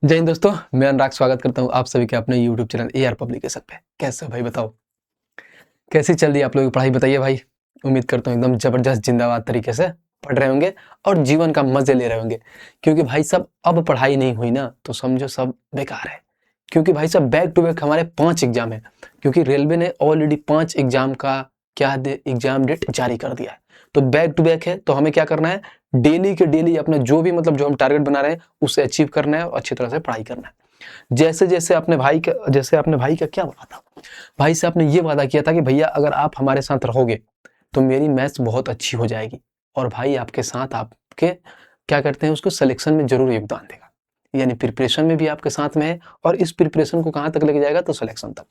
जय हिंद दोस्तों, मैं अनुराग स्वागत करता हूँ आप सभी के अपने YouTube चैनल AR पब्लिकेशन पे। कैसे हो भाई बताओ? कैसी चल रही है आप लोगों की पढ़ाई बताइए भाई? उम्मीद करता हूँ एकदम ज़बरदस्त जिंदाबाद तरीके से पढ़ रहे होंगे और जीवन का मज़े ले रहे होंगे। क्योंकि भाई साहब अब पढ़ाई नहीं हुई ना तो समझो सब बेकार है। क्योंकि भाई साहब बैक टू बैक हमारे 5 एग्ज़ाम है। क्योंकि रेलवे ने ऑलरेडी 5 एग्ज़ाम का एग्ज़ाम डेट जारी कर दिया है। तो बैक टू बैक है तो हमें क्या करना है? डेली के डेली अपना जो भी मतलब जो हम टारगेट बना रहे हैं उसे अचीव करना है और अच्छी तरह से पढ़ाई करना है। जैसे आपने भाई का क्या बोला था? भाई से आपने ये वादा किया था कि भैया अगर आप हमारे साथ रहोगे तो मेरी मैथ्स बहुत अच्छी हो जाएगी और भाई आपके साथ आपके क्या करते हैं उसको सिलेक्शन में ज़रूर योगदान देगा। यानी प्रिपरेशन में भी आपके साथ में है और इस प्रिपरेशन को कहाँ तक लेके जाएगा तो सिलेक्शन तक।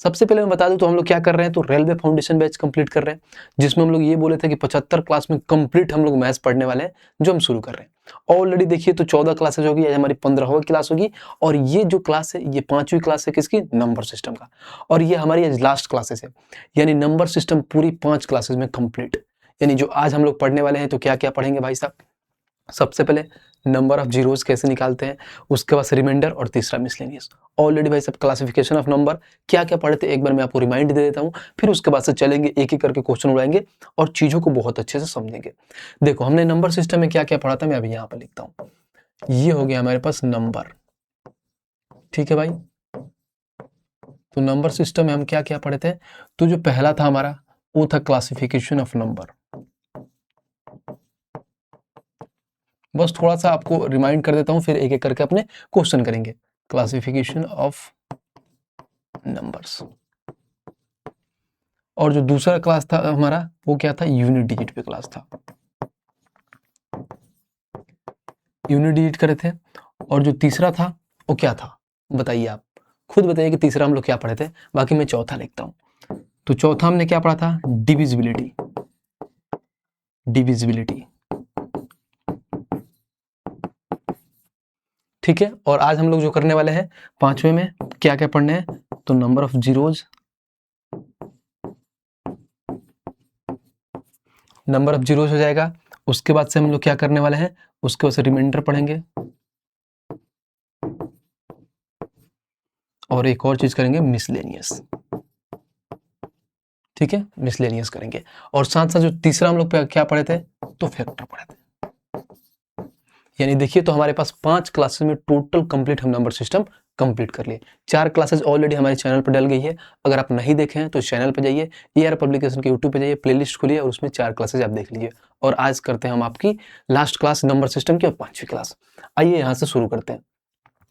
सबसे पहले मैं बता दूं तो हम लोग क्या कर रहे हैं तो रेलवे फाउंडेशन बैच कंप्लीट कर रहे हैं जिसमें हम लोग ये बोले थे कि 75 क्लास में कंप्लीट हम लोग मैथ्स पढ़ने वाले हैं जो हम शुरू कर रहे हैं। ऑलरेडी देखिए तो 14 क्लासेज होगी, आज हमारी 15वीं क्लास होगी और ये जो क्लास है ये 5वीं क्लास है किसकी? नंबर सिस्टम का। और ये हमारी आज लास्ट क्लासेस है यानी नंबर सिस्टम पूरी 5 क्लासेस में कंप्लीट। यानी जो आज हम लोग पढ़ने वाले हैं तो क्या क्या पढ़ेंगे भाई साहब? सबसे पहले नंबर ऑफ जीरोस कैसे निकालते हैं, उसके बाद रिमाइंडर और तीसरा मिसलेनियस। ऑलरेडी भाई सब क्लासिफिकेशन ऑफ नंबर क्या क्या पढ़े थे एक बार मैं आपको रिमाइंड दे देता हूँ, फिर उसके बाद से चलेंगे एक एक करके क्वेश्चन उड़ाएंगे और चीज़ों को बहुत अच्छे से समझेंगे। देखो हमने नंबर सिस्टम में क्या क्या पढ़ा था मैं अभी यहाँ पर लिखता हूँ। ये हो गया हमारे पास नंबर, ठीक है भाई। तो नंबर सिस्टम में हम क्या क्या पढ़े थे? तो जो पहला था हमारा वो था क्लासिफिकेशन ऑफ नंबर। बस थोड़ा सा आपको रिमाइंड कर देता हूं फिर एक एक करके अपने क्वेश्चन करेंगे। Classification of numbers. और जो दूसरा क्लास था हमारा वो क्या था? यूनिट डिजिट पे क्लास था। यूनिट डिजिट करे थे। और जो तीसरा था वो क्या था बताइए? आप खुद बताइए कि तीसरा हम लोग क्या पढ़े थे। बाकी मैं चौथा लिखता हूं। तो चौथा हमने क्या पढ़ा था? डिविजिबिलिटी। डिविजिबिलिटी, ठीक है। और आज हम लोग जो करने वाले हैं 5वें में क्या क्या पढ़ने हैं तो number of zeros, number of zeros हो जाएगा। उसके बाद से हम लोग क्या करने वाले हैं? उसके बाद से रिमाइंडर पढ़ेंगे और एक और चीज करेंगे मिसलेनियस, ठीक है। मिसलेनियस करेंगे और साथ साथ जो तीसरा हम लोग क्या पढ़े थे तो फैक्टर पढ़े थे। यानी देखिए तो हमारे पास 5 क्लासेस में टोटल कंप्लीट हम नंबर सिस्टम कंप्लीट कर लिए। 4 क्लासेस ऑलरेडी हमारे चैनल पर डल गई है। अगर आप नहीं देखे हैं तो चैनल पर जाइए, AR पब्लिकेशन के यूट्यूब पे जाइए, प्लेलिस्ट खोलिए और उसमें 4 क्लासेस आप देख लीजिए। और आज करते हैं हम आपकी लास्ट क्लास नंबर सिस्टम की और 5वीं क्लास। आइए यहाँ से शुरू करते हैं।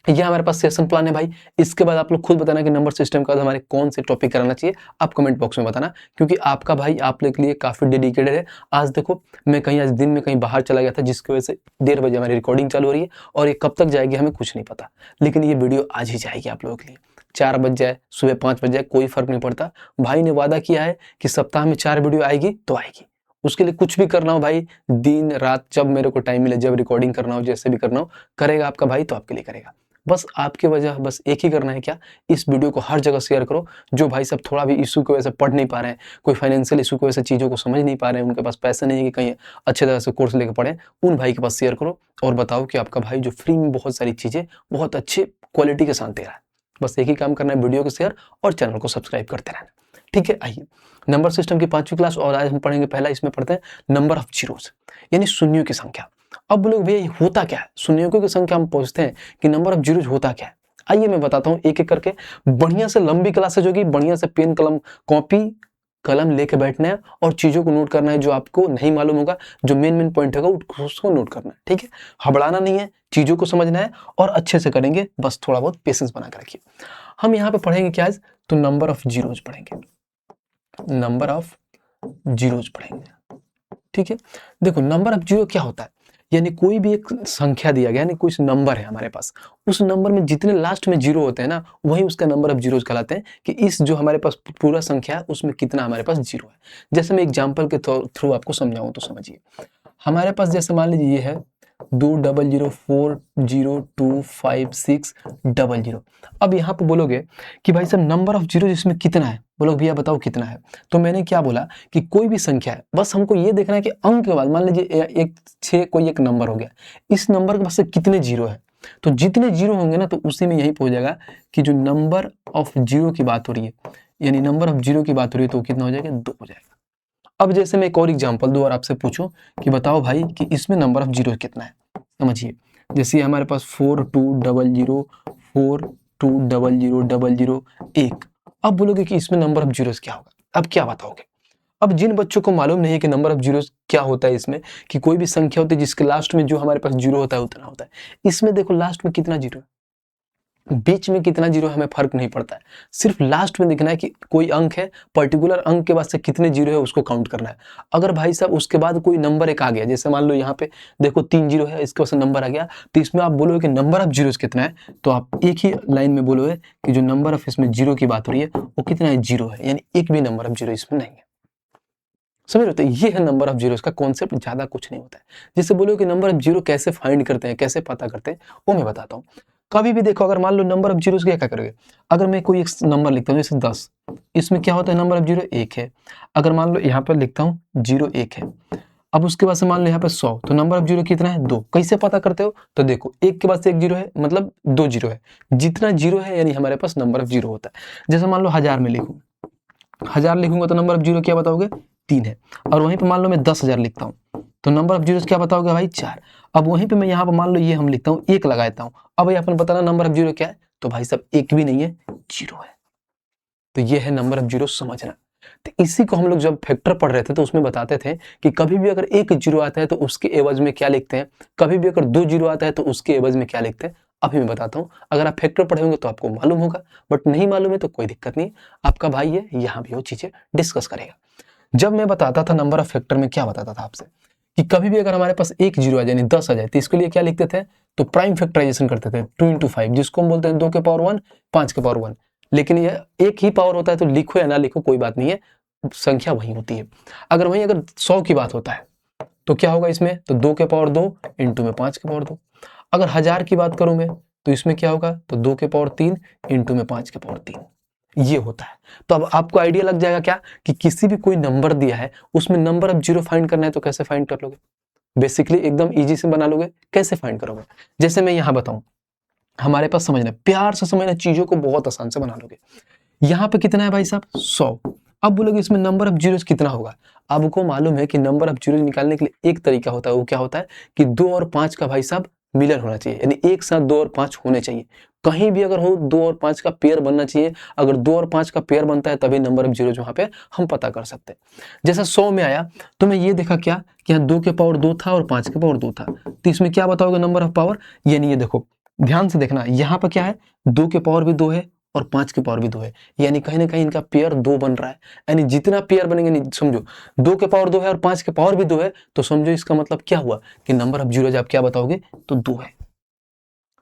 ये हमारे पास सेशन प्लान है भाई। इसके बाद आप लोग खुद बताना कि नंबर सिस्टम का हमारे कौन से टॉपिक कराना चाहिए, आप कमेंट बॉक्स में बताना। क्योंकि आपका भाई आप लोग के लिए काफ़ी डेडिकेटेड है। आज देखो मैं कहीं आज दिन में कहीं बाहर चला गया था जिसकी वजह से 1:30 बजे हमारी रिकॉर्डिंग चालू हो रही है और ये कब तक जाएगी हमें कुछ नहीं पता। लेकिन ये वीडियो आज ही जाएगी आप लोगों के लिए। 4 बज जाए, सुबह 5 बज जाए, कोई फर्क नहीं पड़ता। भाई ने वादा किया है कि सप्ताह में 4 वीडियो आएगी तो आएगी। उसके लिए कुछ भी करना हो भाई, दिन रात जब मेरे को टाइम मिले, जब रिकॉर्डिंग करना हो, जैसे भी करना हो, करेगा आपका भाई तो आपके लिए करेगा। बस आपकी वजह बस एक ही करना है क्या? इस वीडियो को हर जगह शेयर करो। जो भाई सब थोड़ा भी इशू की वजह से पढ़ नहीं पा रहे हैं, कोई फाइनेंशियल इशू की वजह से चीज़ों को समझ नहीं पा रहे हैं, उनके पास पैसे नहीं है कि कहीं अच्छे तरह से कोर्स लेकर पढ़ें, उन भाई के पास शेयर करो और बताओ कि आपका भाई जो फ्री में बहुत सारी चीज़ें बहुत अच्छे क्वालिटी के साथ दे रहा है। बस एक ही काम करना है, वीडियो को शेयर और चैनल को सब्सक्राइब करते रहना, ठीक है। आइए नंबर सिस्टम की 5वीं क्लास और आज हम पढ़ेंगे पहला इसमें पढ़ते हैं नंबर ऑफ जीरोस यानी शून्यों की संख्या। अब लोग भैया होता क्या है? शून्यों की संख्या हम पूछते हैं कि नंबर ऑफ जीरोस होता क्या है। आइए मैं बताता हूँ एक एक करके। बढ़िया से लंबी क्लासेज होगी, बढ़िया से पेन कलम कॉपी कलम लेके बैठना है और चीजों को नोट करना है। जो आपको नहीं मालूम होगा, जो मेन पॉइंट होगा उसको नोट करना है, ठीक है। हबड़ाना नहीं है, चीजों को समझना है और अच्छे से करेंगे। बस थोड़ा बहुत पेशेंस बना कर रखिए। हम यहाँ पे पढ़ेंगे क्या आज तो नंबर ऑफ जीरोज पढ़ेंगे। नंबर ऑफ जीरोज पढ़ेंगे, ठीक है। देखो नंबर ऑफ जीरो क्या होता है? यानी कोई भी एक संख्या दिया गया, यानी कुछ नंबर है हमारे पास, उस नंबर में जितने लास्ट में जीरो होते हैं ना वही उसका नंबर ऑफ जीरोज कहलाते हैं। कि इस जो हमारे पास पूरा संख्या है उसमें कितना हमारे पास जीरो है। जैसे मैं एग्जांपल के थ्रू आपको समझाऊं तो समझिए। हमारे पास जैसे मान लीजिए ये है 20040256000। अब यहाँ पे बोलोगे कि भाई साहब नंबर ऑफ जीरो इसमें कितना है, बोलो भैया बताओ कितना है। तो मैंने क्या बोला कि कोई भी संख्या है, बस हमको ये देखना है कि अंक के बाद मान लीजिए एक 6 कोई एक नंबर हो गया, इस नंबर के पास से कितने जीरो है। तो जितने जीरो होंगे ना, तो उसी में यही पहुंच जाएगा कि जो नंबर ऑफ जीरो की बात हो रही है, यानी नंबर ऑफ जीरो की बात हो रही है, तो कितना हो जाएगा, 2 हो जाएगा। अब जैसे मैं एक और एग्जांपल दूं और आपसे पूछूं कि बताओ भाई कि इसमें नंबर ऑफ जीरो कितना है। समझिए, जैसे हमारे पास 4200 420000 1। अब बोलोगे कि इसमें नंबर ऑफ जीरोस क्या होगा, अब क्या बताओगे। अब जिन बच्चों को मालूम नहीं है कि नंबर ऑफ जीरोस क्या होता है, इसमें कि कोई भी संख्या होती है जिसके लास्ट में जो हमारे पास जीरो होता है उतना होता है, इसमें देखो लास्ट में कितना जीरो है, बीच में कितना जीरो हमें फर्क नहीं पड़ता है, सिर्फ लास्ट में देखना है कि कोई अंक है, पर्टिकुलर अंक के बाद से कितने जीरो है उसको काउंट करना है। अगर भाई साहब उसके बाद कोई नंबर एक आ गया, जैसे मान लो यहाँ पे देखो 3 जीरो है, इसके बाद से नंबर आ गया, तो इसमें आप बोलोगे कि नंबर ऑफ जीरोस कितना है, तो आप एक ही लाइन में बोलोगे कि जो नंबर ऑफ इसमें जीरो की बात हो रही है वो कितना है, जीरो है, यानी एक भी नंबर ऑफ जीरो इसमें नहीं है। समझ रहे हो, तो ये है नंबर ऑफ जीरोस का कॉन्सेप्ट, ज्यादा कुछ नहीं होता है। जैसे बोलो कि नंबर ऑफ जीरो कैसे फाइंड करते हैं, कैसे पता करते हैं, वो मैं बताता हूँ। कभी भी देखो, अगर मान लो नंबर ऑफ जीरोस क्या करोगे, अगर मैं कोई एक नंबर लिखता हूँ जैसे 10, इसमें क्या होता है, नंबर ऑफ जीरो 1 है। अगर मान लो यहाँ पर लिखता हूँ 0 1 है, अब उसके बाद से मान लो यहाँ पे 100, तो नंबर ऑफ जीरो कितना है, 2। कैसे पता करते हो, तो देखो एक के बाद से एक जीरो है, मतलब 2 जीरो है, जितना जीरो है यानी हमारे पास नंबर ऑफ जीरो होता है। जैसे मान लो 1000 में लिखूँ, 1000 लिखूंगा तो नंबर ऑफ जीरो क्या बताओगे, 3 है। और वहीं पे मान लो मैं 10,000 लिखता हूँ, तो नंबर ऑफ जीरो क्या बताओगे भाई, 4। अब वहीं पे मैं यहाँ पर मान लो ये हम लिखता हूँ 1 लगाता हूँ, अब भाई अपन बताना नंबर ऑफ जीरो क्या है, तो भाई साहब 1 भी नहीं है, 0 है। तो ये है नंबर ऑफ जीरो, समझना। तो इसी को हम लोग जब फैक्टर पढ़ रहे थे तो उसमें बताते थे कि कभी भी अगर एक जीरो आता है तो उसके एवज में क्या लिखते हैं, कभी भी अगर 2 जीरो आता है तो उसके एवज में क्या लिखते हैं। अभी मैं बताता हूँ, अगर आप फैक्टर पढ़े होंगे तो आपको मालूम होगा, बट नहीं मालूम है तो कोई दिक्कत नहीं, आपका भाई है यहाँ भी वो चीजें डिस्कस करेगा। जब मैं बताता था नंबर ऑफ फैक्टर में क्या बताता था आपसे, कि कभी भी अगर हमारे पास एक जीरो आ जाए, यानी 10 आ जाए, तो इसके लिए क्या लिखते थे, तो प्राइम फैक्टराइजेशन करते थे 2 into 5, जिसको हम बोलते हैं 2 के पावर 1 5 के पावर 1। लेकिन ये एक ही पावर होता है, तो लिखो या ना लिखो कोई बात नहीं है, संख्या वही होती है। अगर वहीं अगर 100 की बात होता है तो क्या होगा इसमें, तो 2 के पावर 2 इंटू में 5 के पावर 2। अगर 1000 की बात करूं मैं, तो इसमें क्या होगा, तो 2 के पावर 3 इंटू में 5 के पावर 3, ये होता है। तो अब आपको आइडिया लग जाएगा क्या, कि किसी भी कोई नंबर दिया है उसमें नंबर ऑफ जीरो फाइंड करना है तो कैसे फाइंड कर लोगे, बेसिकली एकदम इजी से बना लोगे। कैसे फाइंड करोगे, जैसे मैं यहां बताऊं, हमारे पास समझना, प्यार से समझना, चीजों को बहुत आसान से बना लोगे। यहाँ पे कितना है भाई साहब, 100। अब बोलोगे इसमें नंबर ऑफ जीरोस कितना होगा। आपको मालूम है कि नंबर ऑफ जीरो निकालने के लिए एक तरीका होता है, वो क्या होता है कि 2 और 5 का भाई साहब मिलन होना चाहिए, यानी एक साथ 2 और 5 होने चाहिए। कहीं भी अगर हो 2 और 5 का पेयर बनना चाहिए, अगर 2 और 5 का पेयर बनता है तभी नंबर ऑफ जीरो वहां पे हम पता कर सकते हैं। जैसे 100 में आया तो मैं ये देखा क्या कि यहाँ 2 के पावर 2 था और 5 के पावर 2 था, तो इसमें क्या बताओगे नंबर ऑफ पावर, यानी ये देखो ध्यान से देखना, यहाँ पर क्या है, 2 के पावर भी 2 है और 5 के पावर भी 2 है, यानी कहीं ना कहीं इनका पेयर 2 बन रहा है। यानी जितना पेयर बनेंगे, नहीं समझो 2 के पावर 2 है और 5 के पावर भी 2 है, तो समझो इसका मतलब क्या हुआ कि नंबर ऑफ जीरो आप क्या बताओगे, तो 2 है।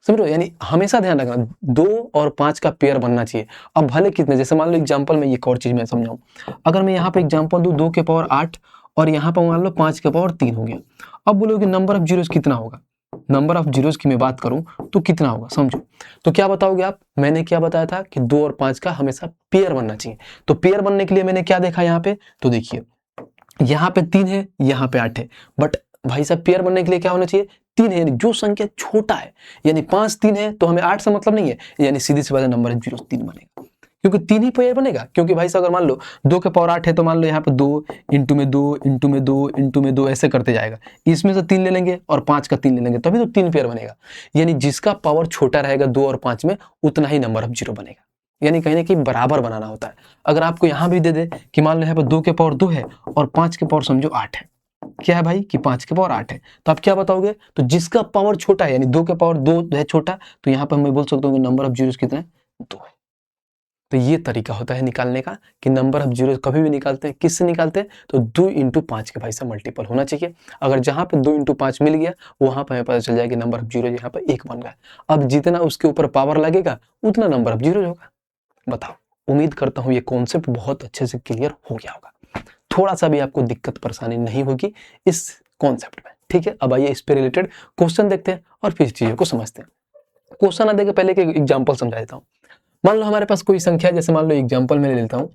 समझो, यानी हमेशा ध्यान रखना 2 और 5 का पेयर बनना चाहिए। अब भले कितने, जैसे मान लो एग्जांपल में एक और चीज मैं समझाऊं, अगर मैं यहाँ पे एग्जांपल दूं 2 के पावर 8 और यहाँ पर मान लो 5 के पावर 3 हो गया। अब बोलोगे नंबर ऑफ जीरोस कितना होगा, नंबर ऑफ जीरोस की मैं बात करूं तो कितना होगा, समझो। तो क्या बताओगे आप, मैंने क्या बताया था कि 2 और 5 का हमेशा पेयर बनना चाहिए। तो पेयर बनने के लिए मैंने क्या देखा यहाँ पे, तो देखिए यहाँ पे 3 है, यहाँ पे 8 है, बट भाई साहब पेयर बनने के लिए क्या होना चाहिए, 3 है, यानी जो संख्या छोटा है, यानी 5 3 है तो हमें 8 से मतलब नहीं है, यानी सीधी सी बात है नंबर ऑफ जीरो 3 बनेगा, क्योंकि 3 ही पेयर बनेगा। क्योंकि भाई साहब अगर मान लो 2 के पावर 8 है तो मान लो यहाँ पे 2 इंटू में 2 इंटू में 2 इंटू में 2 ऐसे करते जाएगा, इसमें से 3 ले लेंगे और 5 का 3 ले लेंगे, तभी तो 3 पेयर बनेगा। यानी जिसका पावर छोटा रहेगा 2 और 5 में, उतना ही नंबर ऑफ जीरो बनेगा, यानी कहीं ना कहीं बराबर बनाना होता है। अगर आपको यहाँ भी दे दे कि मान लो यहाँ पर 2 के पावर 2 है और 5 के पावर समझो 8 है, क्या है भाई कि 5 के पावर 8 है, तो आप क्या बताओगे, तो जिसका पावर छोटा है, यानी 2 के पावर 2 है छोटा, तो यहाँ पर मैं बोल सकता हूँ कि नंबर ऑफ जीरोस कितना है, 2 है। तो ये तरीका होता है निकालने का कि नंबर ऑफ जीरो कभी भी निकालते हैं, किससे निकालते हैं, तो 2 इंटू 5 के भाई से मल्टीपल होना चाहिए। अगर जहां पे 2 इंटू 5 मिल गया वहां पर हमें पता चल जाएगा नंबर ऑफ जीरो यहाँ पर 1 बन गया। अब जितना उसके ऊपर पावर लगेगा उतना नंबर ऑफ जीरो होगा। बताओ, उम्मीद करता हूँ ये कॉन्सेप्ट बहुत अच्छे से क्लियर हो गया होगा, थोड़ा सा भी आपको दिक्कत परेशानी नहीं होगी इस कॉन्सेप्ट में। ठीक है, अब आइए इस पे रिलेटेड क्वेश्चन देखते हैं और फिर चीजों को समझते हैं। क्वेश्चन आने के पहले एक एग्जाम्पल समझा देता हूँ। मान लो हमारे पास कोई संख्या, जैसे मान लो एग्जाम्पल में ले लेता हूँ,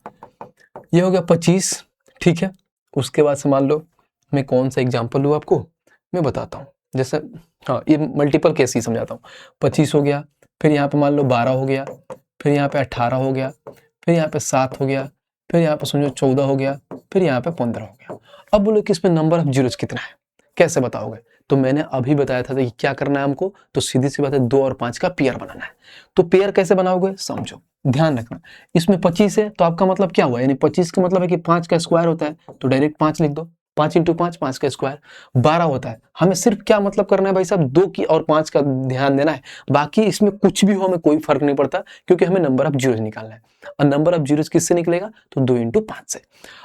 ये हो गया 25, ठीक है। उसके बाद से मान लो मैं कौन सा एग्जाम्पल लूँ आपको मैं बताता हूँ, जैसे हाँ, ये मल्टीपल केस ही समझाता हूँ। 25 हो गया, फिर यहाँ पे मान लो 12 हो गया, फिर यहाँ पे 18 हो गया, फिर यहाँ पे 7 हो गया, फिर यहाँ पे समझो 14 हो गया, फिर यहाँ पे 15 हो गया। अब बोलो कि इसमें नंबर ऑफ जीरोज कितना है, कैसे बताओगे? तो मैंने अभी बताया था कि क्या करना है हमको, तो सीधी सी बात है 2 और 5 का पेयर बनाना है। तो पेयर कैसे बनाओगे समझो, ध्यान रखना। इसमें 25 है तो आपका मतलब क्या हुआ, यानी 25 का मतलब है कि 5 का स्क्वायर होता है, तो डायरेक्ट 5 लिख दो। 5 इंटू 5, 5 का स्क्वायर। 12 होता है, हमें सिर्फ क्या मतलब करना है भाई साहब, 2 की और 5 का ध्यान देना है। बाकी इसमें कुछ भी हो हमें कोई फर्क नहीं पड़ता, क्योंकि हमें नंबर ऑफ जीरोज निकालना है। और नंबर ऑफ जीरोज किससे निकलेगा, तो 2 इंटू 5 से।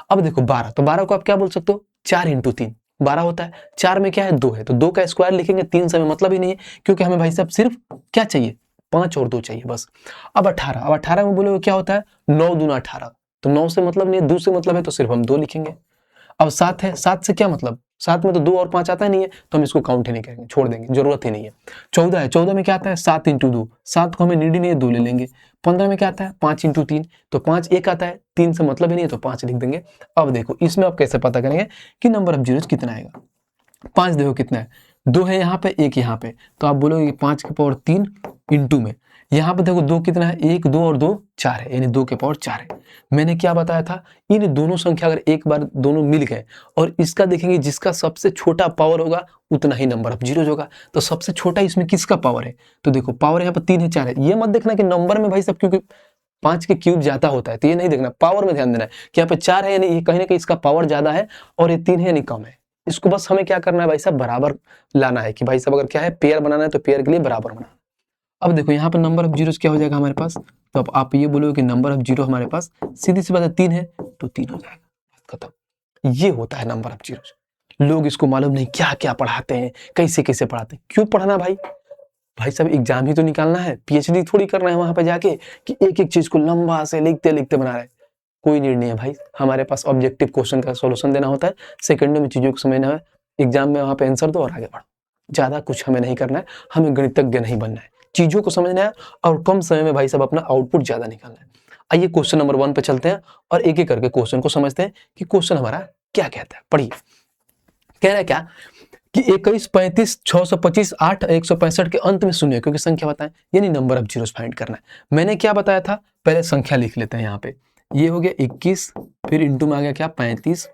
अब देखो 12, तो 12 को आप क्या बोल सकते हो, 4 इंटू 3 12 होता है। 4 में क्या है, 2 है, तो 2 का स्क्वायर लिखेंगे। 3 से हमें मतलब ही नहीं है, क्योंकि हमें भाई साहब सिर्फ क्या चाहिए, 5 और 2 चाहिए बस। अब 18, अब 18 में बोलोगे क्या होता है, 9 दूना 18, तो 9 से मतलब नहीं है, 2 से मतलब है, तो सिर्फ हम 2 लिखेंगे। अब 7 है, 7 से क्या मतलब, 7 में तो 2 और 5 आता ही नहीं है, तो हम इसको काउंट ही नहीं करेंगे, छोड़ देंगे, जरूरत ही नहीं है। 14 है, 14 में क्या आता है, 7 इंटू 2, 7 को हमें नीड ही नहीं है, 2 ले लेंगे। 15 में क्या आता है, 5 इंटू 3, तो 5 एक आता है, 3 से मतलब ही नहीं है, तो 5 लिख देंगे। अब देखो इसमें आप कैसे पता करेंगे कि नंबर ऑफ जीरोज कितना आएगा। 5 देखो कितना है, 2 है यहाँ पे, 1 यहाँ पे, तो आप बोलोगे 5 के पावर 3 इंटू में, यहाँ पे देखो 2 कितना है, 1 2 और 2 4 है, यानी 2 के पावर 4 है। मैंने क्या बताया था, इन दोनों संख्या अगर एक बार दोनों मिल गए और इसका देखेंगे जिसका सबसे छोटा पावर होगा उतना ही नंबर ऑफ जीरोज होगा। तो सबसे छोटा इसमें किसका पावर है, तो देखो पावर यहाँ पर 3 है 4 है, ये मत देखना कि नंबर में भाई सब, क्योंकि 5 के क्यूब ज्यादा होता है, तो ये नहीं देखना, पावर में ध्यान देना है कि यहाँ पे 4 है यानी ये कहीं ना कहीं इसका पावर ज्यादा है, और ये 3 है यानी कम है। इसको बस हमें क्या करना है भाई साहब, बराबर लाना है, कि भाई साहब अगर क्या है, पेयर बनाना है तो पेयर के लिए बराबर बनाना। अब देखो यहाँ पर नंबर ऑफ जीरोज क्या हो जाएगा हमारे पास, तो अब आप ये बोलोगे कि नंबर ऑफ जीरो हमारे पास सीधी सी बात है 3 है, तो 3 हो जाएगा, खत्म। ये होता है नंबर ऑफ जीरोज। लोग इसको मालूम नहीं क्या क्या पढ़ाते हैं, कैसे कैसे पढ़ाते हैं, क्यों पढ़ना भाई, भाई साहब एग्जाम ही तो निकालना है, पीएचडी थोड़ी करना है वहां पे जाके कि एक एक चीज को लंबा से लिखते लिखते बना रहे हैं। कोई नीड नहीं है भाई, हमारे पास ऑब्जेक्टिव क्वेश्चन का सॉल्यूशन देना होता है, सेकंडों में चीजों को समझना है, एग्जाम में वहां पे आंसर दो और आगे बढ़ो। ज्यादा कुछ हमें नहीं करना है, हमें गणितज्ञ नहीं बनना है, चीजों को समझना है और कम समय में भाई साहब अपना आउटपुट ज्यादा निकालना है। आइए क्वेश्चन नंबर 1 पे चलते हैं और एक एक करके क्वेश्चन को समझते हैं कि क्वेश्चन हमारा क्या कहता है। पढ़िए, कह रहा है क्या कि 21, 35, 625, 8, 165 के अंत में शून्य क्योंकि संख्या बताएं, यानी नंबर ऑफ जीरोस फाइंड करना है। मैंने क्या बताया था, पहले संख्या लिख लेते हैं यहाँ पे, ये हो गया 21, फिर इंटू में आ गया क्या 35,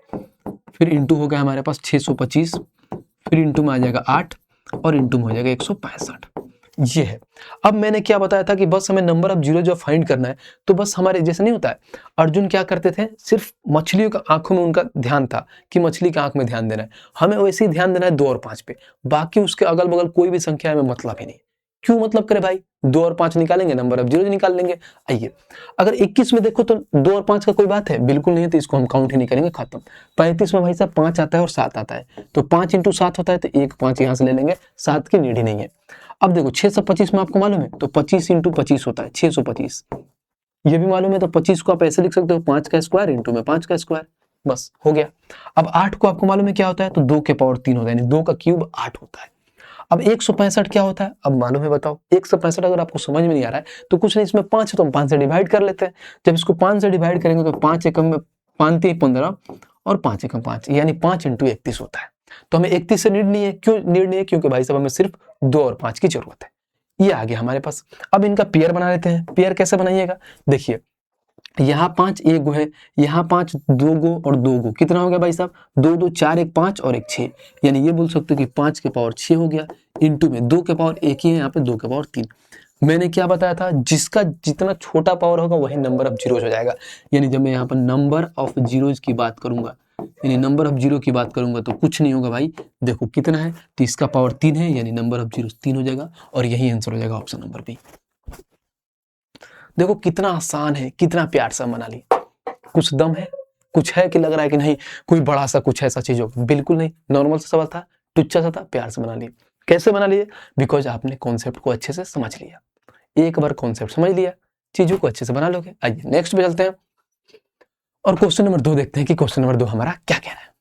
फिर इंटू हो गया हमारे पास 625, फिर इंटू में आ जाएगा 8 और इंटू में हो जाएगा 165। ये है। अब मैंने क्या बताया था कि बस हमें नंबर ऑफ जीरो जो फाइंड करना है, तो बस हमारे जैसे नहीं होता है, अर्जुन क्या करते थे, सिर्फ मछलियों का आंखों में उनका ध्यान था कि मछली की आंख में ध्यान देना है, हमें वैसे ही ध्यान देना है 2 और 5 पे, बाकी उसके अगल बगल कोई भी संख्या हमें मतलब ही नहीं। क्यों मतलब करे भाई, 2 और 5 निकालेंगे, नंबर ऑफ जीरो निकाल लेंगे। आइए, अगर 21 में देखो तो 2 और 5 का कोई बात है, बिल्कुल नहीं है, तो इसको हम काउंट ही नहीं करेंगे, खत्म। 35 में भाई साहब 5 आता है और 7 आता है, तो 5 इंटू 7 होता है, तो 1 5 यहाँ से ले लेंगे, 7 की नीड ही नहीं है। अब देखो 625 में आपको मालूम है, तो 25 इंटू 25 होता है 625, ये भी मालूम है, तो 25 को आप ऐसे लिख सकते हो 5 का स्क्वायर इंटू में 5 का स्क्वायर, बस हो गया। अब 8 को आपको मालूम है क्या होता है, तो 2 के पावर 3 होता है, यानी 2 का क्यूब 8 होता है। अब 165 क्या होता है, अब मालूम है बताओ। 165 अगर आपको समझ में नहीं आ रहा है तो कुछ नहीं, इसमें 5 है तो हम 5 से डिवाइड कर लेते हैं। जब इसको 5 से डिवाइड करेंगे तो 5 एकम में 5 15 और 5 एकम 5, यानी 5 इंटू 31 होता है। तो हमें 31 से नीड नहीं है, क्यों नीड नहीं है, क्योंकि भाई साहब हमें सिर्फ 2 और 5 की जरूरत है। ये आ गया हमारे पास। अब इनका पेयर बना लेते हैं। पेयर कैसे बनाइएगा, देखिए यहाँ 5 एक गो है, यहाँ 5 2 गो और 2 गो, कितना हो गया भाई साहब 2 2 4 1 5 और 1 6, यानी ये बोल सकते हो कि 5 के पावर 6 हो गया, इंटू में 2 के पावर 1 ही है, यहाँ पे 2 के पावर 3। मैंने क्या बताया था, जिसका जितना छोटा पावर होगा वही नंबर ऑफ जीरोज हो जाएगा। यानी जब मैं यहाँ पर नंबर ऑफ जीरोज की बात करूंगा, यानी नंबर ऑफ जीरो की बात करूंगा, तो कुछ नहीं होगा भाई, देखो कितना है, तो इसका पावर 3 है, यानी नंबर ऑफ जीरोज 3 हो जाएगा, और यही आंसर हो जाएगा ऑप्शन नंबर बी। देखो कितना आसान है, कितना प्यार से बना लिया। कुछ दम है, कुछ है कि लग रहा है कि नहीं कोई बड़ा सा कुछ ऐसा चीज हो, बिल्कुल नहीं, नॉर्मल सा सवाल था, टुच्चा सा था, प्यार से बना लिए। कैसे बना लिए, बिकॉज आपने कॉन्सेप्ट को अच्छे से समझ लिया। एक बार कॉन्सेप्ट समझ लिया, चीजों को अच्छे से बना लोगे। आइए नेक्स्ट पे चलते हैं और क्वेश्चन नंबर 2 देखते हैं कि क्वेश्चन नंबर 2 हमारा क्या कह रहा है।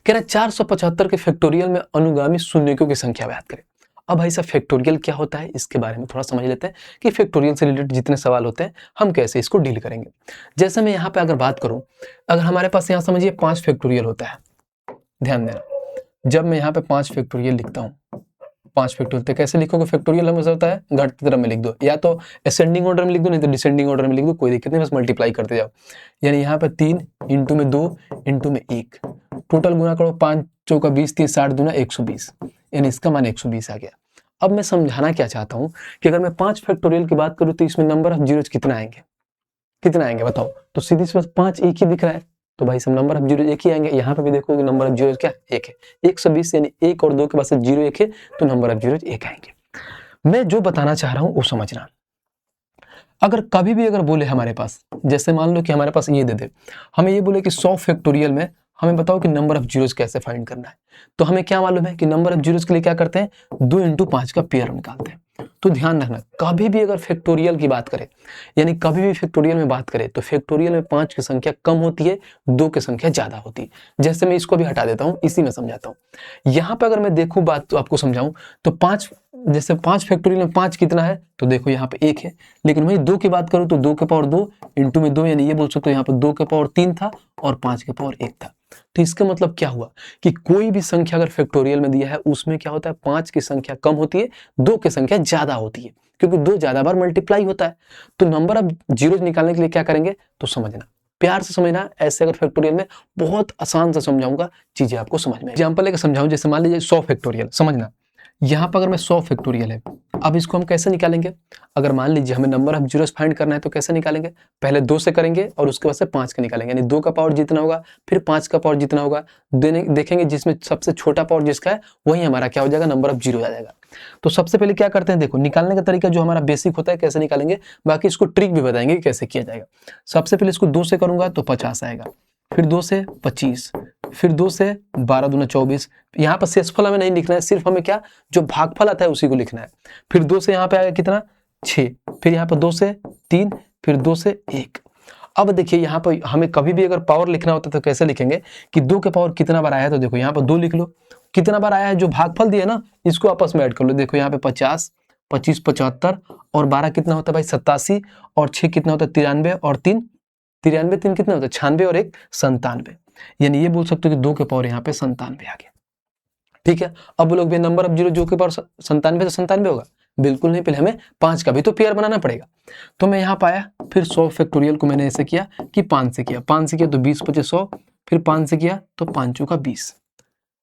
कह रहा है 475 के फैक्टोरियल में अनुगामी शून्यकों की संख्या ज्ञात करें। अब भाई साहब फैक्टोरियल क्या होता है, इसके बारे में थोड़ा समझ लेते हैं कि फैक्टोरियल से रिलेटेड जितने सवाल होते हैं हम कैसे इसको डील करेंगे। जैसे मैं यहाँ पे अगर बात करूं, अगर हमारे पास यहाँ समझिए 5 फैक्टोरियल होता है, ध्यान देना, जब मैं यहाँ पे 5 फैक्टोरियल लिखता हूँ 5 फैक्टोरियल। तो कैसे लिखोगे फैक्टोरियल? हमेशा होता है घटती क्रम में लिख दो, या तो असेंडिंग ऑर्डर में लिख दो, नहीं तो डिसेंडिंग ऑर्डर में लिख दो, कोई दिक्कत नहीं, बस मल्टीप्लाई करते जाओ। यानी यहाँ पे 3 इंटू में 2 इंटू में 1, टोटल गुना करो 5 चौका 20, 3 60 दूना 120, यानी इसका मान 120 आ गया। अब मैं समझाना क्या चाहता हूँ कि अगर मैं 5 फैक्टोरियल की बात करूँ तो इसमें नंबर ऑफ जीरोज कितना आएंगे, कितना आएंगे बताओ? तो सीधी सी बात 5 एक ही दिख रहा है, तो भाई सब नंबर ऑफ जीरो एक ही आएंगे। यहाँ पे भी देखोगे नंबर ऑफ जीरो क्या एक है, 120, यानी 1 और 2 के बाद से 0 1 है, तो नंबर ऑफ जीरो एक आएंगे। मैं जो बताना चाह रहा हूं वो समझना। अगर कभी भी अगर बोले हमारे पास, जैसे मान लो कि हमारे पास ये दे दे, हमें ये बोले कि 100 फैक्टोरियल में हमें बताओ कि नंबर ऑफ जीरोज कैसे फाइंड करना है, तो हमें क्या मालूम है कि नंबर ऑफ जीरोज के लिए क्या करते हैं, 2 इंटू 5 का पेयर निकालते हैं। तो ध्यान रखना, कभी भी अगर फैक्टोरियल की बात करें, यानी कभी भी फैक्टोरियल में बात करें, तो फैक्टोरियल में 5 की संख्या कम होती है, 2 की संख्या ज्यादा होती है। जैसे मैं इसको भी हटा देता हूं, इसी में समझाता हूं। यहां पर अगर मैं देखूं बात तो आपको समझाऊं, तो 5, जैसे 5 फैक्टोरियल में 5 कितना है, तो देखो यहाँ पे 1 है, लेकिन वही 2 की बात करूं तो 2 के पावर 2 इंटू में 2, यानी ये बोल सकते हो यहाँ पे 2 के पावर 3 था और 5 के पावर 1 था। तो इसका मतलब क्या हुआ कि कोई भी संख्या अगर फैक्टोरियल में दिया है उसमें क्या होता है, 5 की संख्या कम होती है, 2 की संख्या ज्यादा होती है, क्योंकि 2 ज्यादा बार मल्टीप्लाई होता है। तो नंबर ऑफ जीरोज निकालने के लिए क्या करेंगे, तो समझना, प्यार से समझना। ऐसे अगर फैक्टोरियल में बहुत आसान से समझाऊंगा, चीजें आपको समझ में। एग्जाम्पल लेकर समझाऊं, जैसे मान लीजिए 100 फैक्टोरियल, समझना यहाँ पर अगर मैं 100 फैक्टोरियल है, अब इसको हम कैसे निकालेंगे? अगर मान लीजिए हमें नंबर ऑफ जीरोस फाइंड करना है तो कैसे निकालेंगे? पहले 2 से करेंगे और उसके बाद से 5 का निकालेंगे, यानी 2 का पावर जितना होगा फिर 5 का पावर जितना होगा, देखेंगे जिसमें सबसे छोटा पावर जिसका है वही हमारा क्या हो जाएगा, नंबर ऑफ जीरो आ जाएगा। तो सबसे पहले क्या करते हैं, देखो निकालने का तरीका जो हमारा बेसिक होता है कैसे निकालेंगे, बाकी इसको ट्रिक भी बताएंगे कैसे किया जाएगा। सबसे पहले इसको 2 से करूंगा तो 50 आएगा, फिर 2 से 25, फिर 2 से 12 दूना 24। यहाँ पर शेषफल हमें नहीं लिखना है, सिर्फ हमें क्या जो भागफल आता है उसी को लिखना है। फिर 2 से यहाँ पे आएगा कितना 6, फिर यहाँ पर 2 से 3, फिर 2 से 1। अब देखिए यहाँ पर हमें कभी भी अगर पावर लिखना होता है तो कैसे लिखेंगे कि 2 के पावर कितना बार आया है, तो देखो यहाँ पर 2 लिख लो, कितना बार आया है जो भागफल दिया ना इसको आपस में ऐड कर लो। देखो यहाँ पे 50, 25 75 और 12 कितना होता है भाई 87, और 6 कितना होता है 93, और 3 93 3 कितना होता है 96, और 1 97, यानी ये बोल सकते हो कि 2 के पावर यहाँ पे 97 आ गया। ठीक है, अब लोग भी नंबर ऑफ जीरो जो के पावर 97 तो 97 होगा, बिल्कुल नहीं, पहले हमें 5 का भी तो पेयर बनाना पड़ेगा। तो मैं यहाँ पाया, फिर 100 फैक्टोरियल को मैंने ऐसे किया कि 5 से किया, 5 से किया तो 20 25 100, फिर 5 से किया तो 5 का 20।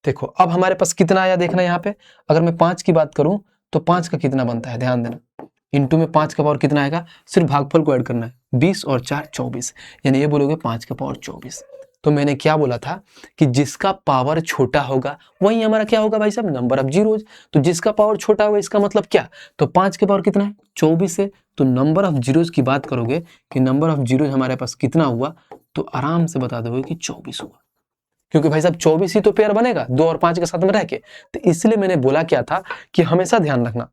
देखो अब हमारे पास कितना आया देखना, यहाँ पे अगर मैं 5 की बात करूं तो 5 का कितना बनता है, ध्यान देना, इंटू में 5 का पावर कितना आएगा, सिर्फ भागफल को ऐड करना है, 20 और 4 24, यानी ये बोलोगे 5 का पावर 24। तो मैंने क्या बोला था कि जिसका पावर छोटा होगा वही हमारा क्या होगा भाई साहब, नंबर ऑफ जीरोज। तो जिसका पावर छोटा होगा इसका मतलब क्या, तो 5 के पावर कितना है 24 है, तो नंबर ऑफ जीरोज की बात करोगे कि नंबर ऑफ जीरोज हमारे पास कितना हुआ, तो आराम से बता दोगे कि 24 हुआ, क्योंकि भाई साहब 24 ही तो पेयर बनेगा 2 और 5 के साथ में रह के। तो इसलिए मैंने बोला क्या था कि हमेशा ध्यान रखना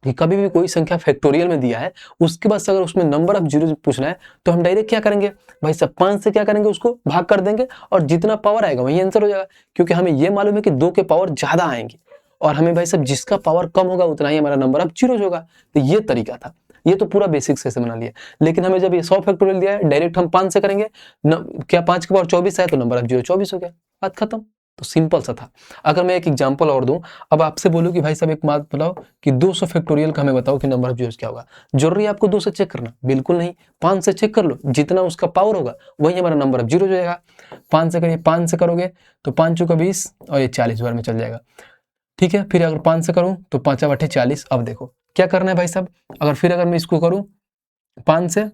कि कभी भी कोई संख्या फैक्टोरियल में दिया है उसके बाद से अगर उसमें नंबर ऑफ जीरो पूछना है तो हम डायरेक्ट क्या करेंगे भाई साहब, 5 से क्या करेंगे, उसको भाग कर देंगे और जितना पावर आएगा वही आंसर हो जाएगा, क्योंकि हमें यह मालूम है कि 2 के पावर ज्यादा आएंगे और हमें भाई साहब जिसका पावर कम होगा उतना ही हमारा नंबर ऑफ जीरो होगा। तो ये तरीका था, ये तो पूरा बेसिक से बना लिया। लेकिन हमें जब ये 100 फैक्टोरियल दिया है डायरेक्ट हम 5 से करेंगे, क्या 5 के पावर 24 है तो नंबर ऑफ जीरो 24 हो गया, बात खत्म। तो सिंपल सा था। अगर मैं एक एग्जांपल और दूं, अब आपसे बोलूं कि भाई साहब एक बात बताओ कि 200 फैक्टोरियल का हमें बताओ कि नंबर ऑफ जीरोस क्या होगा, जरूरी है आपको 2 से चेक करना, बिल्कुल नहीं, 5 से चेक कर लो, जितना उसका पावर होगा वही हमारा नंबर ऑफ जीरो हो जाएगा। 5 से करिए, 5 से करोगे तो 5 चौका 20 और ये 40 बार में चल जाएगा। ठीक है, फिर अगर 5 से करूं तो 5 8 40। अब देखो क्या करना है भाई साहब, अगर मैं इसको करूं 5 से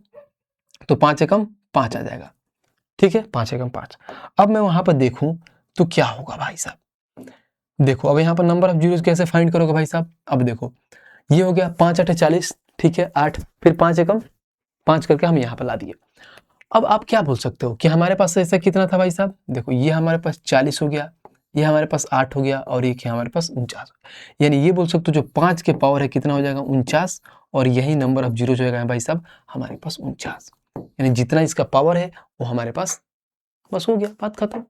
तो 5 एकम 5 आ जाएगा। ठीक है, 5 एकम 5। अब मैं वहां पर देखूं तो क्या होगा भाई साहब, देखो अब यहाँ पर नंबर ऑफ जीरोस कैसे फाइंड करोगे भाई साहब। अब देखो ये हो गया 5 8 40, ठीक है 8, फिर 5 एकम 5 करके हम यहाँ पर ला दिए। अब आप क्या बोल सकते हो कि हमारे पास ऐसा कितना था भाई साहब, देखो ये हमारे पास 40 हो गया, ये हमारे पास 8 हो गया और एक हमारे पास 49, यानी ये बोल सकते हो जो 5 के पावर है कितना हो जाएगा 49, और यही नंबर ऑफ जीरो जो है भाई साहब हमारे पास 49, यानी जितना इसका पावर है वो हमारे पास बस हो गया, बात खत्म।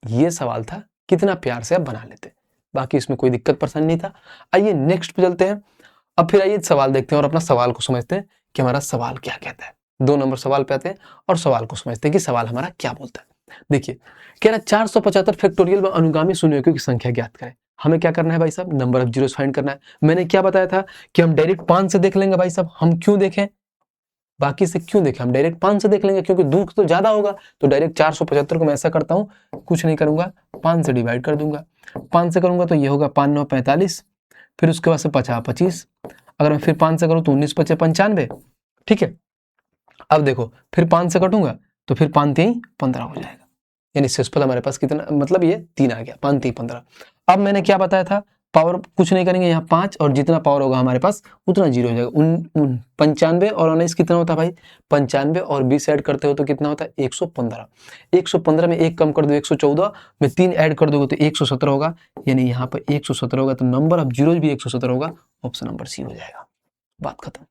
ये सवाल था, कितना प्यार से आप बना लेते, बाकी इसमें कोई दिक्कत परेशानी नहीं था। आइए नेक्स्ट पे चलते हैं। अब फिर आइए सवाल देखते हैं और अपना सवाल को समझते हैं कि हमारा सवाल क्या कहता है। 2 नंबर सवाल पे आते हैं और सवाल को समझते हैं कि सवाल हमारा क्या बोलता है। देखिए कह रहा 475 फैक्टोरियल में अनुगामी शून्यों की संख्या ज्ञात करें। हमें क्या करना है भाई साहब, नंबर ऑफ जीरोस फाइंड करना है। मैंने क्या बताया था कि हम डायरेक्ट 5 से देख लेंगे भाई साहब। हम क्यों देखें, बाकी से क्यों देखें, हम डायरेक्ट 5 से देख लेंगे, क्योंकि दुख तो ज्यादा होगा। तो डायरेक्ट 475 को मैं ऐसा करता हूँ, कुछ नहीं करूंगा, 5 से डिवाइड कर दूंगा। 5 से करूंगा तो ये होगा 5 9 45, फिर उसके बाद से 50 25, अगर मैं फिर 5 से करूँ तो 19 25 95। ठीक है, अब देखो फिर 5 से कटूंगा तो फिर 5 3 15 हो जाएगा, यानी शेषफल हमारे पास कितना, मतलब ये 3 आ गया, 5 3 15। अब मैंने क्या बताया था, पावर कुछ नहीं करेंगे, यहाँ 5 और जितना पावर होगा हमारे पास उतना जीरो हो जाएगा। 95 और 19 कितना होता है भाई, 95 और 20 ऐड करते हो तो कितना होता है 115। 115 में 1 कम कर दो 114, में 3 ऐड कर दोगे तो 117 होगा, यानी यहाँ पर 117 होगा, तो नंबर ऑफ जीरोज भी 117 होगा, ऑप्शन नंबर सी हो जाएगा। बात खत्म।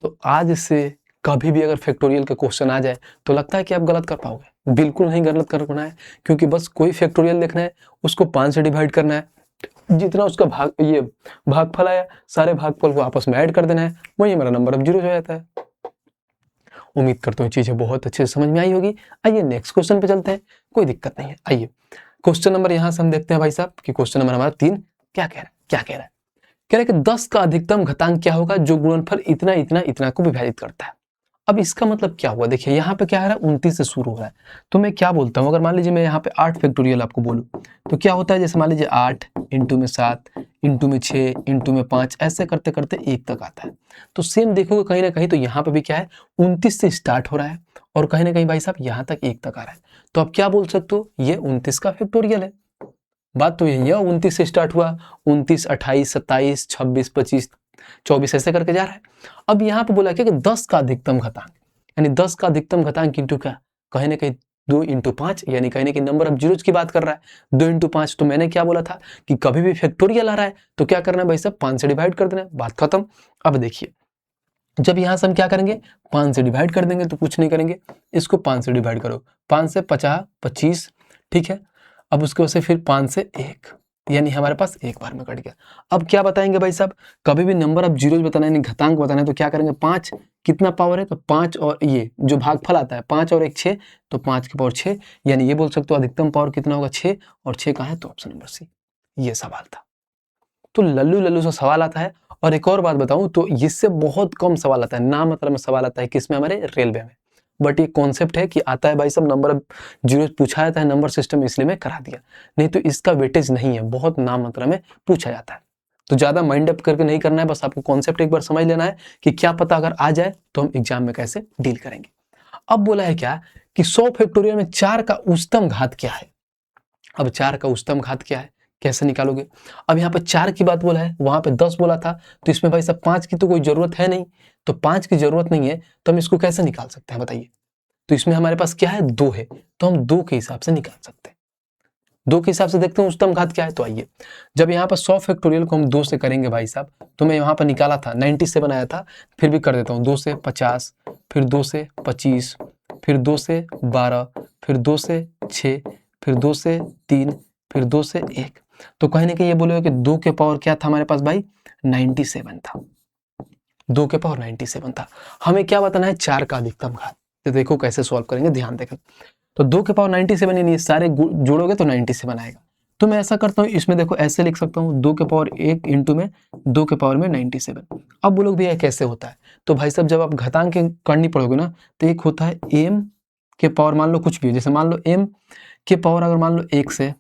तो आज से कभी भी अगर फैक्टोरियल का क्वेश्चन आ जाए तो लगता है कि आप गलत कर पाओगे, बिल्कुल नहीं गलत करना है, क्योंकि बस कोई फैक्टोरियल देखना है, उसको 5 से डिवाइड करना है, जितना उसका भागफल आया सारे भागफल को आपस में ऐड कर देना है, वही हमारा नंबर ऑफ जीरो हो जाता है। उम्मीद करता हूँ चीजें बहुत अच्छे से समझ में आई होगी। आइए नेक्स्ट क्वेश्चन पे चलते हैं, कोई दिक्कत नहीं है। आइए क्वेश्चन नंबर यहाँ से हम देखते हैं भाई साहब कि क्वेश्चन नंबर हमारा 3 क्या कह रहा है, क्या कह रहा है, कह रहा है कि 10 का अधिकतम घातांक क्या होगा जो गुणनफल इतना इतना इतना को विभाजित करता है। अब इसका मतलब क्या हुआ, देखिए यहाँ पे क्या है, 29 से शुरू हो रहा है, तो मैं क्या बोलता हूँ, अगर मान लीजिए मैं यहाँ पे 8 फैक्टोरियल आपको बोलूँ तो क्या होता है, जैसे मान लीजिए 8 इंटू में 7 इंटू में 6 इंटू में 5, ऐसे करते करते 1 तक आता है। तो सेम देखोगे कहीं ना कहीं तो यहाँ पे भी क्या है, 29 से स्टार्ट हो रहा है और कहीं ना कहीं भाई साहब यहाँ तक 1 तक आ रहा है। तो आप क्या बोल सकते हो, ये 29 का फैक्टोरियल है। बात तो यही है, 29 से स्टार्ट हुआ, 29 28 27 26 25 24 ऐसे करके जा रहा है। अब यहाँ पे बोला क्या कि 10 का अधिकतम घातांक, यानी 10 का अधिकतम घातांक इंटू क्या, कहीं ना कहीं 2 इंटू 5, यानी कहीं ना कहीं नंबर ऑफ जीरोज की बात कर रहा है। 2 इंटू 5, तो मैंने क्या बोला था कि कभी भी फैक्टोरियल आ रहा है तो क्या करना है भाई साहब, 5 से डिवाइड कर देना है, बात खत्म। अब देखिए जब यहां से हम क्या करेंगे, 5 से डिवाइड कर देंगे, तो कुछ नहीं करेंगे, इसको 5 से डिवाइड करो, 5 से 50 25, ठीक है। अब उसके बाद से फिर 5 से 1, यानी हमारे पास एक बार में कट गया। अब क्या बताएंगे भाई साहब, कभी भी नंबर ऑफ जीरोज बताना है, यानी घातांक बताना है, तो क्या करेंगे, 5 कितना पावर है, तो 5 और ये जो भागफल आता है 5 और 1 6, तो 5 की पावर 6, यानी ये बोल सकते हो अधिकतम पावर कितना होगा 6, और 6 कहाँ है, तो ऑप्शन नंबर सी। ये सवाल था, तो लल्लू लल्लू सा सवाल आता है। और एक और बात बताऊं तो इससे बहुत कम सवाल आता है, ना मतलब में सवाल आता है किसमें, हमारे रेलवे में। बट ये कॉन्सेप्ट है कि आता है भाई सब नंबर ऑफ जीरो पूछा जाता है, नंबर सिस्टम इसलिए मैं करा दिया, नहीं तो इसका वेटेज नहीं है, बहुत नाम मात्रा में पूछा जाता है। तो ज्यादा माइंड अप करके नहीं करना है, बस आपको कॉन्सेप्ट एक बार समझ लेना है कि क्या पता अगर आ जाए तो हम एग्जाम में कैसे डील करेंगे। अब बोला है क्या कि 100 फैक्टोरियल में 4 का उच्चतम घात क्या है। अब 4 का उच्चतम घात क्या है, कैसे निकालोगे। अब यहाँ पे 4 की बात बोला है, वहां पे 10 बोला था, तो इसमें भाई साहब 5 की तो कोई जरूरत है नहीं, तो 5 की जरूरत नहीं है, तो हम इसको कैसे निकाल सकते हैं बताइए। तो इसमें हमारे पास क्या है, 2 है, तो हम 2 के हिसाब से निकाल सकते हैं। 2 के हिसाब से देखते हैं उच्चतम घात क्या है। तो आइए, जब यहाँ पर 100 फैक्टोरियल को हम 2 से करेंगे भाई साहब, तो मैं यहाँ पर निकाला था 97 आया था, फिर भी कर देता हूँ, 2 से 50, फिर 2 से 25, फिर 2 से 12, फिर 2 से 6, फिर 2 से 3, फिर 2 से 1, तो कहीं ना कहीं ये बोलोगे कि 2 के पावर क्या था हमारे पास भाई, 97 था। 2 के पावर 97 था। हमें क्या बताना है, 4 का अधिकतम घात। तो देखो कैसे सॉल्व करेंगे, ध्यान देखें। तो 2 के पावर 97, यानी सारे जोड़ोगे तो 97 आएगा। तो मैं ऐसा करता हूँ, इसमें देखो ऐसे लिख सकता हूँ, 2 के पावर 1 इंटू में 2 के पावर में 97। अब बोलोगे भैया कैसे होता है, तो भाई साहब जब आप घातांक करनी पड़ोगे ना, तो एक होता है m के पावर, मान लो कुछ भी, जैसे मान लो m के पावर अगर मान लो 1 से,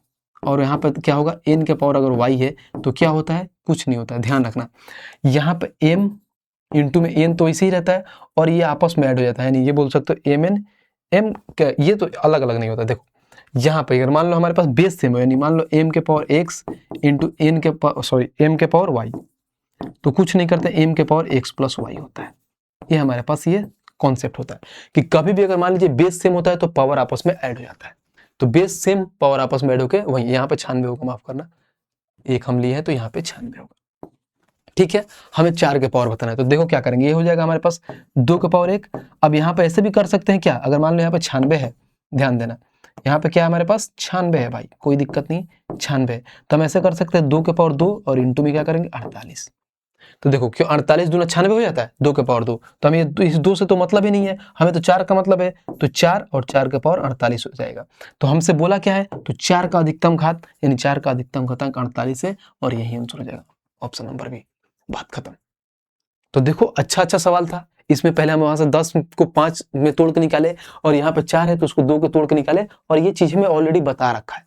और यहाँ पर क्या होगा n के पावर अगर y है, तो क्या होता है, कुछ नहीं होता है। ध्यान रखना, यहाँ पे m इंटू में n तो ऐसे ही रहता है, और ये आपस में ऐड हो जाता है, यानी ये बोल सकते हो mn m क्या, ये तो अलग अलग नहीं होता। देखो यहाँ पे अगर मान लो हमारे पास बेस सेम हो, यानी मान लो m के पावर x इंटू n के पावर m के पावर y, तो कुछ नहीं करते, m के पावर x प्लस y होता है। ये हमारे पास ये कॉन्सेप्ट होता है कि कभी भी अगर मान लीजिए बेस सेम होता है तो पावर आपस में ऐड हो जाता है। तो बेस सेम पावर आपस में ऐड होकर वही यहाँ पे 96 होगा, माफ करना, एक हम लिए हैं तो यहाँ पे 96 होगा। ठीक है, हमें 4 के पावर बताना है, तो देखो क्या करेंगे, ये हो जाएगा हमारे पास 2 के पावर 1। अब यहाँ पे ऐसे भी कर सकते हैं क्या, अगर मान लो यहाँ पे 96 है, ध्यान देना, यहाँ पे क्या है हमारे पास 96 है भाई, कोई दिक्कत नहीं, 96, तो हम ऐसे कर सकते हैं 2 के पावर 2 और इंटू में क्या करेंगे 48। तो देखो क्यों 48 दूना 96 हो जाता है, 2 के पावर 2, तो हमें इस 2 से तो मतलब ही नहीं है, हमें तो 4 का मतलब है, तो 4 और 4 के पावर 48 हो जाएगा। तो हमसे बोला क्या है, तो 4 का अधिकतम घात यानी 4 का अधिकतम घातांक 48 है और यही आंसर हो जाएगा ऑप्शन नंबर बी। बात खत्म। तो देखो अच्छा सवाल था। इसमें पहले हम वहां से 10 को 5 में तोड़ के निकाले और यहाँ पे 4 है तो उसको 2 के तोड़ के निकाले, और ये चीज हमें ऑलरेडी बता रखा है।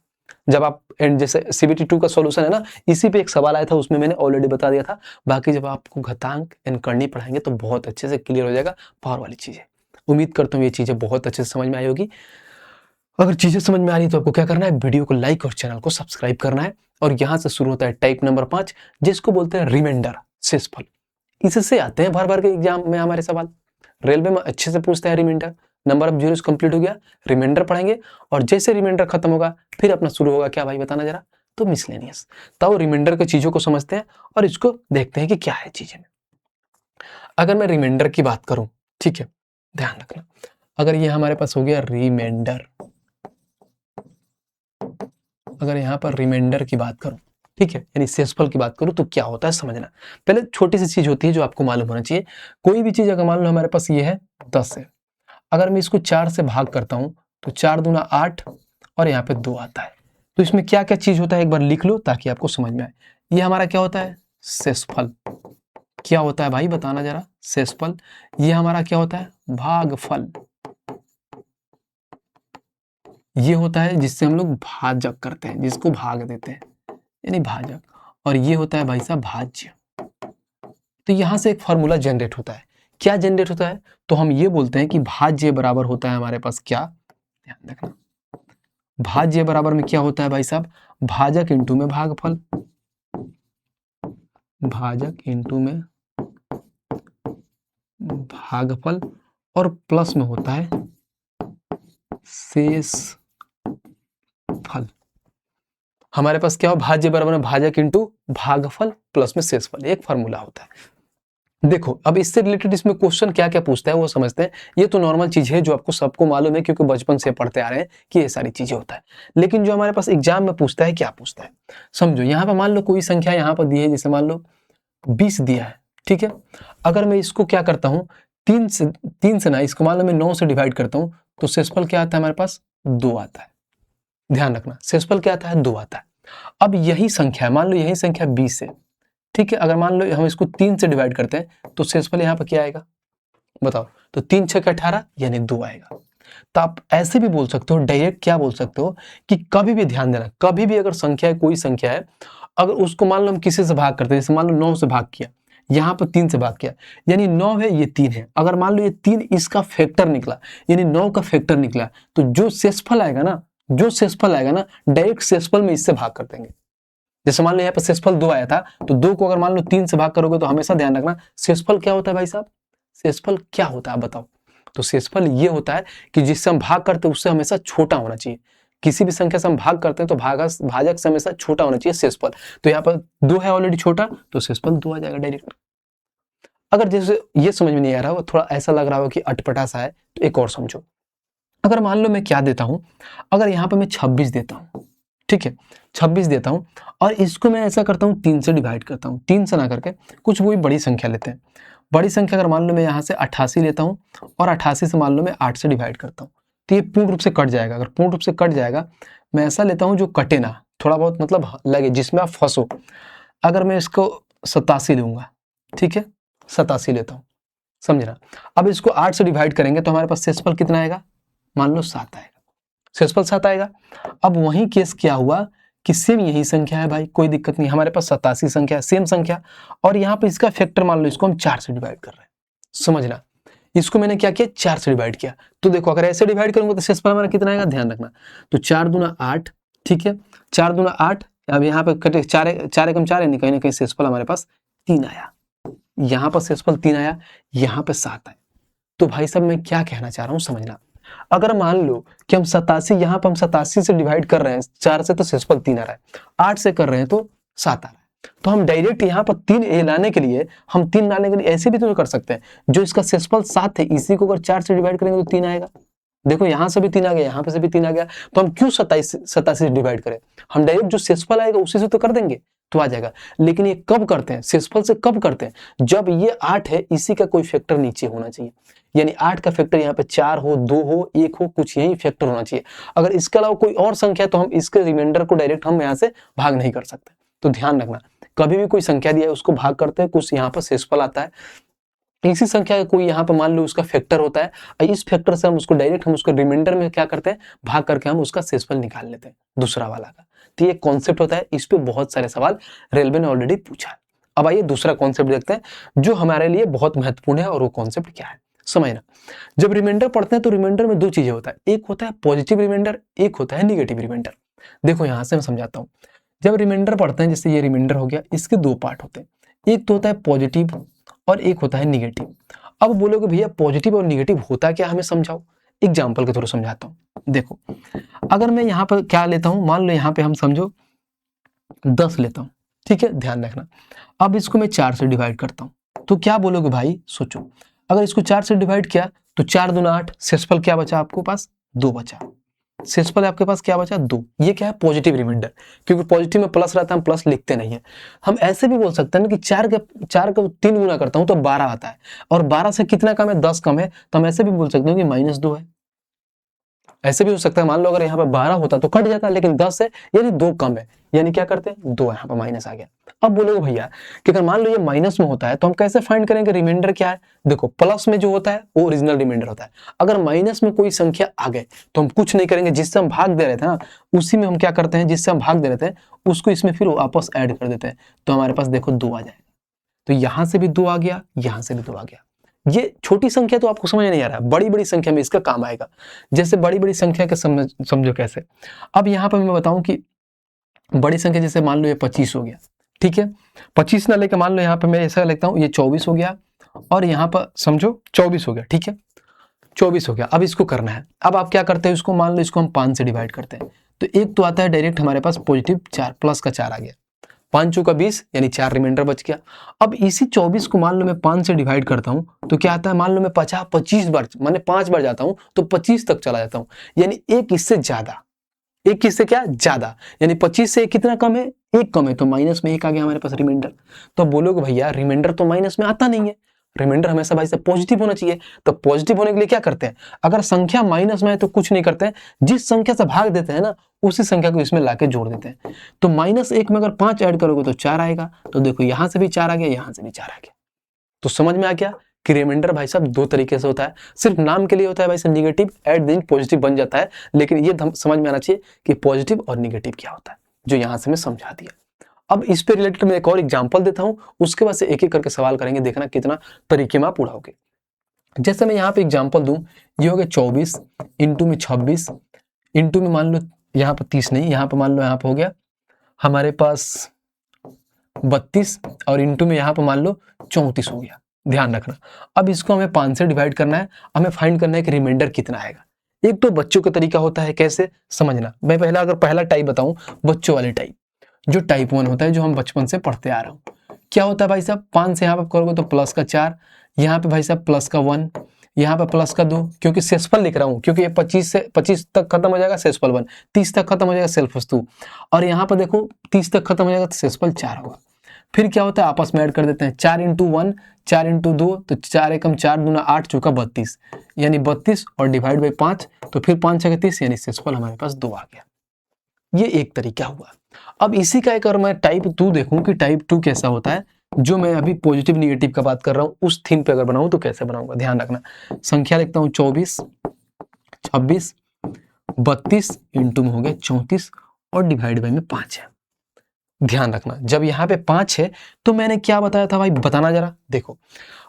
जब आप जैसे CBT 2 का सॉल्यूशन है ना, इसी पे एक सवाल आया था, उसमें मैंने ऑलरेडी बता दिया था। बाकी जब आपको घातांक एंड करनी पढ़ाएंगे तो बहुत अच्छे से क्लियर हो जाएगा पावर वाली चीजें। उम्मीद करता हूँ ये चीजें बहुत अच्छे से समझ में आई होगी। अगर चीजें समझ में आ रही है तो आपको क्या करना है, वीडियो को लाइक और चैनल को सब्सक्राइब करना है। और यहाँ से शुरू होता है टाइप नंबर 5, जिसको बोलते हैं रिमाइंडर, शेषफल। इससे आते हैं बार के एग्जाम में हमारे सवाल। रेलवे में अच्छे से पूछता है reminder. Number of zeros complete हो गया, रिमाइंडर पढ़ेंगे, और जैसे रिमाइंडर खत्म होगा फिर अपना शुरू होगा क्या भाई बताना जरा, तो मिसलेनियस। तब रिमाइंडर की चीजों को समझते हैं और इसको देखते हैं कि क्या है चीजें। अगर मैं रिमाइंडर की बात करूं, ठीक है, ध्यान रखना, अगर ये हमारे पास हो गया रिमाइंडर, अगर यहाँ पर रिमाइंडर की बात करूं, ठीक है, यानी शेषफल की बात करूं तो क्या होता है समझना। पहले छोटी सी चीज होती है जो आपको मालूम होना चाहिए। कोई भी चीज अगर मान लो हमारे पास ये है 10 है, अगर मैं इसको 4 से भाग करता हूं तो 4 दूना 8 और यहाँ पे 2 आता है। तो इसमें क्या क्या चीज होता है एक बार लिख लो ताकि आपको समझ में आए। ये हमारा क्या होता है, शेषफल। क्या होता है भाई बताना जरा, शेषफल। ये हमारा क्या होता है, भागफल। ये होता है जिससे हम लोग भाजक करते हैं, जिसको भाग देते हैं यानी भाजक। और ये होता है भाई साहब भाज्य। तो यहां से एक फॉर्मूला जनरेट होता है। क्या जनरेट होता है, तो हम ये बोलते हैं कि भाज्य बराबर होता है हमारे पास क्या, ध्यान रखना, भाज्य बराबर में क्या होता है भाई साहब, भाजक इंटू में भागफल, भाजक इंटू में भागफल, और प्लस में होता है शेषफल। हमारे पास क्या हो, भाज्य बराबर में भाजक इंटू भागफल प्लस में शेषफल, एक फार्मूला होता है। देखो अब इससे रिलेटेड इसमें क्वेश्चन क्या क्या पूछता है वो समझते हैं। ये तो नॉर्मल चीज है जो आपको सबको मालूम है क्योंकि बचपन से पढ़ते आ रहे हैं कि ये सारी चीजें होता है। लेकिन जो हमारे पास एग्जाम में पूछता है, क्या पूछता है समझो। यहाँ पे मान लो कोई संख्या यहाँ पर दी है, जैसे मान लो 20 दिया है, ठीक है। अगर मैं इसको क्या करता हूँ, 3 से ना, इसको मान लो मैं 9 से डिवाइड करता हूँ तो शेषफल क्या आता है हमारे पास, 2 आता है। ध्यान रखना शेषफल क्या आता है, 2 आता है। अब यही संख्या है, मान लो यही संख्या 20 है, ठीक है। अगर मान लो हम इसको 3 से डिवाइड करते हैं तो शेषफल यहाँ पर क्या आएगा बताओ, तो 3 6 18 यानी 2 आएगा। तो आप ऐसे भी बोल सकते हो, डायरेक्ट क्या बोल सकते हो कि कभी भी ध्यान देना, कभी भी अगर संख्या है, कोई संख्या है, अगर उसको मान लो हम किसी से भाग करते हैं, जैसे मान लो 9 से भाग किया, यहाँ पर 3 से भाग किया, यानी 9 है ये 3 है। अगर मान लो ये 3 इसका फैक्टर निकला यानी 9 का फैक्टर निकला, तो जो शेषफल आएगा ना, डायरेक्ट शेषफल में इससे भाग कर देंगे। जैसे मान लो यहाँ पर शेषफल 2 आया था, तो 2 को अगर मान लो 3 से भाग करोगे तो हमेशा ध्यान रखना शेषफल क्या होता है भाई साहब, शेषफल क्या होता है बताओ। तो शेषफल ये होता है कि जिससे हम भाग करते हैं उससे हमेशा छोटा होना चाहिए। किसी भी संख्या से हम भाग करते हैं तो भाजक से हमेशा छोटा होना चाहिए शेषफल। तो यहाँ पर 2 है ऑलरेडी छोटा, तो शेषफल 2 आ जाएगा डायरेक्ट। अगर जैसे ये समझ में नहीं आ रहा हो, थोड़ा ऐसा लग रहा हो कि अटपटा सा है, तो एक और समझो। अगर मान लो मैं क्या देता हूं, अगर यहाँ पर मैं 26 देता हूं, ठीक है, 26 देता हूं और इसको मैं ऐसा करता हूं 3 से डिवाइड करता हूं, 3 से ना करके कुछ वही बड़ी संख्या लेते हैं। बड़ी संख्या अगर मान लो मैं यहाँ से 88 लेता हूं और 88 से मान लो मैं 8 से डिवाइड करता हूं, तो ये पूर्ण रूप से कट जाएगा। अगर पूर्ण रूप से कट जाएगा, मैं ऐसा लेता हूं जो कटे ना, थोड़ा बहुत मतलब लगे, जिसमें आप फंसो। अगर मैं इसको 87 लूंगा, ठीक है, 87 लेता हूँ, समझ रहा। अब इसको 8 से डिवाइड करेंगे तो हमारे पास शेषफल कितना आएगा, मान लो 7 आएगा, शेषफल 7 आएगा। अब वही केस क्या हुआ कि सेम यही संख्या है भाई, कोई दिक्कत नहीं, हमारे पास 87 संख्या है, सेम संख्या, और यहाँ पे इसका फैक्टर मान लो, इसको हम 4 से डिवाइड कर रहे हैं, समझना। इसको मैंने क्या किया, 4 से डिवाइड किया। तो देखो अगर ऐसे डिवाइड करूंगा तो शेषफल हमारा कितना आएगा, ध्यान रखना। तो 4 दूना 8, ठीक है, 4 दूना 8, अब यहाँ पे कटे 4 एकम 4 है, कहीं ना कहीं शेषफल हमारे पास 3 आया। यहाँ पर शेषफल 3 आया, यहाँ पे 7 आया। तो भाई साहब मैं क्या कहना चाह रहा हूँ समझना। अगर मान लो कि हम 87, यहाँ पर हम 87 से डिवाइड कर रहे हैं 4 से, तो शेषफल 3 आ रहा है, 8 से कर रहे हैं तो 7 आ रहा है। तो हम डायरेक्ट यहाँ पर 3 लाने के लिए, हम 3 लाने के लिए ऐसे भी तो कर सकते हैं, जो इसका शेषफल 7 है इसी को अगर 4 से डिवाइड करेंगे तो 3 आएगा। देखो यहाँ से भी 3 आ गया, यहाँ पे से भी 3 आ गया, तो हम क्यों 87 से डिवाइड करें, हम डायरेक्ट जो शेषफल आएगा उसी से तो कर देंगे। तो आ जाएगा। लेकिन ये कब करते हैं, शेषफल से कब करते हैं, जब ये 8 है इसी का कोई फैक्टर नीचे होना चाहिए, यानी 8 का फैक्टर यहाँ पे 4 हो, 2 हो, 1 हो, कुछ यही फैक्टर होना चाहिए। अगर इसके अलावा कोई और संख्या तो हम इसके रिमाइंडर को डायरेक्ट हम यहाँ से भाग नहीं कर सकते। तो ध्यान रखना, कभी भी कोई संख्या दिया है उसको भाग करते हैं, कुछ यहाँ पर शेषफल आता है, इसी संख्या का कोई यहाँ पर मान लो उसका फैक्टर होता है, और इस फैक्टर से हम उसको डायरेक्ट हम उसको रिमाइंडर में क्या करते हैं, भाग करके हम उसका शेषफल निकाल लेते हैं दूसरा वाला का। तो ये कॉन्सेप्ट होता है, इस पे बहुत सारे सवाल रेलवे ने ऑलरेडी पूछा है। अब आइए दूसरा कॉन्सेप्ट देखते हैं जो हमारे लिए बहुत महत्वपूर्ण है, और वो कॉन्सेप्ट क्या है समझना। जब रिमाइंडर पढ़ते हैं तो रिमाइंडर में 2 चीजें होता है, एक होता है पॉजिटिव रिमाइंडर, एक होता है निगेटिव रिमाइंडर। देखो यहां से मैं समझाता हूँ। जब रिमाइंडर पढ़ते हैं, जैसे ये रिमाइंडर हो गया, इसके 2 पार्ट होते हैं, एक तो होता है पॉजिटिव और एक होता है निगेटिव। अब बोलोगे भैया पॉजिटिव और निगेटिव होता क्या, हमें समझाओ। एग्जाम्पल के थ्रू समझाता हूँ। देखो अगर मैं यहाँ पर क्या लेता हूँ, मान लो यहाँ पे हम समझो 10 लेता हूँ, ठीक है, ध्यान रखना। अब इसको मैं 4 से डिवाइड करता हूँ, तो क्या बोलोगे भाई, सोचो अगर इसको 4 से डिवाइड किया तो 4 दूना 8, शेषफल क्या बचा आपके पास, 2 बचा। शेषफल आपके पास क्या बचा, 2। ये क्या है, पॉजिटिव रिमाइंडर, क्योंकि पॉजिटिव में प्लस रहता है, हम प्लस लिखते नहीं है। हम ऐसे भी बोल सकते हैं ना कि 4 का 3 गुना करता हूं तो 12 आता है, और 12 से कितना कम है, 10 कम है, तो हम ऐसे भी बोल सकते हैं कि -2 है। ऐसे भी हो सकता है, मान लो अगर यहाँ पर 12 होता तो कट जाता, लेकिन 10 है यानी 2 कम है, यानी क्या करते हैं, 2 यहाँ पर माइनस आ गया। अब बोलोगे भैया कि अगर मान लो ये माइनस में होता है तो हम कैसे फाइंड करेंगे रिमाइंडर क्या है। देखो प्लस में जो होता है वो ओरिजिनल रिमाइंडर होता है, अगर माइनस में कोई संख्या आ गए तो हम कुछ नहीं करेंगे, जिससे हम भाग दे रहे थे ना उसी में हम क्या करते हैं, जिससे हम भाग दे रहे थे उसको इसमें फिर वापस ऐड कर देते हैं, तो हमारे पास देखो 2 आ जाएगा। तो यहां से भी 2 आ गया, यहां से भी 2 आ गया। ये छोटी संख्या तो आपको समझ नहीं आ रहा है, बड़ी बड़ी संख्या में इसका काम आएगा। जैसे बड़ी बड़ी संख्या के समझो कैसे। अब यहाँ पर मैं बताऊं कि बड़ी संख्या जैसे मान लो ये 25 हो गया, ठीक है, 25 ना लेकर मान लो यहाँ पे मैं ऐसा लिखता हूँ, ये 24 हो गया, और यहाँ पर समझो 24 हो गया, ठीक है, 24 हो गया। अब इसको करना है, अब आप क्या करते हैं, इसको मान लो इसको हम 5 से डिवाइड करते हैं, तो एक तो आता है डायरेक्ट हमारे पास पॉजिटिव 4, प्लस का 4 आ गया, 5 चौका 20 यानी 4 रिमाइंडर बच गया। अब इसी 24 को मान लो मैं 5 से डिवाइड करता हूं तो क्या आता है, मान लो मैं 25 बार माने 5 बार जाता हूं तो 25 तक चला जाता हूं, यानी एक इससे ज्यादा, एक इससे क्या ज्यादा, यानी 25 से कितना कम है, 1 कम है, तो माइनस में 1 आ गया हमारे पास रिमाइंडर। तो बोलोगे भैया रिमाइंडर तो माइनस में आता नहीं है, रिमाइंडर हमेशा भाई से पॉजिटिव होना चाहिए। तो पॉजिटिव होने के लिए क्या करते हैं, अगर संख्या माइनस में है तो कुछ नहीं करते हैं, जिस संख्या से भाग देते हैं ना उसी संख्या को इसमें लाके जोड़ देते हैं। तो -1 में अगर 5 ऐड करोगे तो 4 आएगा, तो देखो यहां से भी 4 आ गया, यहां से भी 4 आ गया। तो समझ में आ गया कि रिमाइंडर भाई साहब 2 तरीके से होता है, सिर्फ नाम के लिए होता है भाई साहब निगेटिव, एट दिन पॉजिटिव बन जाता है, लेकिन ये समझ में आना चाहिए कि पॉजिटिव और निगेटिव क्या होता है, जो यहां से मैं समझा दिया। अब इस पे रिलेटेड मैं एक और एग्जांपल देता हूं, उसके बाद से एक एक करके सवाल करेंगे, देखना कितना तरीके में आप उड़ाओगे। जैसे मैं यहाँ पे एग्जांपल दूं, ये हो गया 24 इंटू में 26 इंटू में मान लो यहाँ पर 30 नहीं, यहाँ पर मान लो यहाँ पर हो गया हमारे पास 32 और इंटू में यहाँ पर मान लो 34 हो गया। ध्यान रखना, अब इसको हमें 5 से डिवाइड करना है, हमें फाइंड करना है कि रिमाइंडर कितना आएगा। एक तो बच्चों का तरीका होता है, कैसे समझना, मैं पहला टाइप बताऊं, बच्चों वाले टाइप, जो टाइप 1 होता है, जो हम बचपन से पढ़ते आ रहा हूँ। क्या होता है भाई साहब, 5 से यहाँ पे करोगे तो प्लस का 4, यहाँ पे भाई साहब प्लस का 1, यहाँ पे प्लस का 2, क्योंकि शेषफल लिख रहा हूँ, क्योंकि ये 25 तक खत्म हो जाएगा शेषफल 1, 30 तक खत्म हो जाएगा शेषफल 2, और यहाँ पर देखो 30 तक खत्म हो जाएगा तो शेषफल 4 होगा। फिर क्या होता है, आपस में ऐड कर देते हैं, 4 इंटू 1 4 इंटू 2 तो 4 एकम 4 दूना 8 चौका 32, यानी 32 और डिवाइड बाई 5, तो फिर 5 छः 30, यानी शेषफल हमारे पास 2 आ गया। ये एक तरीका हुआ। अब इसी का एक और मैं टाइप 2 देखूं कि टाइप 2 कैसा होता है, जो मैं अभी पॉजिटिव निगेटिव का बात कर रहा हूं उस थीम पे अगर बनाऊं तो कैसे बनाऊंगा, ध्यान रखना। संख्या लिखता हूं 24 26 32 इंटू में हो गया 34 और डिवाइड बाई में 5 है। ध्यान रखना, जब यहाँ पे 5 है तो मैंने क्या बताया था भाई, बताना जरा। देखो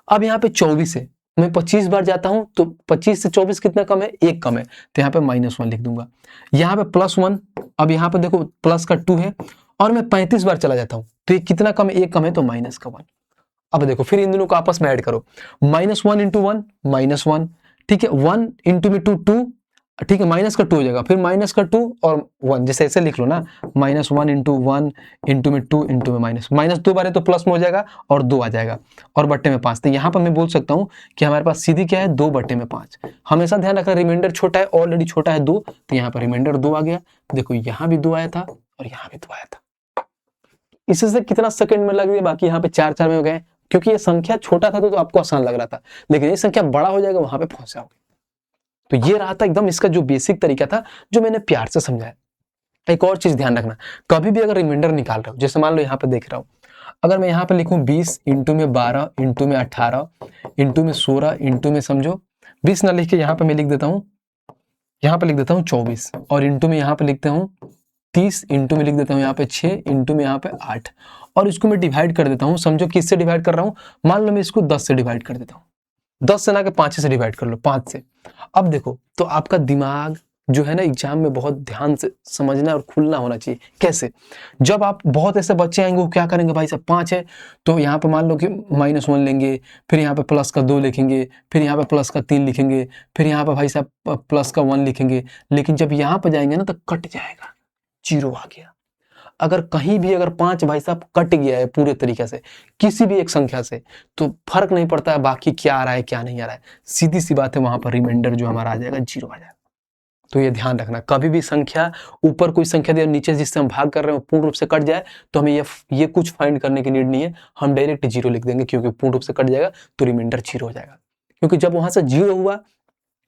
अब यहाँ पे 24 है, मैं 25 बार जाता हूं तो 25 से 24 कितना कम है, 1 कम है, तो यहाँ पे -1 लिख दूंगा। यहाँ पे +1, अब यहाँ पे देखो प्लस का 2 है, और मैं 35 बार चला जाता हूं तो ये कितना कम है, 1 कम है, तो -1। अब देखो फिर इन दोनों को आपस में ऐड करो, -1 इंटू 1 -1, ठीक है, 1 इंटू में 2 2, ठीक है, माइनस का 2 हो जाएगा, फिर माइनस का 2 और 1, जैसे ऐसे लिख लो ना, -1 इंटू 1 इंटू में 2 इंटू में माइनस 2 बार है तो प्लस में हो जाएगा और 2 आ जाएगा और बट्टे में 5। तो यहाँ पर मैं बोल सकता हूँ कि हमारे पास सीधी क्या है, 2 बट्टे में 5। हमेशा ध्यान रखना रिमाइंडर छोटा है, ऑलरेडी छोटा है 2, तो यहाँ पर रिमाइंडर 2 आ गया। देखो यहाँ भी 2 आया था और यहाँ भी 2 आया था। इससे से कितना सेकंड में लग गया, बाकी यहाँ पे 4 में हो गए, क्योंकि ये संख्या छोटा था तो आपको आसान लग रहा था, लेकिन ये संख्या बड़ा हो जाएगा वहां पे फंस जाओगे। तो ये रहा था एकदम इसका जो बेसिक तरीका था, जो मैंने प्यार से समझाया। एक और चीज ध्यान रखना, कभी भी अगर रिमाइंडर निकाल रहे हो, जैसे मान लो यहाँ पे देख रहा हूँ, अगर मैं यहाँ पे लिखूं 20 इंटू में 12 इंटू में 18 इंटू में 16 इंटू में समझो 20 ना लिख के यहाँ पे मैं लिख देता हूँ, यहाँ पे लिख देता हूँ 24, और इंटू में यहाँ पे लिखता हूँ 30, इंटू में लिख देता हूँ यहाँ पे 6, इंटू में यहाँ पे 8, और इसको मैं डिवाइड कर देता हूँ। समझो किससे डिवाइड कर रहा हूँ, मान लो मैं इसको 10 से डिवाइड कर देता हूँ, 10 से ना के 5 से डिवाइड कर लो, 5 से। अब देखो तो आपका दिमाग जो है ना एग्जाम में बहुत ध्यान से समझना और खुलना होना चाहिए। कैसे? जब आप बहुत ऐसे बच्चे आएंगे वो क्या करेंगे, भाई साहब 5 है तो यहाँ पे मान लो कि -1 लेंगे, फिर यहाँ पे प्लस का 2 लिखेंगे, फिर यहाँ पे प्लस का 3 लिखेंगे, फिर यहाँ पे भाई साहब प्लस का 1 लिखेंगे, लेकिन जब यहाँ पे जाएंगे ना तो कट जाएगा, 0 आ गया। अगर कहीं भी अगर 5 भाई साहब कट गया है पूरे तरीके से किसी भी एक संख्या से, तो फर्क नहीं पड़ता है बाकी क्या आ रहा है क्या नहीं आ रहा है, सीधी सी बात है वहां पर रिमाइंडर जो हमारा आ जाएगा 0 आ जाएगा। तो ये ध्यान रखना, कभी भी संख्या ऊपर कोई संख्या दिया नीचे जिससे हम भाग कर रहे हैं पूर्ण रूप से कट जाए तो हमें ये कुछ फाइंड करने की नीड नहीं है, हम डायरेक्ट 0 लिख देंगे, क्योंकि पूर्ण रूप से कट जाएगा तो रिमाइंडर 0 हो जाएगा। क्योंकि जब वहां से 0 हुआ,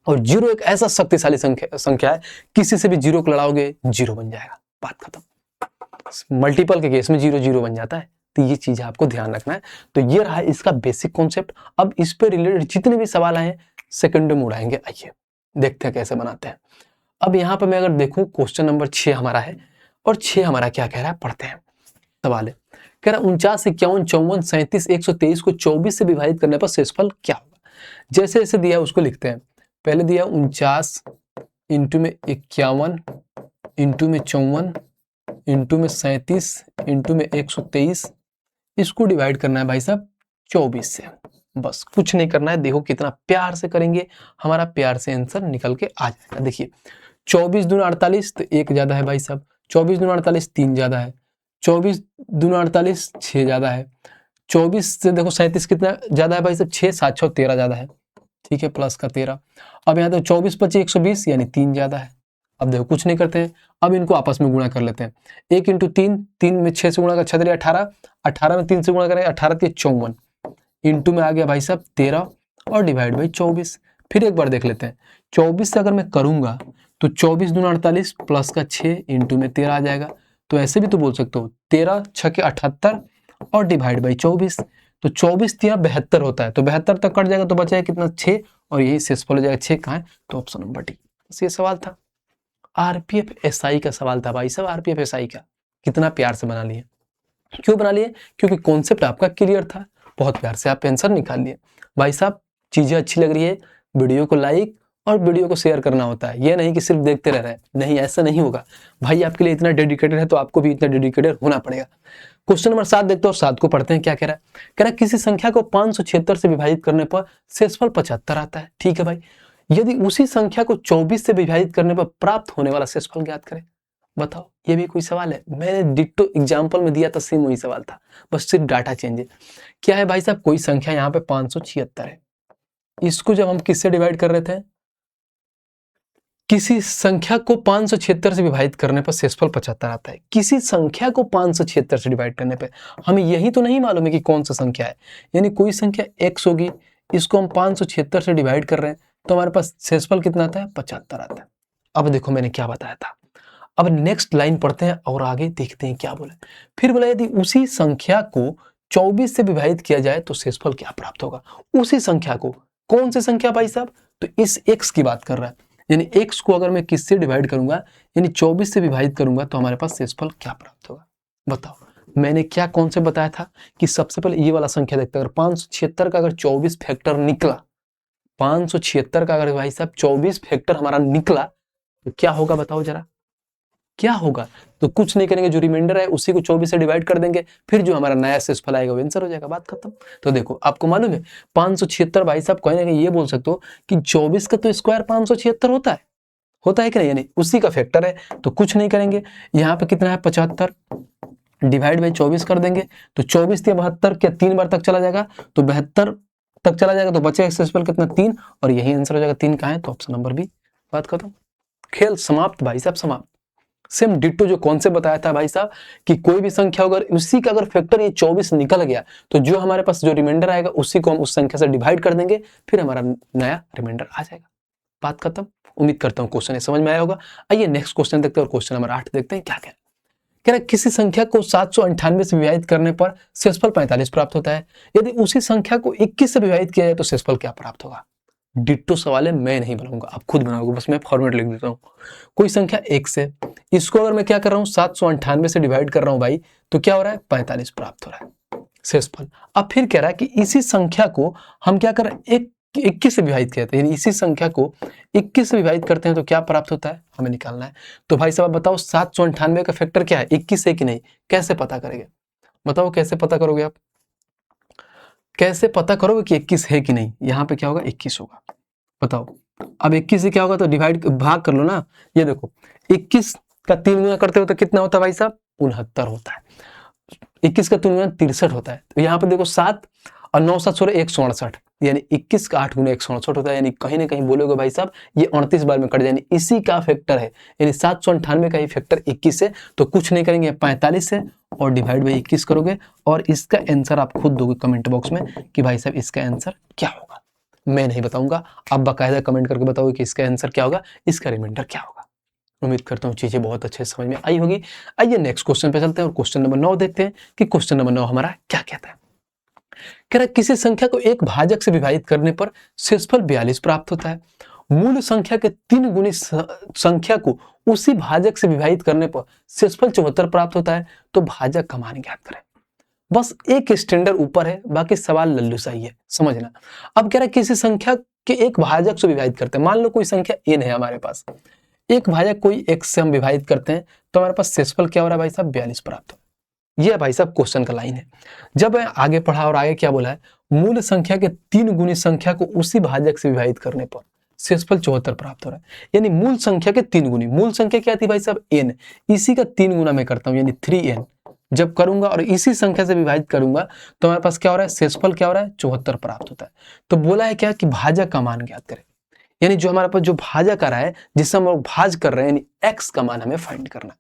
और 0 एक ऐसा शक्तिशाली संख्या है, किसी से भी 0 को लड़ाओगे 0 बन जाएगा, बात खत्म। मल्टीपल के केस में 0 0 बन जाता है, तो ये चीज आपको ध्यान रखना है। तो ये रहा इसका बेसिक कॉन्सेप्ट। अब इस पे रिलेटेड जितने भी सवाल आए सेकंड में उड़ाएंगे, आइए देखते हैं कैसे बनाते हैं। अब यहाँ पे मैं अगर देखूं क्वेश्चन नंबर 6 हमारा है, और 6 हमारा क्या कह रहा है, पढ़ते हैं। सवाल है, कह रहा 49, 51, 54, 37, 123 को 24 से विभाजित करने पर शेषफल क्या होगा। जैसे जैसे दिया उसको लिखते हैं। पहले दिया 49 इंटू में 51 इंटू में 54 इंटू में 37 इंटू में 123, इसको डिवाइड करना है भाई साहब 24 से। बस कुछ नहीं करना है, देखो कितना प्यार से करेंगे, हमारा प्यार से आंसर निकल के आ जाएगा। देखिए 24 दूना 48 तो 1 ज्यादा है भाई साहब, 24 दूना 48 3 ज्यादा है, 24 दूना 48 6 ज्यादा है, 24 से देखो 37 कितना ज्यादा है भाई साहब, 6 7 6 13 ज्यादा है, ठीक है, प्लस का 13। अब यहाँ तो 24 25 120 यानी 3 ज्यादा है। अब देखो कुछ नहीं करते हैं, अब इनको आपस में गुणा कर लेते हैं। 1 इंटू 3, 3 में 6 से गुणा कर 6 18, 18 में 3 से गुणा करें 18 54, इंटू में आ गया भाई साहब 13 और डिवाइड बाई 24। फिर एक बार देख लेते हैं, 24 से अगर मैं करूंगा तो 24 दूना 48 प्लस का 6 इंटू में 13 आ जाएगा। तो ऐसे भी तो बोल सकते हो 13 6 के 78 और डिवाइड बाई 24। तो 24 तिया 72 होता है, तो 72 तक कट जाएगा तो बचा है कितना 6, और यही शेषफल हो जाएगा 6 कहाँ है, तो ऑप्शन नंबर डी। बस ये सवाल था, आरपीएफ एसआई का सवाल था भाई साहब, आरपीएफ एसआई का। कितना प्यार से बना लिए, क्यों बना लिए, क्योंकि कॉन्सेप्ट आपका क्लियर था, बहुत प्यार से आप आंसर निकाल लिए। भाई साहब चीजें अच्छी लग रही है, वीडियो को लाइक और वीडियो को शेयर करना होता है, ये नहीं कि सिर्फ देखते रह रहे हैं, नहीं ऐसा नहीं होगा। भाई आपके लिए इतना डेडिकेटेड है तो आपको भी इतना डेडिकेटेड होना पड़ेगा। क्वेश्चन नंबर 7 देखते हो, 7 को पढ़ते हैं। क्या कह रहा है, कह रहा है किसी संख्या को 576 से विभाजित करने पर शेषफल 75 आता है। ठीक है भाई, यदि उसी संख्या को 24 से विभाजित करने पर प्राप्त होने वाला शेषफल ज्ञात करें। बताओ, ये भी कोई सवाल है? मैंने डिट्टो एग्जाम्पल में दिया था, सेम वही सवाल था, बस सिर्फ डाटा चेंज है। क्या है भाई साहब, कोई संख्या यहाँ पे 576 है, इसको जब हम किससे डिवाइड कर रहे थे, किसी संख्या को 576 से विभाजित करने पर शेषफल 75 आता है। किसी संख्या को 576 से डिवाइड करने पे हमें यही तो नहीं मालूम है कि कौन सा संख्या है, यानी कोई संख्या x होगी, इसको हम 576 से डिवाइड कर रहे हैं तो हमारे पास शेषफल कितना आता है, 75 आता है। अब देखो मैंने क्या बताया था, अब नेक्स्ट लाइन पढ़ते हैं और आगे देखते हैं क्या बोला। फिर बोला यदि उसी संख्या को 24 से विभाजित किया जाए तो शेषफल क्या प्राप्त होगा। उसी संख्या को, कौन सी संख्या भाई साहब, तो इस x की बात कर रहा है, यानी x को अगर मैं किससे डिवाइड करूंगा, यानी 24 से विभाजित करूंगा तो हमारे पास शेषफल क्या प्राप्त होगा। बताओ मैंने क्या कॉन्सेप्ट बताया था कि सबसे पहले ये वाला संख्या देखते हैं, अगर 576 का अगर 24 फैक्टर निकला, 576 का अगर भाई साहब 24 फैक्टर हमारा निकला तो क्या होगा, बताओ जरा क्या होगा। तो कुछ नहीं करेंगे, जो रिमाइंडर है उसी को 24 से डिवाइड कर देंगे, फिर जो हमारा नया शेषफल आएगा वो आंसर हो जाएगा, बात खत्म। तो देखो आपको मालूम है 576 भाई साहब, कहीं ना कहीं ये बोल सकते हो कि 24 का तो स्क्वायर 576 होता है कि नहीं, यानी उसी का फैक्टर है। तो कुछ नहीं करेंगे, यहाँ पे कितना है 75 डिवाइड बाई 24 कर देंगे, तो 24 या 72 क्या 3 बार तक चला जाएगा, तो 72 तक चला जाएगा, तो बचेगा शेषफल कितना 3, और यही आंसर हो जाएगा 3 कहाँ है, तो ऑप्शन नंबर बी, बात खत्म, खेल समाप्त भाई साहब, समाप्त। सेम डिट्टो जो कॉन्सेप्ट बताया था भाई साहब कि कोई भी संख्या अगर उसी का अगर फैक्टर ये 24 निकल गया तो जो हमारे पास जो रिमाइंडर आएगा उसी को हम उस संख्या से डिवाइड कर देंगे, फिर हमारा नया रिमाइंडर आ जाएगा। बात खत्म। उम्मीद करता हूँ क्वेश्चन समझ में आया होगा। आइए नेक्स्ट क्वेश्चन देखते हैं और क्वेश्चन नंबर 8 देखते हैं क्या कह रहा है। किसी संख्या को 798 से विभाजित करने पर शेषफल 45 प्राप्त होता है। यदि उसी संख्या को 21 से विभाजित किया जाए तो शेषफल क्या प्राप्त होगा। डिट्टो सवाल है, मैं नहीं बनाऊंगा, आप खुद बनाओगे, बस मैं फॉर्मेट लिख देता हूँ। कोई संख्या x है, इसको अगर मैं क्या कर रहा हूँ 798 से डिवाइड कर रहा हूँ भाई, तो क्या हो रहा है 45 प्राप्त हो रहा है शेषफल। अब फिर कह रहा है कि इसी संख्या को हम क्या कर रहे हैं 21 से विभाजित करते हैं, यानी इसी संख्या को 21 से विभाजित करते हैं तो क्या प्राप्त होता है, हमें निकालना है। तो भाई साहब बताओ 798 का फैक्टर क्या है, 21 है कि नहीं, कैसे पता करेंगे, बताओ कैसे पता करोगे आप, कैसे पता करोगे कि 21 है कि नहीं। यहाँ पे क्या होगा 21 होगा, बताओ। अब 21 से क्या होगा तो डिवाइड भाग कर लो ना। ये देखो 21 का 3 गुना करते हो तो कितना होता है भाई साहब 69 होता है। 21 का 3 गुना 63 होता है। तो यहाँ पे देखो 7 और 9 7 16 168, यानी 21 का 8 गुना 168 होता है। यानी कहीं ना कहीं बोलोगे भाई साहब ये 29 बार में कट जाए, यानी इसी का फैक्टर है, यानी 798 का ही फैक्टर 21 है। तो कुछ नहीं करेंगे 45 से और डिवाइड बाई 21 करोगे और इसका आंसर आप खुद दोगे कमेंट बॉक्स में कि भाई साहब इसका आंसर क्या होगा। मैं नहीं बताऊंगा, आप बाकायदा कमेंट करके बताओगे कि इसका आंसर क्या होगा, इसका रिमाइंडर क्या होगा। उम्मीद करता हूँ चीजें बहुत अच्छे समझ में आई होगी। आइए नेक्स्ट क्वेश्चन पे चलते हैं और क्वेश्चन नंबर 9 देखते हैं कि क्वेश्चन नंबर 9 हमारा क्या कहता है। कह रहा किसी संख्या को एक भाजक से विभाजित करने पर शेषफल 42 प्राप्त होता है। मूल संख्या के 3 गुनी संख्या को उसी भाजक से विभाजित करने पर शेषफल 74 प्राप्त होता है। तो भाजक का मान ज्ञात करें। बस एक स्टैंडर्ड ऊपर है, बाकी सवाल लल्लू सही है, समझना। अब कह रहा है किसी संख्या के एक भाजक से विभाजित करते हैं, मान लो कोई संख्या n है हमारे पास, एक भाजक कोई x से हम विभाजित करते हैं तो हमारे पास शेषफल क्या हो रहा है भाई साहब 42 प्राप्त हो। यह भाई साहब क्वेश्चन का लाइन है। जब मैं आगे पढ़ा और आगे क्या बोला है, मूल संख्या के 3 गुनी संख्या को उसी भाजक से विभाजित करने पर शेषफल 74 प्राप्त हो रहा है। यानी मूल संख्या के 3 गुनी, मूल संख्या क्या थी भाई साहब n, इसी का 3 गुना मैं करता हूं यानी 3n जब करूंगा और इसी संख्या से विभाजित करूंगा तो हमारे पास क्या हो रहा है शेषफल क्या हो रहा है 74 प्राप्त होता है। तो बोला है क्या कि भाजक का मान ज्ञात करें, यानी जो हमारे पास जो भाजक आ रहा है जिससे हम लोग भाज कर रहे हैं यानी x का मान हमें फाइंड करना।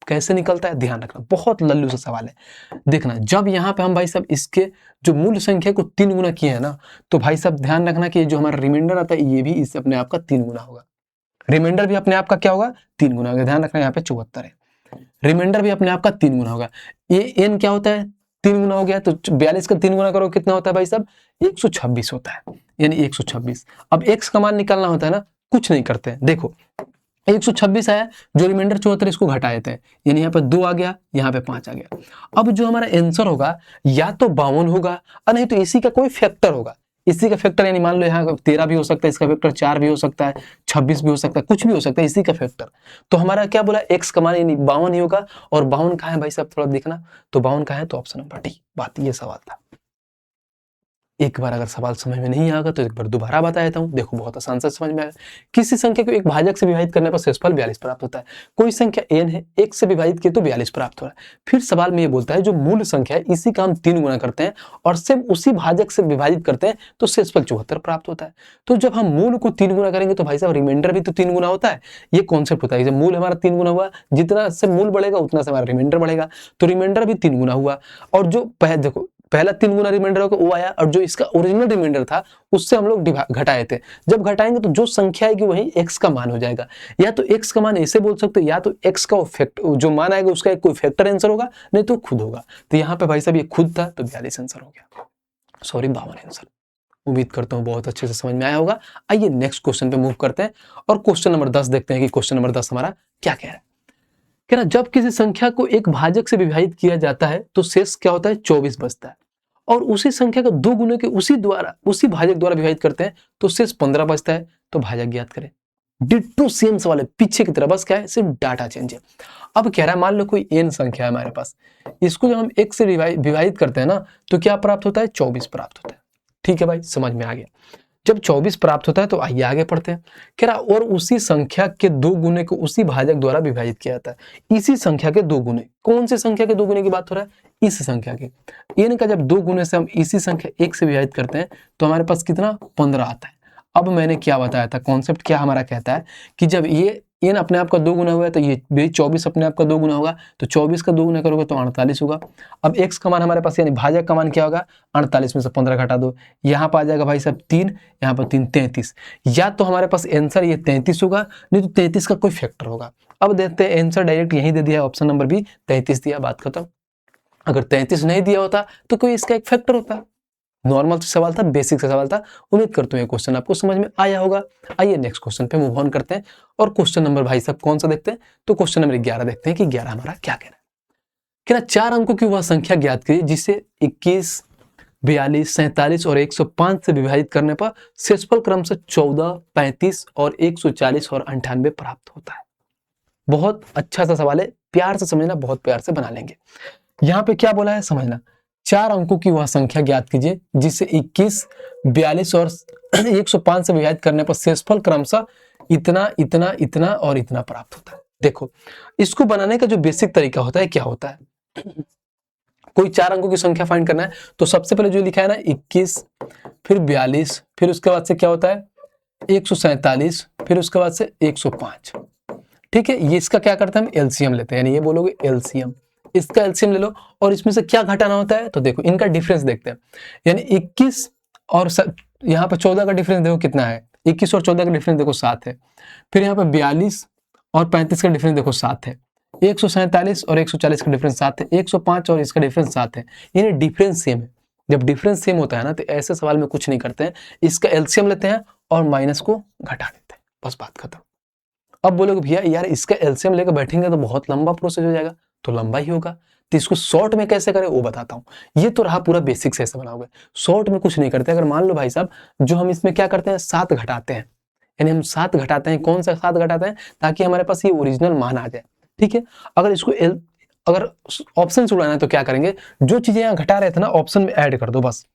कैसे निकलता है ध्यान रखना, बहुत लल्लू सा सवाल है। देखना जब यहाँ पे हम भाई साहब इसके जो मूल संख्या को 3 गुना किए हैं ना, तो भाई साहब ध्यान रखना कि जो हमारा रिमाइंडर आता है ये भी इससे अपने आप का 3 गुना होगा। रिमाइंडर भी अपने आप का क्या होगा 3 गुना होगा। ध्यान रखना यहाँ पे 74 है, रिमाइंडर भी अपने आप का 3 गुना होगा। ये n क्या होता है 3 गुना हो गया तो 42 का 3 गुना करो कितना होता है भाई साहब 126 होता है, यानी 126। अब x का मान निकालना होता है ना, कुछ नहीं करते हैं, देखो 126 आया, जो रिमाइंडर 74 इसको घटा देते हैं, यानी यहाँ पे 2 आ गया, यहाँ पे 5 आ गया। अब जो हमारा आंसर होगा या तो 52 होगा और नहीं तो इसी का कोई फैक्टर होगा। इसी का फैक्टर यानी मान लो यहाँ 13 भी हो सकता है, इसका फैक्टर 4 भी हो सकता है, 26 भी हो सकता है, कुछ भी हो सकता है, इसी का फैक्टर। तो हमारा क्या बोला x का मान यानी 52 ही होगा। और 52 कहाँ है भाई साहब थोड़ा देखना, तो 52 कहाँ है तो ऑप्शन नंबर डी। बात ये सवाल था। एक बार अगर सवाल समझ में नहीं आएगा तो एक बार दोबारा बता देता हूं, देखो बहुत आसान से समझ में आएगा। किसी संख्या को एक भाजक से विभाजित करने पर शेषफल 42 प्राप्त होता है। कोई संख्या n है, 1 से विभाजित किए तो 42 प्राप्त हो रहा है। फिर सवाल में ये बोलता है जो मूल संख्या है इसी का हम 3 गुना करते हैं और सिर्फ उसी भाजक से विभाजित करते हैं तो शेषफल 74 प्राप्त होता है। तो जब हम मूल को 3 गुना करेंगे तो भाई साहब रिमाइंडर भी तो 3 गुना होता है। ये कॉन्सेप्ट होता है, जब मूल हमारा 3 गुना हुआ, जितना से मूल बढ़ेगा उतना से हमारा रिमाइंडर बढ़ेगा, तो रिमाइंडर भी 3 गुना हुआ। और जो देखो पहला 3 गुना रिमाइंडर होगा वो आया, और जो इसका ओरिजिनल रिमाइंडर था उससे हम लोग घटाए थे। जब घटाएंगे तो जो संख्या आएगी वही x का मान हो जाएगा। या तो x का मान ऐसे बोल सकते हो, या तो x का जो मान आएगा उसका एक कोई फैक्टर आंसर होगा, नहीं तो खुद होगा। तो यहाँ पे भाई साहब ये खुद था तो 42 आंसर हो गया, सॉरी 52 आंसर। उम्मीद करता हूँ बहुत अच्छे से समझ में आया होगा। आइए नेक्स्ट क्वेश्चन पे मूव करते हैं और क्वेश्चन नंबर 10 देखते हैं कि क्वेश्चन नंबर 10 हमारा क्या कह रहा है। कह रहा जब किसी संख्या को एक भाजक से विभाजित किया जाता है तो शेष क्या होता है 24 बचता है, और उसी संख्या को 2 गुने के उसी भाजक द्वारा विभाजित करते हैं तो शेष 15 बचता है। तो भाजक ज्ञात करें। डिट्टो सेम सवाल है पीछे की तरह, बस क्या है सिर्फ डाटा चेंज है। अब कह रहा है मान लो कोई n संख्या है हमारे पास, इसको जब हम x से विभाजित करते हैं ना तो क्या प्राप्त होता है 24 प्राप्त होता है। ठीक है भाई समझ में आ गया। जब 24 प्राप्त होता है तो आइए आगे पढ़ते हैं। कह रहा और उसी संख्या के 2 गुने को उसी भाजक द्वारा विभाजित किया जाता है। इसी संख्या के 2 गुने, कौन सी संख्या के 2 गुने की बात हो रहा है, इस संख्या के। n का जब 2 गुने से हम इसी संख्या 1 से विभाजित करते हैं तो हमारे पास कितना 15 आता है। अब मैंने क्या बताया था, कॉन्सेप्ट क्या हमारा कहता है कि जब ये n अपने आप का 2 गुना हुआ है तो ये भी 24 अपने आप का 2 गुना होगा, तो 24 का 2 गुना करोगे तो 48 होगा। अब x का मान हमारे पास यानी भाजक का मान क्या होगा, 48 में से 15 घटा दो, यहाँ पर आ जाएगा भाई साहब 3, यहाँ पर 3, 33। या तो हमारे पास आंसर ये 33 होगा, नहीं तो 33 का कोई फैक्टर होगा। अब देखते हैं, आंसर डायरेक्ट यहीं दे दिया है, ऑप्शन नंबर बी 33 दिया, बात खत्म। अगर 33 नहीं दिया होता तो कोई इसका एक फैक्टर होता। नॉर्मल सवाल था, बेसिक सा सवाल था। उम्मीद करता हूँ ये क्वेश्चन आपको समझ में आया होगा। आइए नेक्स्ट क्वेश्चन पे मूव ऑन करते हैं, और क्वेश्चन नंबर भाई साहब कौन सा देखते हैं, तो क्वेश्चन नंबर 11 देखते हैं कि 11 हमारा क्या कह रहा है। कह रहा 4 अंकों की वह संख्या ज्ञात कीजिए जिसे 21, 42, 47 और 105 से विभाजित करने पर शेषफल क्रमशः 14, 35 और 140 और 98 प्राप्त होता है। बहुत अच्छा सा सवाल है, प्यार से समझना, बहुत प्यार से बना लेंगे। यहाँ पे क्या बोला है समझना, 4 अंकों की वह संख्या ज्ञात कीजिए जिसे 21, 42 और 105 से विभाजित करने पर शेषफल क्रमशः इतना, इतना, इतना और इतना प्राप्त होता है। देखो, इसको बनाने का जो बेसिक तरीका होता है क्या होता है, कोई 4 अंकों की संख्या फाइंड करना है तो सबसे पहले जो लिखा है ना 21, फिर 42, फिर उसके बाद से क्या होता है 147, फिर उसके बाद से 105। ठीक है, ये इसका क्या करते हैं हम एलसीएम लेते हैं, यानी ये बोलोगे एलसीएम, इसका एलसीएम ले लो, और इसमें से क्या घटाना होता है तो देखो इनका डिफरेंस देखते हैं। यानी 21 और यहाँ पर 14 का डिफरेंस देखो कितना है, 21 और 14 का डिफरेंस देखो 7 है। फिर यहाँ पर 42 और 35 का डिफरेंस देखो 7 है। 147 और 140 का डिफरेंस 7 है। 105 और इसका डिफरेंस 7 है, यानी डिफरेंस सेम है। जब डिफरेंस सेम होता है ना तो ऐसे सवाल में कुछ नहीं करते हैं, इसका एलसीएम लेते हैं और माइनस को घटा देते हैं, बस बात खत्म। अब बोलोगे भैया यार इसका एलसीएम लेकर बैठेंगे तो बहुत लंबा प्रोसेस हो जाएगा, तो लंबा ही होगा, तो इसको शॉर्ट में कैसे करें वो बताता हूँ। ये तो रहा पूरा बेसिक से ऐसे बनाओगे, शॉर्ट में कुछ नहीं करते। अगर मान लो भाई साहब जो हम इसमें क्या करते हैं 7 घटाते हैं, यानी हम 7 घटाते हैं, कौन सा 7 घटाते हैं ताकि हमारे पास ये ओरिजिनल मान आ जाए। ठीक है, अगर इसको अगर ऑप्शन से उड़ाना है तो क्या करेंगे, जो चीजें यहाँ घटा रहे थे ना ऑप्शन में ऐड कर दो बस।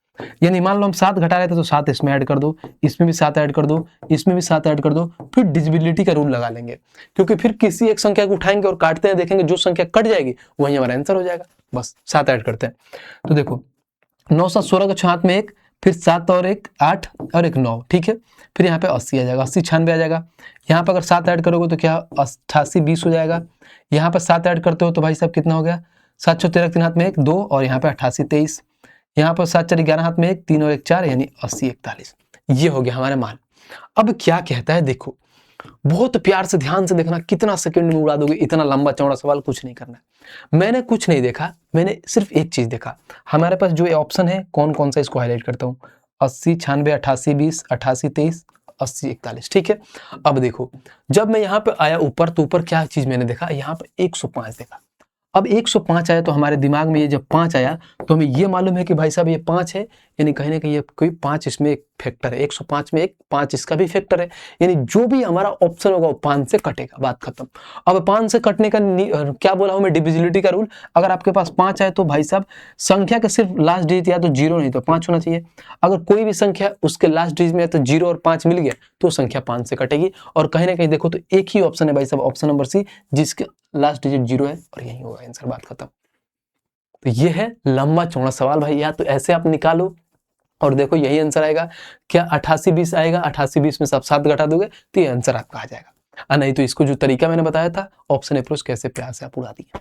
यानी मान लो हम 7 घटा रहे थे तो 7 इसमें ऐड कर दो, इसमें भी 7 ऐड कर दो, इसमें भी 7 ऐड कर दो, फिर डिविजिबिलिटी का रूल लगा लेंगे, क्योंकि फिर किसी एक संख्या को उठाएंगे और काटते हैं, देखेंगे जो संख्या कट जाएगी वही हमारा आंसर हो जाएगा। बस 7 ऐड करते हैं, तो देखो 9 7 16 का 6 हाथ में 1, फिर 7 और 1 8 और 1 9। ठीक है, फिर यहाँ पे 80 आ जाएगा, 80 96 आ जाएगा। यहाँ पर अगर 7 ऐड करोगे तो क्या 88 20 हो जाएगा। यहाँ पर 7 ऐड करते हो तो भाई साहब कितना हो गया, 7 6 13 3 हाथ में 1 2, और यहाँ पे 88 23। यहाँ पर 7 4 11 हाथ में 1 3 और 1 4, यानी 80 41। ये हो गया हमारे मान। अब क्या कहता है देखो, बहुत प्यार से ध्यान से देखना, कितना सेकंड में उड़ा दोगे, इतना लंबा चौड़ा सवाल कुछ नहीं करना है। मैंने कुछ नहीं देखा, मैंने सिर्फ एक चीज देखा, हमारे पास जो ऑप्शन है कौन कौन सा, इसको हाईलाइट करता हूँ। 80 96 88 20 88 23 80 41। ठीक है, अब देखो जब मैं यहाँ पे आया ऊपर तो ऊपर क्या चीज मैंने देखा, यहाँ पे 105 देखा। अब 105 आया तो हमारे दिमाग में ये जब 5 आया तो हमें ये मालूम है कि भाई साहब ये 5 है, यानी कहीं ना कहीं ये कोई 5 इसमें एक फैक्टर है, 105 में एक 5 इसका भी फैक्टर है, यानी जो भी हमारा ऑप्शन होगा वो 5 से कटेगा, बात खत्म। अब 5 से कटने का क्या बोला हूं मैं, डिविजिबिलिटी का रूल। अगर आपके पास 5 आए तो भाई साहब संख्या का सिर्फ लास्ट डिजिट या तो 0 नहीं तो 5 होना चाहिए। अगर कोई भी संख्या उसके लास्ट डिजिट में तो 0 और 5 मिल गया तो संख्या 5 से कटेगी। और कहीं ना कहीं देखो तो एक ही ऑप्शन है भाई साहब, ऑप्शन नंबर सी, जिसके लास्ट डिजिट 0 है और यही होगा आंसर, बात खत्म। तो ये है लंबा चौड़ा सवाल भाई, या तो ऐसे आप निकालो और देखो यही आंसर आएगा, क्या 88 20 आएगा, 88 20 में से आप 7 घटा दोगे तो ये आंसर आपका आ जाएगा। नहीं तो इसको जो तरीका मैंने बताया था ऑप्शन अप्रोच, कैसे प्यार से आप उड़ा दिए,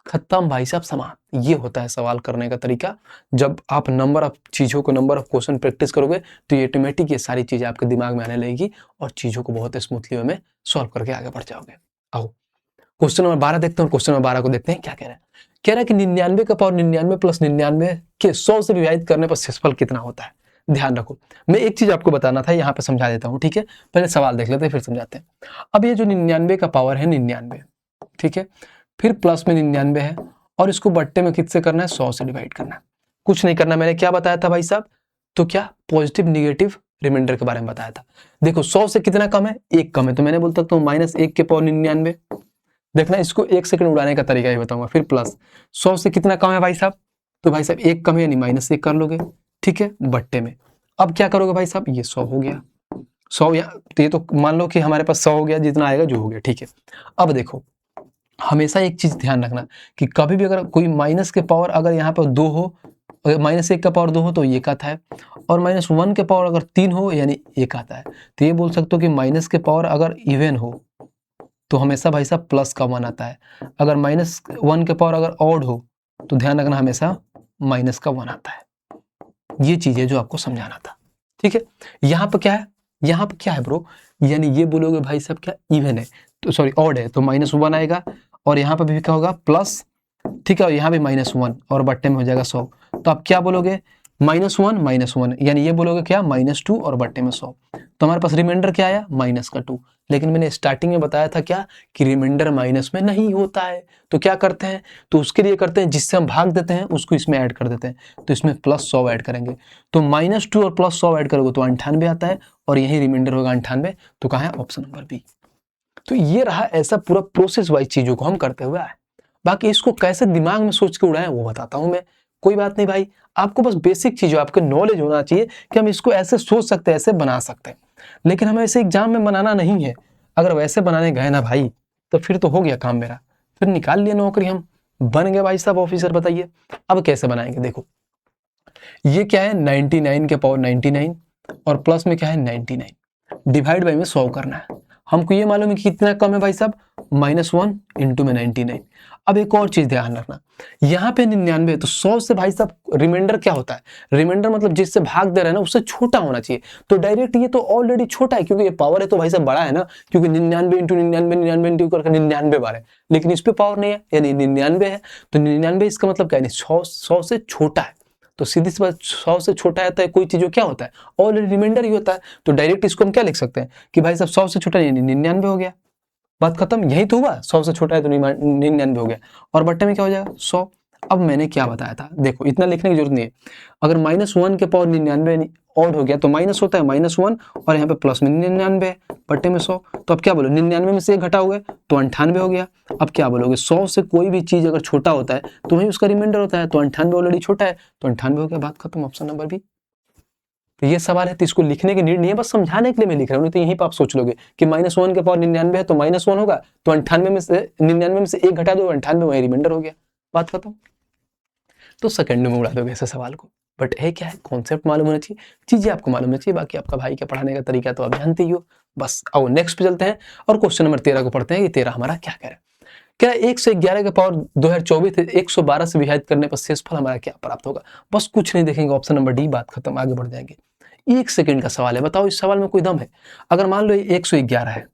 खत्म भाई साहब समाप्त। ये होता है सवाल करने का तरीका। जब आप नंबर ऑफ चीजों को, नंबर ऑफ क्वेश्चन प्रैक्टिस करोगे तो ये ऑटोमेटिक ये सारी चीजें आपके दिमाग में आने लगेगी और चीजों को बहुत स्मूथली वे में सॉल्व करके आगे बढ़ जाओगे। आओ क्वेश्चन नंबर 12 देखते हैं, और क्वेश्चन नंबर 12 को देखते हैं क्या कह रहा है। कह रहा है कि 99 का पावर 99 प्लस 99 के 100 से विभाजित करने पर शेषफल कितना होता है। ध्यान रखो, मैं एक चीज आपको बताना था, यहाँ पे समझा देता हूँ। ठीक है, पहले सवाल देख लेते हैं फिर समझाते हैं। अब ये जो 99 का पावर है 99, ठीक है, फिर प्लस में 99 है, और इसको बट्टे में किससे करना है, 100 से डिवाइड करना है। कुछ नहीं करना, मैंने क्या बताया था भाई साहब, तो क्या पॉजिटिव निगेटिव रिमाइंडर के बारे में बताया था। देखो 100 से कितना कम है, 1 कम है, तो मैंने बोल सकता हूँ -1 के पावर 99। देखना, इसको 1 सेकंड उड़ाने का तरीका ही बताऊंगा। फिर प्लस 100 से कितना कम है भाई साहब, तो भाई साहब 1 कम है यानी -1 कर लोगे। ठीक है, बट्टे में अब क्या करोगे भाई साहब, ये 100 हो गया, 100 या तो ये तो मान लो कि हमारे पास 100 हो गया, जितना आएगा जो हो गया। ठीक है, अब देखो हमेशा एक चीज ध्यान रखना कि कभी भी अगर कोई माइनस के पावर अगर यहाँ पर 2 हो, -1 का पावर 2 हो तो ये आता है, और -1 के पावर अगर 3 हो यानी 1 आता है। तो ये बोल सकते हो कि माइनस के पावर अगर इवन हो, तो हमेशा भाई साहब प्लस का 1 आता है। अगर -1 के पावर अगर ऑड हो तो ध्यान रखना हमेशा माइनस का 1 आता है। ये चीजें जो आपको समझाना था, ठीक है। यहाँ पर क्या है, यहाँ पर क्या है ब्रो, यानी ये बोलोगे भाई साहब क्या इवन है, तो सॉरी ऑड है तो -1 आएगा, और यहाँ पर भी क्या होगा प्लस, ठीक है, और यहाँ भी -1 और बट्टे में हो जाएगा 100। तो आप क्या बोलोगे -1 यानी ये बोलोगे क्या -2 और बट्टे में 100। तो हमारे पास रिमाइंडर क्या आया -2। लेकिन मैंने स्टार्टिंग में बताया था क्या कि रिमाइंडर माइनस में नहीं होता है। तो क्या करते हैं, तो उसके लिए करते हैं जिससे हम भाग देते हैं उसको इसमें ऐड कर देते हैं। तो इसमें +100 ऐड करेंगे, तो -2 और +100 ऐड करोगे तो 98 आता है, और यही रिमाइंडर होगा 98। तो कहाँ है, ऑप्शन नंबर बी। तो ये रहा ऐसा पूरा प्रोसेस वाइज चीजों को हम करते हुए आए। बाकी इसको कैसे दिमाग में सोच के उड़ाएं वो बताता हूं मैं, कोई बात नहीं भाई। आपको बस बेसिक चीजों, आपको नॉलेज होना चाहिए कि हम इसको ऐसे सोच सकते हैं, ऐसे बना सकते हैं। लेकिन हमें ऐसे एग्जाम में बनाना नहीं है। अगर वैसे बनाने गए ना भाई तो फिर तो हो गया काम मेरा, फिर निकाल लिया नौकरी, हम बन गए भाई साहब ऑफिसर। बताइए अब कैसे बनाएंगे। देखो ये क्या है 99 के पावर 99, और प्लस में क्या है 99, डिवाइड बाई में 100 करना है। हमको ये मालूम है कि कितना कम है भाई साहब, -1 इंटू में 99। अब एक और चीज ध्यान रखना, यहाँ पे 99 तो 100 से भाई साहब रिमाइंडर क्या होता है, रिमाइंडर मतलब जिससे भाग दे रहे हैं ना उससे छोटा होना चाहिए। तो डायरेक्ट ये तो ऑलरेडी छोटा है, क्योंकि ये पावर है तो भाई साहब बड़ा है ना, क्योंकि 99 इंटू 99 99 इंटू करके 99 बार है, लेकिन इस पे पावर नहीं है, यानी 99 है। तो 99 इसका मतलब क्या है, 100 से छोटा है। तो सीधी सी बात, 100 से छोटा है कोई चीज क्या होता है, ऑलरेडी रिमाइंडर ही होता है। तो डायरेक्ट इसको हम क्या लिख सकते हैं कि भाई साहब 100 से छोटा यानी 99 हो गया, बात खत्म। यही तो हुआ, 100 से छोटा है तो 99 हो गया, और बट्टे में क्या हो जाएगा 100। अब मैंने क्या बताया था, देखो इतना लिखने की जरूरत नहीं है। अगर -1 के पावर 99 ऑड हो गया तो माइनस होता है -1, और यहाँ पे प्लस में 99 है, बट्टे में 100। तो अब क्या बोलो, 99 में से 1 घटाओगे तो 98 हो गया। अब क्या बोलोगे, 100 से कोई भी चीज अगर छोटा होता है तो वही उसका रिमाइंडर होता है। तो 98 ऑलरेडी छोटा है, तो 98 हो गया, बात खत्म, ऑप्शन नंबर बी। तो ये सवाल है, तो इसको लिखने की नीड नहीं है, बस समझाने के लिए मैं लिख रहा हूँ। तो यहीं पर आप सोच लोगे कि -1 के पावर 99 है तो -1 होगा, तो 98 में से 99 में से 1 घटा दो, 98 वही रिमाइंडर हो गया, बात खत्म। तो सेकंड में उड़ा दोगे ऐसे सवाल को। बट है क्या है, कॉन्सेप्ट मालूम होना चाहिए, चीजें आपको मालूम होना चाहिए। बाकी आपका भाई का पढ़ाने का तरीका तो आप जानते ही हो। बस आओ नेक्स्ट पे चलते हैं और क्वेश्चन नंबर 13 को पढ़ते हैं कि 13 हमारा क्या कह रहा है। क्या 1 से 11 के पावर 2024 112 से विभाजित करने पर शेषफल हमारा क्या प्राप्त होगा। बस कुछ नहीं देखेंगे, ऑप्शन नंबर डी, बात खत्म, आगे बढ़ जाएंगे। 1 सेकंड का सवाल है, बताओ इस सवाल में कोई दम है। अगर मान लो 111 है,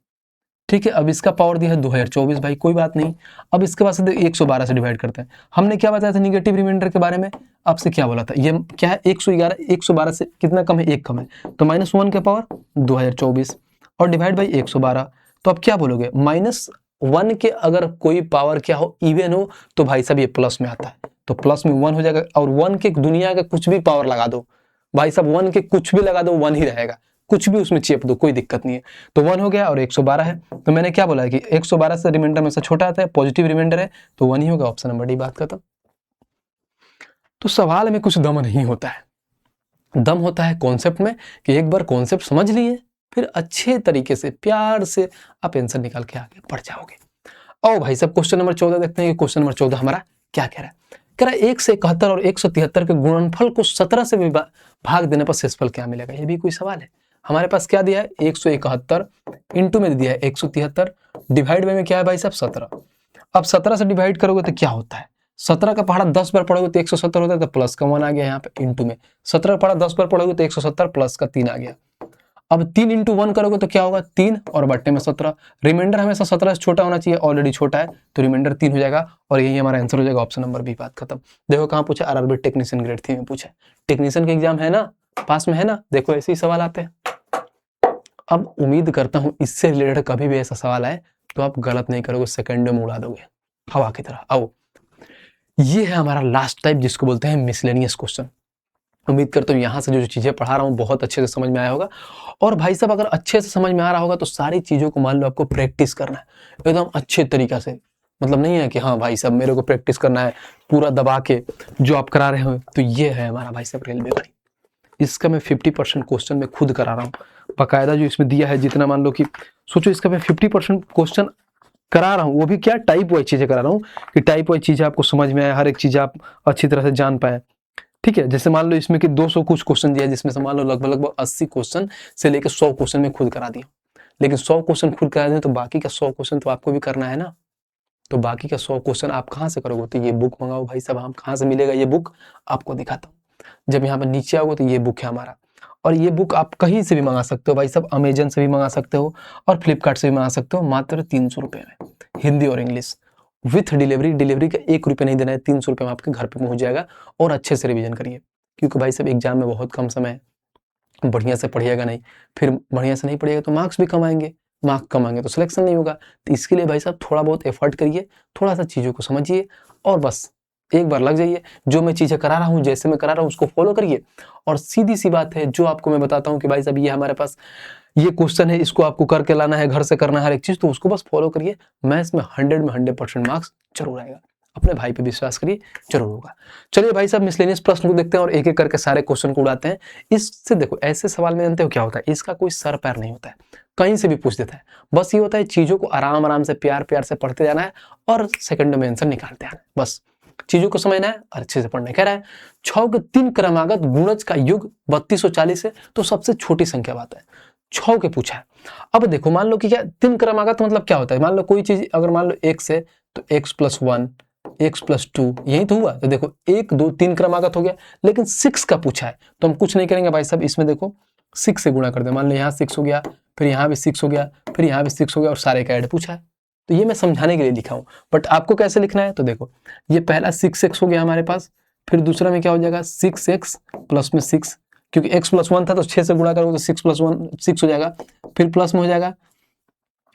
ठीक है, अब इसका पावर दिया है 2024, भाई कोई बात नहीं। अब इसके बाद से 112 से डिवाइड करते हैं। हमने क्या बताया था निगेटिव रिमाइंडर के बारे में, आपसे क्या बोला था, ये क्या है 111 112 से कितना कम है, 1 कम है, तो -1 के पावर 2024 और डिवाइड बाई 112। तो अब क्या बोलोगे, -1 के अगर कोई पावर क्या हो, इवन हो, तो भाई साहब ये प्लस में आता है, तो प्लस में 1 हो जाएगा। और 1 के दुनिया का कुछ भी पावर लगा दो भाई साहब, 1 के कुछ भी लगा दो 1 ही रहेगा, कुछ भी उसमें चेप दो, कोई दिक्कत नहीं है। तो 1 हो गया और 112 है, तो मैंने क्या बोला है कि 112 से रिमाइंडर में से छोटा आता है, पॉजिटिव रिमाइंडर है, तो 1 ही होगा, ऑप्शन नंबर डी, बात खत्म। तो सवाल में कुछ दम नहीं होता है, दम होता है कॉन्सेप्ट में, कि एक बार कॉन्सेप्ट समझ लिए फिर अच्छे तरीके से प्यार से आप आंसर निकाल के आगे बढ़ जाओगे। आओ भाई साहब क्वेश्चन नंबर 14 देखते हैं कि क्वेश्चन नंबर 14 हमारा क्या कह रहा है। कह रहा है 1 से 71 और 173 के गुणनफल को 17 से भाग देने पर शेषफल क्या मिलेगा। ये भी कोई सवाल है। हमारे पास क्या दिया है 171 इंटू में दिया है 173, डिवाइड बाई में क्या है भाई साहब 17। अब 17 से डिवाइड करोगे तो क्या होता है, 17 का पहाड़ा 10 बार पढ़ोगे तो 170 होता है, तो प्लस का 1 आ गया यहाँ पे इंटू में। 17 का पहाड़ा 10 बार पढ़ोगे तो 170 प्लस का 3 आ गया। अब 3 इंटू 1 करोगे तो क्या होगा 3 और बट्टे में 17। रिमाइंडर हमेशा 17 से छोटा होना चाहिए, ऑलरेडी छोटा है, तो रिमाइंडर 3 हो जाएगा और यही हमारा आंसर हो जाएगा, ऑप्शन नंबर बी, बात खत्म। देखो कहाँ पूछा, आरआरबी टेक्नीशियन ग्रेड 3 में पूछा। टेक्नीशियन का एग्जाम है ना, पास में है ना, देखो ऐसे ही सवाल आते हैं। अब उम्मीद करता हूं इससे रिलेटेड कभी भी ऐसा सवाल आए तो आप गलत नहीं करोगे, सेकंड में उड़ा दोगे हवा की तरह। आओ ये है हमारा लास्ट टाइप जिसको बोलते हैं मिसलेनियस क्वेश्चन। उम्मीद करता हूँ यहाँ से जो चीजें पढ़ा रहा हूँ बहुत अच्छे से समझ में आया होगा। और भाई साहब अगर अच्छे से समझ में आ रहा होगा तो सारी चीजों को मान लो आपको प्रैक्टिस करना है एकदम अच्छे तरीका से। मतलब नहीं है कि हाँ भाई साहब मेरे को प्रैक्टिस करना है पूरा दबा के जो आप करा रहे हो। तो ये है हमारा भाई साहब रेलवे भाई, इसका मैं 50% क्वेश्चन मैं खुद करा रहा हूँ बाकायदा। जो इसमें दिया है जितना मान लो कि सोचो इसका मैं 50% क्वेश्चन करा रहा हूँ, वो भी क्या टाइप वाइज चीजें करा रहा हूँ कि टाइप वाइज चीजें आपको समझ में आए, हर एक चीज आप अच्छी तरह से जान पाए। ठीक है, जैसे मान लो इसमें कि 200 कुछ क्वेश्चन दिया है जिसमें से मान लो लगभग 80 क्वेश्चन से लेकर 100 क्वेश्चन में खुद करा दिया। लेकिन 100 क्वेश्चन खुद करा दें तो बाकी का 100 क्वेश्चन तो आपको भी करना है ना। तो बाकी का 100 क्वेश्चन आप कहाँ से करोगे? तो ये बुक मंगाओ भाई साहब। हम कहाँ से मिलेगा ये बुक, आपको दिखाता हूँ। जब यहाँ पर नीचे आओगे तो ये बुक है हमारा, और ये बुक आप कहीं से भी मंगा सकते हो भाई साहब, अमेजन से भी मंगा सकते हो और फ्लिपकार्ट से भी मंगा सकते हो, मात्र 300 रुपये में, हिंदी और इंग्लिश विथ डिलीवरी। डिलीवरी का 1 रुपये नहीं देना है, 300 रुपये में आपके घर पे पहुंच जाएगा। और अच्छे से रिवीजन करिए, क्योंकि भाई साहब एग्जाम में बहुत कम समय है, बढ़िया से पढ़िएगा नहीं, फिर बढ़िया से नहीं पढ़िएगा तो मार्क्स भी कम आएंगे, मार्क्स कम आएंगे तो सिलेक्शन नहीं होगा। तो इसके लिए भाई साहब थोड़ा बहुत एफर्ट करिए, थोड़ा सा चीज़ों को समझिए और बस एक बार लग जाइए। जो मैं चीज़ें करा रहा हूँ, जैसे मैं करा रहा हूँ उसको फॉलो करिए। और सीधी सी बात है, जो आपको मैं बताता हूँ कि भाई साहब ये हमारे पास ये क्वेश्चन है, इसको आपको करके लाना है, घर से करना है हर एक चीज़, तो उसको बस फॉलो करिए। मैथ्स में 100 में 100% मार्क्स जरूर आएगा। अपने भाई पे विश्वास करिए, जरूर होगा। चलिए भाई साहब मिसलेनियस प्रश्न को देखते हैं और एक एक करके सारे क्वेश्चन को उड़ाते हैं। इससे देखो, ऐसे सवाल में जानते हो क्या होता है, इसका कोई सर पैर नहीं होता है, कहीं से भी पूछ देता है। बस ये होता है चीजों को आराम आराम से प्यार प्यार से पढ़ते जाना है और सेकंड में आंसर निकालते आना है। बस चीजों को समझना है और अच्छे से पढ़ना। कह रहा है 6 के 3 क्रमागत गुणज का युग 3240 है, तो सबसे छोटी संख्या बात है। 6 के पूछा है। अब देखो, मान लो कि क्या 3 क्रमागत मतलब क्या होता है, मान लो कोई चीज अगर मान लो x है तो x + 1 x + 2 यही तो हुआ। तो देखो 1 2 3 क्रमागत हो गया, लेकिन 6 का पूछा है तो हम कुछ नहीं करेंगे भाई साहब। इसमें देखो 6 से गुणा कर दे, मान लो यहाँ 6 हो गया, फिर यहाँ भी 6 हो गया, फिर यहाँ भी 6 हो गया और सारे का ऐड पूछा है। तो ये मैं समझाने के लिए लिखा हूँ, बट आपको कैसे लिखना है तो देखो, ये पहला 6x हो गया हमारे पास, फिर दूसरा में क्या हो जाएगा 6x प्लस में 6, क्योंकि x + 1 था तो 6 से गुणा करोगे तो 6 + 1 6 हो जाएगा, फिर प्लस में हो जाएगा।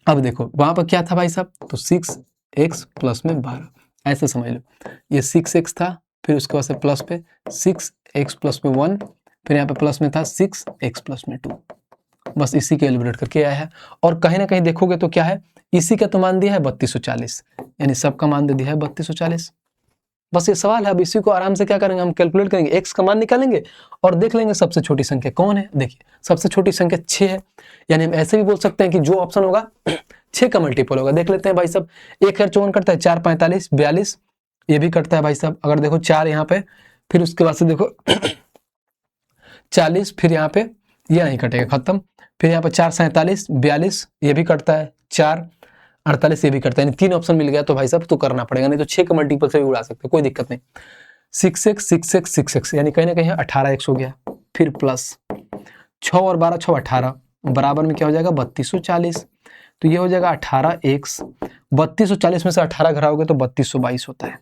अब देखो वहां पर क्या था भाई साहब, तो 6x प्लस में 12, ऐसे समझ लो। ये 6x था, फिर उसके बाद से प्लस पे 6x प्लस में 1, फिर यहाँ पे प्लस में था 6x प्लस में 2। बस इसी के एलिब्रेट करके आया है। और कहीं ना कहीं देखोगे तो क्या है, इसी का तो मान दिया है 3240, यानी सबका मान दे दिया है 3240। बस ये सवाल है। अब इसी को आराम से क्या करेंगे, हम कैलकुलेट करेंगे, x का मान निकालेंगे और देख लेंगे सबसे छोटी संख्या कौन है। देखिए सबसे छोटी संख्या 6 है, यानी हम ऐसे भी बोल सकते हैं कि जो ऑप्शन होगा 6 का मल्टीपल होगा। देख लेते हैं भाई साहब, 1 और 54 करता है, 4 45 42, ये भी करता है भाई साहब। अगर देखो 4 यहाँ पे, फिर उसके बाद से देखो 40, फिर यहाँ पे ये नहीं कटेगा, खत्म। फिर यहाँ पे 4 47 42, ये भी कटता है, 4 48 ये भी करता है, यानी 3 ऑप्शन मिल गया तो भाई साहब तो करना पड़ेगा, नहीं तो 6 का मल्टीपल से भी उड़ा सकते, कोई दिक्कत नहीं। 6x 6x 6x, यानी कहीं ना कहीं 18x हो गया, फिर प्लस 6 और 12 6 18, बराबर में क्या हो जाएगा 3240, तो ये हो जाएगा 18x। 3240 में से 18 घटाओगे तो 3222 होता है।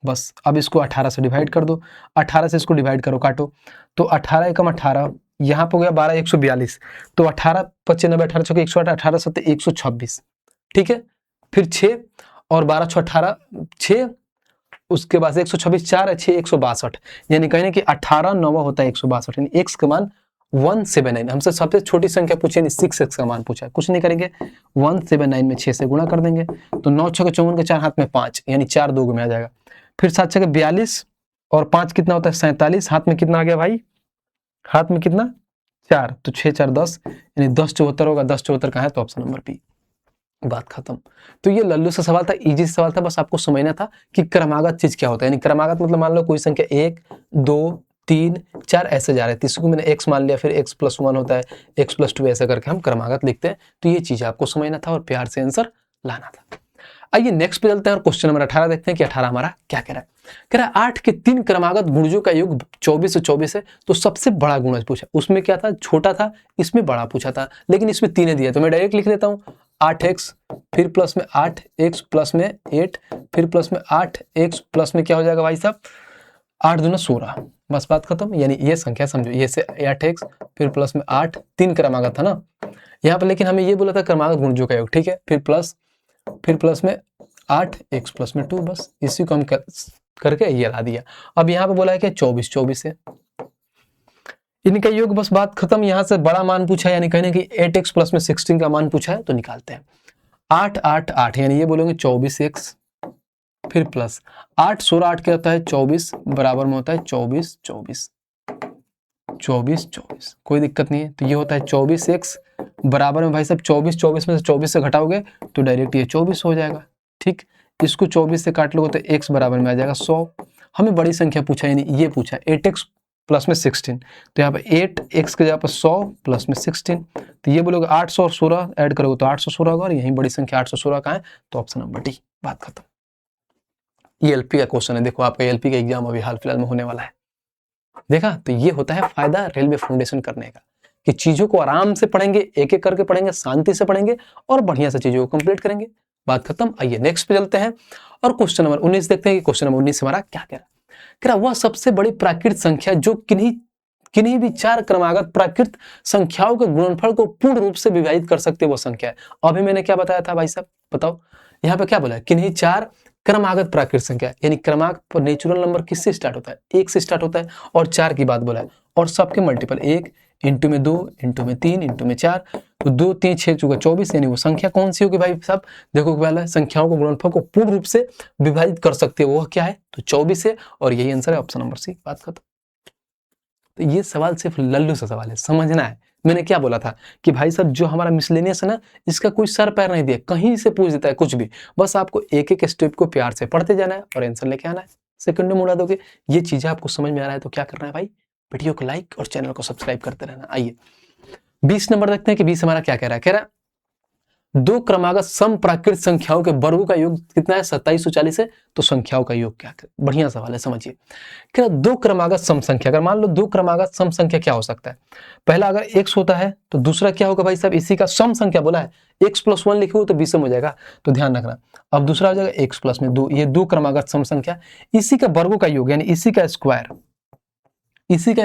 बस अब इसको 18 से डिवाइड कर दो, 18 से इसको डिवाइड करो, काटो, तो 18 एकम 18, यहाँ पे हो गया 12 142, तो 18 95 18 6 108, 18 7 126, ठीक है। फिर 6 और 12 6 18 6, उसके बाद 126 4 6 162, यानी कहीं ना कि 18 9 होता है 162, यानी x का मान 179। हमसे सबसे छोटी संख्या पूछी, यानी 6x का मान पूछा है। कुछ नहीं करेंगे, 179 में 6 से गुणा कर देंगे, तो 9 6 54 के 4 हाथ में 5, यानी 4 2 में आ जाएगा। फिर 7 6 42 और 5 कितना होता है 47, हाथ में कितना आ गया भाई, हाथ में कितना 4, तो 6 4 10, यानी 10 74 होगा। 10 74 कहाँ है, तो ऑप्शन नंबर बी। बात खत्म। तो ये लल्लू सा सवाल था, इजी सवाल था, बस आपको समझना था कि क्रमागत चीज क्या होता है। यानी क्रमागत मतलब मान लो कोई संख्या 1 2 3 4 ऐसे जा रहे हैं, तीसरे को मैंने x मान लिया, फिर x + 1 होता है, x + 2 ऐसे करके हम क्रमागत लिखते हैं। तो ये चीज आपको समझना था और प्यार से आंसर लाना था। आइए नेक्स्ट पे चलते हैं और क्वेश्चन नंबर 18 देखते हैं कि 18 हमारा क्या कह रहा है। कह रहा है 8 के 3 क्रमागत गुणजों का योग 24 से 24 है, तो सबसे बड़ा गुणज पूछा। उसमें क्या था, छोटा था, इसमें बड़ा पूछा था, लेकिन इसमें 3 दिया, तो मैं डायरेक्ट लिख लेता हूँ 8x, फिर प्लस में 8x प्लस में 8, फिर प्लस में 8x प्लस में क्या हो जाएगा भाई साहब 8 दूना 16, बस बात खत्म। यानी ये संख्या समझो, ये से 8x फिर प्लस में 8, 3 क्रमागत था ना यहाँ पर, लेकिन हमें ये बोला था क्रमागत गुणजों का योग, ठीक है। फिर प्लस में 8x प्लस में 2, बस इसी को हम करके ये ला दिया। अब यहाँ पे बोला है कि 24 24 है, इनका योग, बस बात खत्म। यहाँ से बड़ा मान पूछा है, यानी कहने की 8x प्लस में 16 का मान पूछा है, तो निकालते हैं। 8 8 8, यानी ये बोलेंगे 24x, फिर प्लस 8 16 8 क्या होता है 24, बराबर में होता है 24 24 24 24, कोई दिक्कत नहीं है। तो ये होता है 24x बराबर में भाई साहब 24 24 में से 24 से घटाओगे तो डायरेक्ट ये 24 हो जाएगा, ठीक। इसको 24 से काट लोगे तो x बराबर में आ जाएगा 100। हमें बड़ी संख्या पूछा, यानी ये पूछा 8x प्लस में 16, तो यहाँ पे 8x के जगह पर 100 प्लस में 16, तो ये बोलोगे 800 और 16 ऐड करोगे तो 816 होगा, और यही बड़ी संख्या 816 का है, तो ऑप्शन नंबर डी, बात खत्म। ये एलपी का क्वेश्चन है, देखो आपका एलपी का एग्जाम अभी हाल फिलहाल में होने वाला है, देखा। तो ये होता है फायदा रेलवे फाउंडेशन करने का, कि चीजों को आराम से पढ़ेंगे, एक एक करके पढ़ेंगे, शांति से पढ़ेंगे और बढ़िया से चीजों को कंप्लीट करेंगे, बात खत्म। आइए नेक्स्ट पे चलते हैं और क्वेश्चन नंबर 19 देखते हैं कि क्वेश्चन नंबर 19 हमारा क्या कह रहा है। वह सबसे बड़ी प्राकृत संख्या जो किन्हीं भी 4 क्रमागत प्राकृत संख्याओं के गुणनफल को पूर्ण रूप से विभाजित कर सकते वो संख्या है। अभी मैंने क्या बताया था भाई साहब, बताओ यहाँ पे क्या बोला है, किन्हीं 4 क्रमागत प्राकृत संख्या, यानी क्रमांक पर नेचुरल नंबर किससे स्टार्ट होता है, 1 से स्टार्ट होता है, और 4 की बात बोला है, और सबके मल्टीपल 1 इंटू में 2 इंटू में 3 इंटू में 4, तो 2 3 6 चौका 24, यानी वो संख्या कौन सी होगी भाई साहब, देखो पहले संख्याओं को गुणनफल को पूर्ण रूप से विभाजित कर सकते हो, वो क्या है, तो 24 है, और यही आंसर है ऑप्शन नंबर सी, बात खत्म। तो ये सवाल सिर्फ लल्लू सा सवाल है, समझना है। मैंने क्या बोला था कि भाई साहब जो हमारा मिसलेनियस है ना, इसका कोई सर पैर नहीं दिया, कहीं से पूछ देता है कुछ भी, बस आपको एक एक स्टेप को प्यार से पढ़ते जाना है और आंसर लेके आना है, सेकंड में उड़ा दोगे। ये चीजें आपको समझ में आ रहा है तो क्या करना है भाई, वीडियो को लाइक और चैनल को सब्सक्राइब करते रहना। आइए 20 नंबर देखते हैं कि 20 हमारा क्या कह रहा है, कह रहा है 2 क्रमागत सम प्राकृत संख्याओं के वर्गों का योग कितना है, 2740 है, तो संख्याओं का योग क्या है, बढ़िया सवाल है, समझिए। क्या 2 क्रमागत सम संख्या, अगर मान लो 2 क्रमागत सम संख्या क्या हो सकता है, पहला अगर x होता है तो दूसरा क्या होगा भाई साहब, इसी का सम संख्या बोला है, x + 1 लिखे हो तो 20 हो जाएगा, तो ध्यान रखना। अब दूसरा हो जाएगा x + में 2, ये 2 क्रमागत सम संख्या, इसी का वर्गों का योग यानी इसी का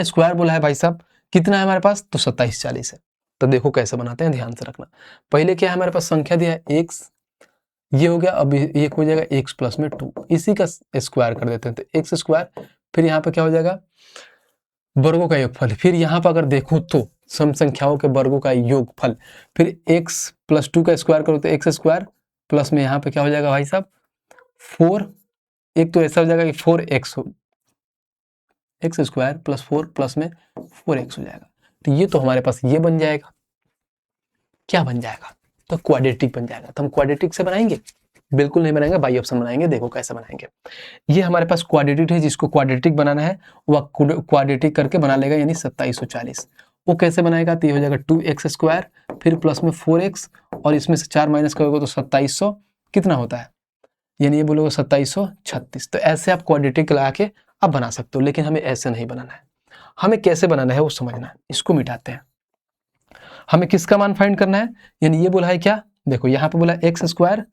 स्क्वायर बोला है भाई साहब, कितना है हमारे पास, तो 2740 है। तो देखो कैसे बनाते हैं, ध्यान से रखना। पहले क्या है हमारे पास, संख्या दिया है x, ये हो गया, अब ये हो जाएगा x + में 2, इसी का स्क्वायर कर देते हैं, तो x स्क्वायर, फिर यहाँ पे क्या हो जाएगा, वर्गों का योगफल, फिर यहाँ पर अगर देखो तो सम संख्याओं के वर्गों का योगफल, फिर x + 2 का स्क्वायर करो तो x स्क्वायर, प्लस में यहाँ पे क्या हो जाएगा भाई साहब 4, एक तो ऐसा हो जाएगा कि 4x स्क्वायर + 4 प्लस में 4x हो जाएगा, तो ये तो हमारे पास ये बन जाएगा, क्या बन जाएगा, तो क्वाड्रेटिक बन जाएगा। तो हम क्वाड्रेटिक से बनाएंगे, बिल्कुल नहीं बनाएंगे, बाई ऑप्शन बनाएंगे, देखो कैसे बनाएंगे। ये हमारे पास क्वाड्रेटिक है, जिसको क्वाड्रेटिक बनाना है वह क्वाड्रेटिक करके बना लेगा, यानी 2740। वो कैसे बनाएगा, तो ये हो जाएगा 2x स्क्वायर, फिर प्लस में 4x, और इसमें से 4 माइनस करोगे तो 2700 कितना होता है, यानी ये बोलोगे 2736। तो ऐसे आप क्वाड्रेटिक लगा के आप बना सकते हो, लेकिन हमें ऐसे नहीं बनाना है, हमें कैसे बनाना है वो समझना है। इसको मिटाते हैं, हमें किसका मान फाइंड करना है, यानी ये बोला है क्या, देखो यहाँ पे बोला x स्क्वायर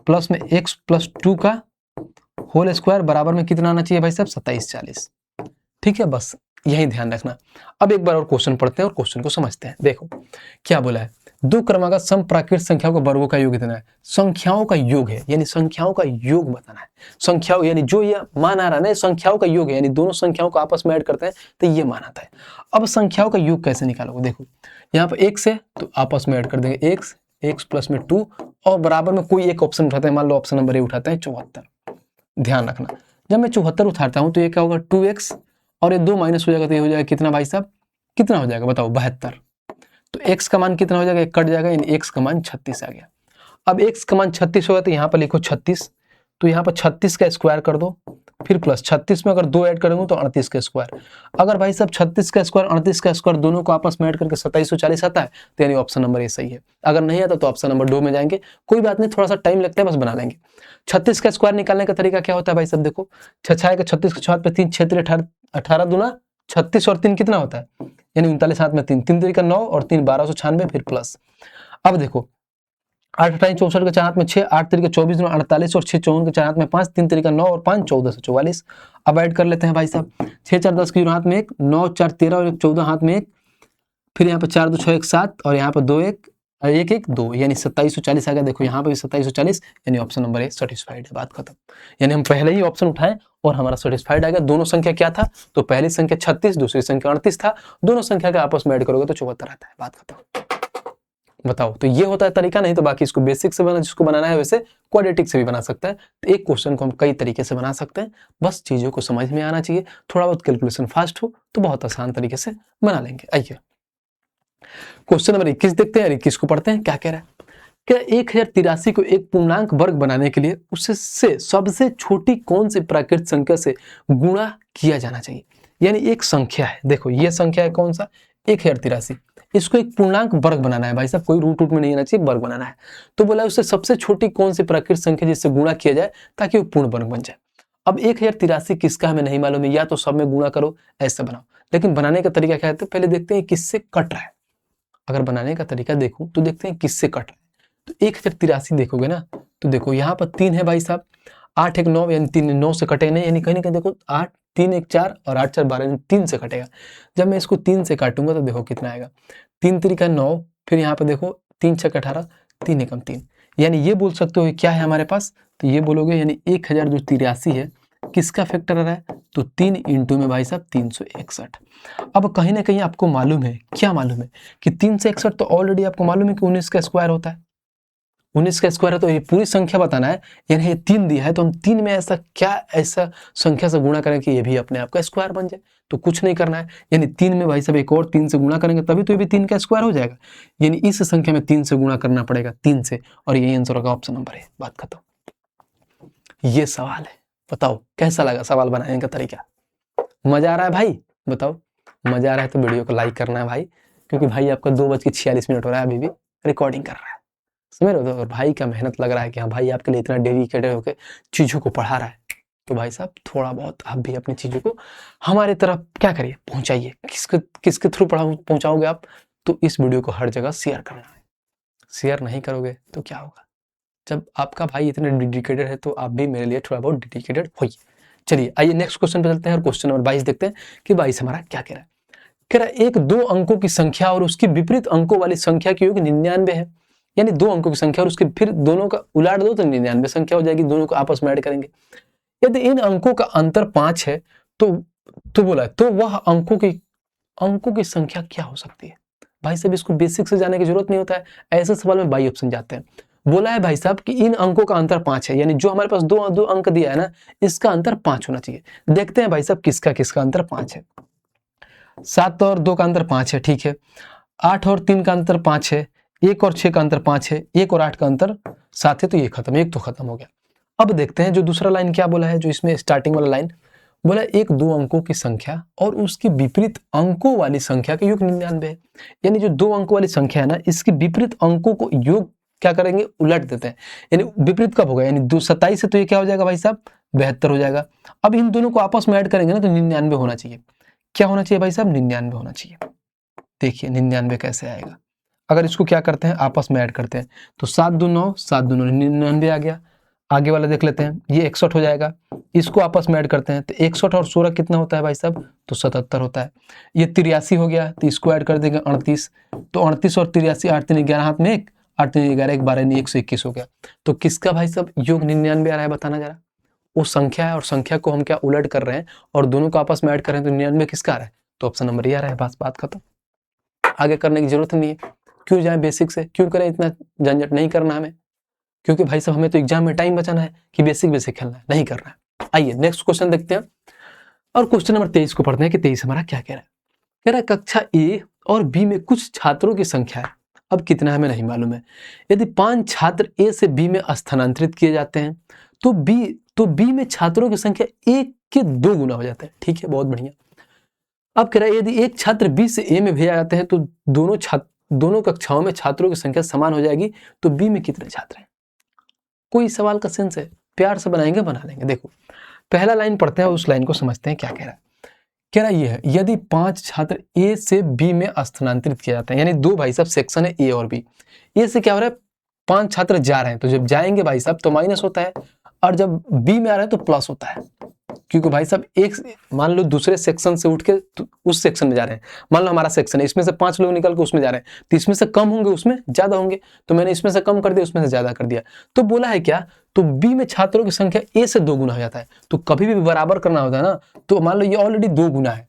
प्लस में x + 2 का होल स्क्वायर बराबर में कितना आना चाहिए भाई साहब, 2740, ठीक है, बस यही ध्यान रखना। अब एक बार और क्वेश्चन पढ़ते हैं और क्वेश्चन को समझते हैं। देखो क्या बोला है, 2 क्रमागत सम प्राकृत संख्याओं का वर्गों का योग कितना है, संख्याओं का योग है, यानी संख्याओं का योग बताना है, संख्याओं यानी जो ये मान आ रहा है ना, संख्याओं का योग है, यानी दोनों संख्याओं को आपस में ऐड करते हैं तो ये मान आता है। अब संख्याओं का योग कैसे निकालोगे, देखो यहाँ पर x है तो आपस में ऐड कर देंगे x + में 2, और बराबर में कोई एक ऑप्शन उठाते हैं, मान लो ऑप्शन नंबर ए उठाते हैं 74। ध्यान रखना, जब मैं 74 उठाता हूं तो ये क्या होगा 2x, और ये 2 माइनस हो जाएगा तो ये हो जाएगा कितना भाई साहब, कितना हो जाएगा बताओ 72। तो x का मान कितना हो जाएगा, एक कट जाएगा, यानी x का मान 36 आ गया। अब x का मान 36 होगा तो यहाँ पर लिखो 36, तो यहाँ पर 36 का स्क्वायर कर दो, फिर प्लस 36 में अगर 2 ऐड करेंगे तो 38 का स्क्वायर। अगर भाई साहब 36 का स्क्वायर 38 का स्क्वायर दोनों को आपस में ऐड करके 2740 आता है, तो यानी ऑप्शन नंबर ए सही है। अगर नहीं आता तो ऑप्शन नंबर 2 में जाएंगे, कोई बात नहीं, थोड़ा सा टाइम लगता है, बस बना लेंगे। 36 का स्क्वायर निकालने का तरीका क्या होता है भाई साहब, देखो 6 का 36 के 4 पे 3 6 3 18 दूना 36 और 3 कितना होता है, यानी 39 हाथ में 3 3 3 का 9 और 3 1296, फिर प्लस। अब देखो 8 8 64 के 4 हाथ में 6, 8 3 के 24 दूना 48 और 6 54 के 4 हाथ में 5, 3 3 का 9 और 5 1444। अब ऐड कर लेते हैं भाई साहब, 6 4 10 के हाथ में 1, 9 4 13 और 1 14 हाथ में 1, फिर यहाँ पे 4 2 6 1 7 और यहाँ पे 2 1 1 1 2, यानी 2740 आ गया। देखो यहाँ पे भी 2740, यानी ऑप्शन नंबर ए सेटिस्फाइड है, बात खत्म। यानी हम पहले ही ऑप्शन उठाएं और हमारा सेटिस्फाइड आ गया। दोनों संख्या क्या था, तो पहली संख्या 36, दूसरी संख्या 38 था, दोनों संख्या का आपस में ऐड करोगे तो 74 आता है, बात खत्म। बताओ, तो ये होता है तरीका, नहीं तो बाकी इसको बेसिक से बना, जिसको बनाना है वैसे क्वाड्रेटिक से भी बना सकता है। तो एक क्वेश्चन को हम कई तरीके से बना सकते हैं, बस चीजों को समझ में आना चाहिए, थोड़ा बहुत कैलकुलेशन फास्ट हो तो बहुत आसान तरीके से बना लेंगे। आइए क्वेश्चन नंबर 21 देखते हैं, 21 को पढ़ते हैं। क्या कह रहा है, क्या 1083 को एक पूर्णांक वर्ग बनाने के लिए उससे सबसे छोटी कौन सी प्राकृत संख्या से गुणा किया जाना चाहिए। यानी एक संख्या है, देखो ये संख्या है कौन सा, 1083, इसको एक पूर्णांक वर्ग बनाना है भाई साहब, कोई रूट में नहीं आना चाहिए, वर्ग बनाना है। तो बोला उससे सबसे छोटी कौन सी प्राकृतिक संख्या जिससे गुणा किया जाए ताकि वो पूर्ण वर्ग बन जाए। अब 1083 किसका हमें नहीं मालूम है, या तो सब में गुणा करो ऐसा बनाओ, लेकिन बनाने का तरीका क्या है, तो पहले देखते हैं किससे कट रहा है। अगर बनाने का तरीका देखूं तो देखते हैं किससे कट रहा है। तो 1083 देखोगे ना, तो देखो यहाँ पर 3 है भाई साहब, 8 1 9, यानी 3 9 से कटे नहीं, यानी कहीं ना कहीं देखो 8 3 1 4 और 8 4 12, 3 से कटेगा। जब मैं इसको 3 से काटूंगा तो देखो कितना आएगा, 3 3 का 9, फिर यहाँ पे देखो 3 6 18, 3 एकम 3, यानी ये बोल सकते हो क्या है हमारे पास, तो ये बोलोगे यानी 1083 है, किसका फैक्टर आ रहा है, तो 3 इंटू में भाई साहब 361। अब कहीं ना कहीं आपको मालूम है, क्या मालूम है कि 361 तो ऑलरेडी आपको मालूम है कि 19 का स्क्वायर होता है, 19 का स्क्वायर है, तो ये पूरी संख्या बताना है, यानी ये 3 दिया है तो हम 3 में ऐसा क्या ऐसा संख्या से गुणा करें कि ये भी अपने आप का स्क्वायर बन जाए। तो कुछ नहीं करना है, यानी 3 में भाई साहब एक और 3 से गुणा करेंगे तभी तो ये भी 3 का स्क्वायर हो जाएगा, यानी इस संख्या में 3 से गुणा करना पड़ेगा, 3 से, और यही आंसर होगा ऑप्शन नंबर है। बात खत्म। ये सवाल है, बताओ कैसा लगा सवाल बनाने का तरीका, मजा आ रहा है भाई, बताओ मजा आ रहा है तो वीडियो को लाइक करना है भाई, क्योंकि भाई आपका 2:46 हो रहा है, अभी भी रिकॉर्डिंग कर रहा है, समझ रहे हो। और भाई का मेहनत लग रहा है कि हाँ भाई आपके लिए इतना डेडिकेटेड होकर चीज़ों को पढ़ा रहा है, तो भाई साहब थोड़ा बहुत आप भी अपनी चीज़ों को हमारे तरफ क्या करिए, पहुंचाइए। किसके थ्रू पहुंचाओगे आप, तो इस वीडियो को हर जगह शेयर करना है। शेयर नहीं करोगे तो क्या होगा, जब आपका भाई इतना डेडिकेटेड है तो आप भी मेरे लिए थोड़ा बहुत डेडिकेटेड होइए। चलिए आइए नेक्स्ट क्वेश्चन पे चलते हैं और क्वेश्चन नंबर 22 देखते हैं कि 22 हमारा क्या कह रहा है। कह रहा है एक 2 अंकों की संख्या और उसकी विपरीत अंकों वाली संख्या की योग 99 है, यानी 2 अंकों की संख्या और उसके फिर दोनों का उलाट दो तो 99 संख्या हो जाएगी, दोनों को आपस में ऐड करेंगे। यदि इन अंकों का अंतर 5 है तो बोला तो वह अंकों की संख्या क्या हो सकती है। भाई साहब इसको बेसिक से जाने की जरूरत नहीं होता है, ऐसे सवाल में बाई ऑप्शन जाते हैं। बोला है भाई साहब कि इन अंकों का अंतर 5 है, यानी जो हमारे पास दो अंक दिया है ना, इसका अंतर 5 होना चाहिए। देखते हैं भाई साहब किसका किसका अंतर 5 है। 7 और 2 का अंतर 5 है, ठीक है। 8 और 3 का अंतर 5 है, 1 और 6 का अंतर 5 है, 1 और 8 का अंतर 7 है, तो ये खत्म, एक तो खत्म हो गया। अब देखते हैं जो दूसरा लाइन क्या बोला है, जो इसमें स्टार्टिंग वाला लाइन बोला एक 2 अंकों की संख्या और उसकी विपरीत अंकों वाली संख्या का योग 99 है, यानी जो 2 अंकों वाली संख्या है ना, इसके विपरीत अंकों को योग क्या करेंगे, उलट देते हैं। यानी विपरीत कब होगा, यानी 27 से तो ये क्या हो जाएगा भाई साहब 72 हो जाएगा। अब इन दोनों को आपस में ऐड करेंगे ना तो 99 होना चाहिए। क्या होना चाहिए भाई साहब, 99 होना चाहिए। देखिए 99 कैसे आएगा, अगर इसको क्या करते हैं आपस में ऐड करते हैं तो 7 2 9, 7 2 9 99 आ गया। आगे वाला देख लेते हैं, ये 61 हो जाएगा, इसको आपस में ऐड करते हैं तो 61 और 16 कितना होता है भाई साहब, तो 77 होता है। ये 83 हो गया, तो इसको ऐड कर देंगे 38, तो 38 और 83, 8 3 11 हाथ में 1, 8 3 11 1 12 121 हो गया। तो किसका भाई साहब योग 99 आ रहा है, बताना जरा। वो संख्या है और संख्या को हम क्या उलट कर रहे हैं और दोनों को आपस में ऐड कर रहे हैं, तो 99 किसका आ रहा है, तो ऑप्शन नंबर ये आ रहा है। बस बात खत्म, आगे करने की जरूरत नहीं है। क्यों जाए बेसिक से, क्यों करें, इतना झंझट नहीं करना हमें, क्योंकि भाई साहब हमें तो एग्जाम में टाइम बचाना है कि बेसिक खेलना है, नहीं करना है। आइए नेक्स्ट क्वेश्चन देखते हैं और क्वेश्चन नंबर 23 को पढ़ते हैं कि 23 हमारा क्या कह रहा है। कह रहा है कक्षा ए और बी में कुछ छात्रों की संख्या है, अब कितना हमें नहीं मालूम है। यदि 5 छात्र ए से बी में स्थानांतरित किए जाते हैं तो बी में छात्रों की संख्या ए के 2 गुना हो जाता है, ठीक है, बहुत बढ़िया। अब कह रहा है यदि एक छात्र बी से ए में भेजा जाते हैं तो दोनों कक्षाओं में छात्रों की संख्या समान हो जाएगी, तो बी में कितने छात्र हैं। कोई सवाल का सेंस है, प्यार से बनाएंगे, बना लेंगे। देखो पहला लाइन पढ़ते हैं, उस लाइन को समझते हैं क्या कह रहा है। कह रहा है ये है, यदि 5 छात्र ए से बी में स्थानांतरित किए जाते हैं, यानी 2 भाई साहब सेक्शन है ए और बी। ए से क्या हो रहा है, 5 छात्र जा रहे हैं, तो जब जाएंगे भाई साहब तो माइनस होता है, और जब बी में आ रहे हैं तो प्लस होता है, क्योंकि भाई साहब एक मान लो दूसरे सेक्शन से उठ के तो उस सेक्शन में जा रहे हैं। मान लो हमारा सेक्शन है, इसमें से 5 लोग निकल के उसमें जा रहे हैं, तो इसमें से कम होंगे उसमें ज्यादा होंगे, तो मैंने इसमें से कम कर दिया, उसमें से ज्यादा कर दिया। तो बोला है क्या, तो बी में छात्रों की संख्या ए से 2 गुना हो जाता है। तो कभी भी बराबर करना होता है ना, तो मान लो ये ऑलरेडी 2 गुना है,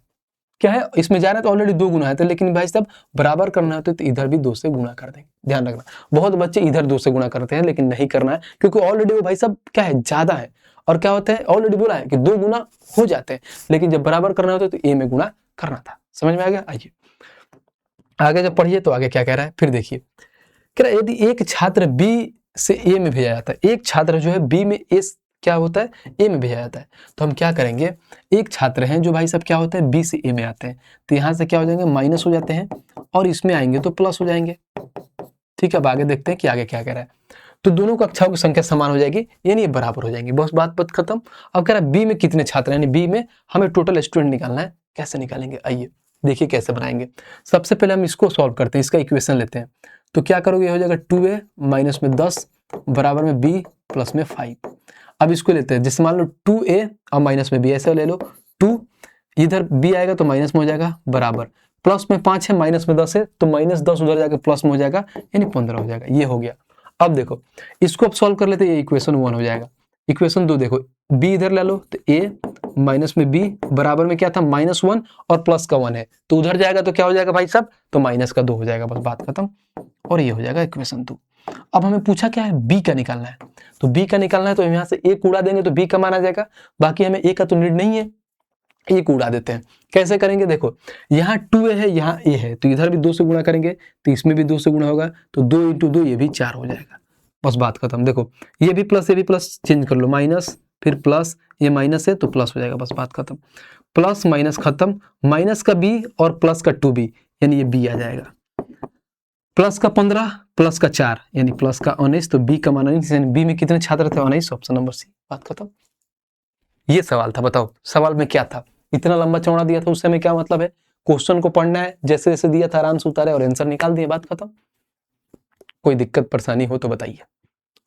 क्या है, इसमें जा रहा है तो ऑलरेडी 2 गुना है, तो लेकिन भाई साहब बराबर करना है तो इधर भी 2 से गुना कर देंगे। ध्यान रखना, बहुत बच्चे इधर 2 से गुना करते हैं, लेकिन नहीं करना है, क्योंकि ऑलरेडी वो भाई साहब क्या है, ज्यादा है। और क्या होता है, ऑलरेडी बोला है कि 2 गुना हो जाते हैं, लेकिन जब बराबर करना होता है तो ए में गुना करना था। समझ में आ गया। आइए आगे जब पढ़िए तो आगे क्या कह रहा है, फिर देखिए। कह रहा है यदि एक छात्र बी से ए में भेजा जाता है, एक छात्र जो है बी में ए क्या होता है, ए में भेजा जाता है। तो हम क्या करेंगे, एक छात्र हैं जो भाई साहब क्या होता है बी से ए में आते हैं, तो यहाँ से क्या हो जाएंगे माइनस हो जाते हैं और इसमें आएंगे तो प्लस हो जाएंगे। ठीक है, अब आगे देखते हैं कि आगे क्या कह रहा है। तो दोनों कक्षाओं की संख्या समान हो जाएगी, यानी ये बराबर हो जाएंगी, बस बात खत्म। अब कह रहा है बी में कितने छात्र हैं, यानी बी में हमें टोटल स्टूडेंट निकालना है। कैसे निकालेंगे, आइए देखिए कैसे बनाएंगे। सबसे पहले हम इसको सॉल्व करते हैं, इसका इक्वेशन लेते हैं। तो क्या करोगे, हो जाएगा 2a माइनस में 10 बराबर में b प्लस में 5। अब इसको लेते हैं, जैसे मान लो 2a और माइनस में b, ऐसे ले लो 2, इधर b आएगा तो माइनस में हो जाएगा, बराबर प्लस में 5 है माइनस में 10 है, तो माइनस 10 उधर जाके प्लस में हो जाएगा, यानी 15 हो जाएगा। ये हो गया। अब देखो इसको अब सॉल्व कर लेते हैं, ये इक्वेशन 1 हो जाएगा। इक्वेशन 2 देखो, b इधर ले लो तो a माइनस में b बराबर में क्या था -1 और प्लस का 1 है, तो उधर जाएगा तो क्या हो जाएगा भाई साहब, तो माइनस का 2 हो जाएगा, बस बात खत्म। और ये हो जाएगा इक्वेशन 2। अब हमें पूछा क्या है, b का निकालना है। तो b का निकालना है तो यहाँ से a उड़ा देंगे तो b का मान आ जाएगा, बाकी हमें a का तो नीड नहीं है, a को उड़ा देते हैं। कैसे करेंगे, देखो यहाँ 2a है, यहाँ a है, तो इधर भी 2 से गुणा करेंगे तो इसमें भी 2 से गुणा होगा, तो 2 इंटू 2 ये भी 4 हो जाएगा, बस बात खत्म। देखो ये भी प्लस चेंज कर लो, माइनस फिर प्लस, ये माइनस है तो प्लस हो जाएगा, बस बात खत्म। प्लस माइनस खत्म, माइनस का b और प्लस का 2b, यानी ये b आ जाएगा। प्लस का 15 प्लस का 4 यानी प्लस का 19, तो b का मान 19, यानी b में कितने छात्र थे, 19, ऑप्शन नंबर सी, बात खत्म। ये सवाल था, बताओ सवाल में क्या था, इतना लंबा चौड़ा दिया था, उससे हमें क्या मतलब है, क्वेश्चन को पढ़ना है, जैसे जैसे दिया था आराम से उतारे और आंसर निकाल दिए, बात खत्म। कोई दिक्कत परेशानी हो तो बताइए,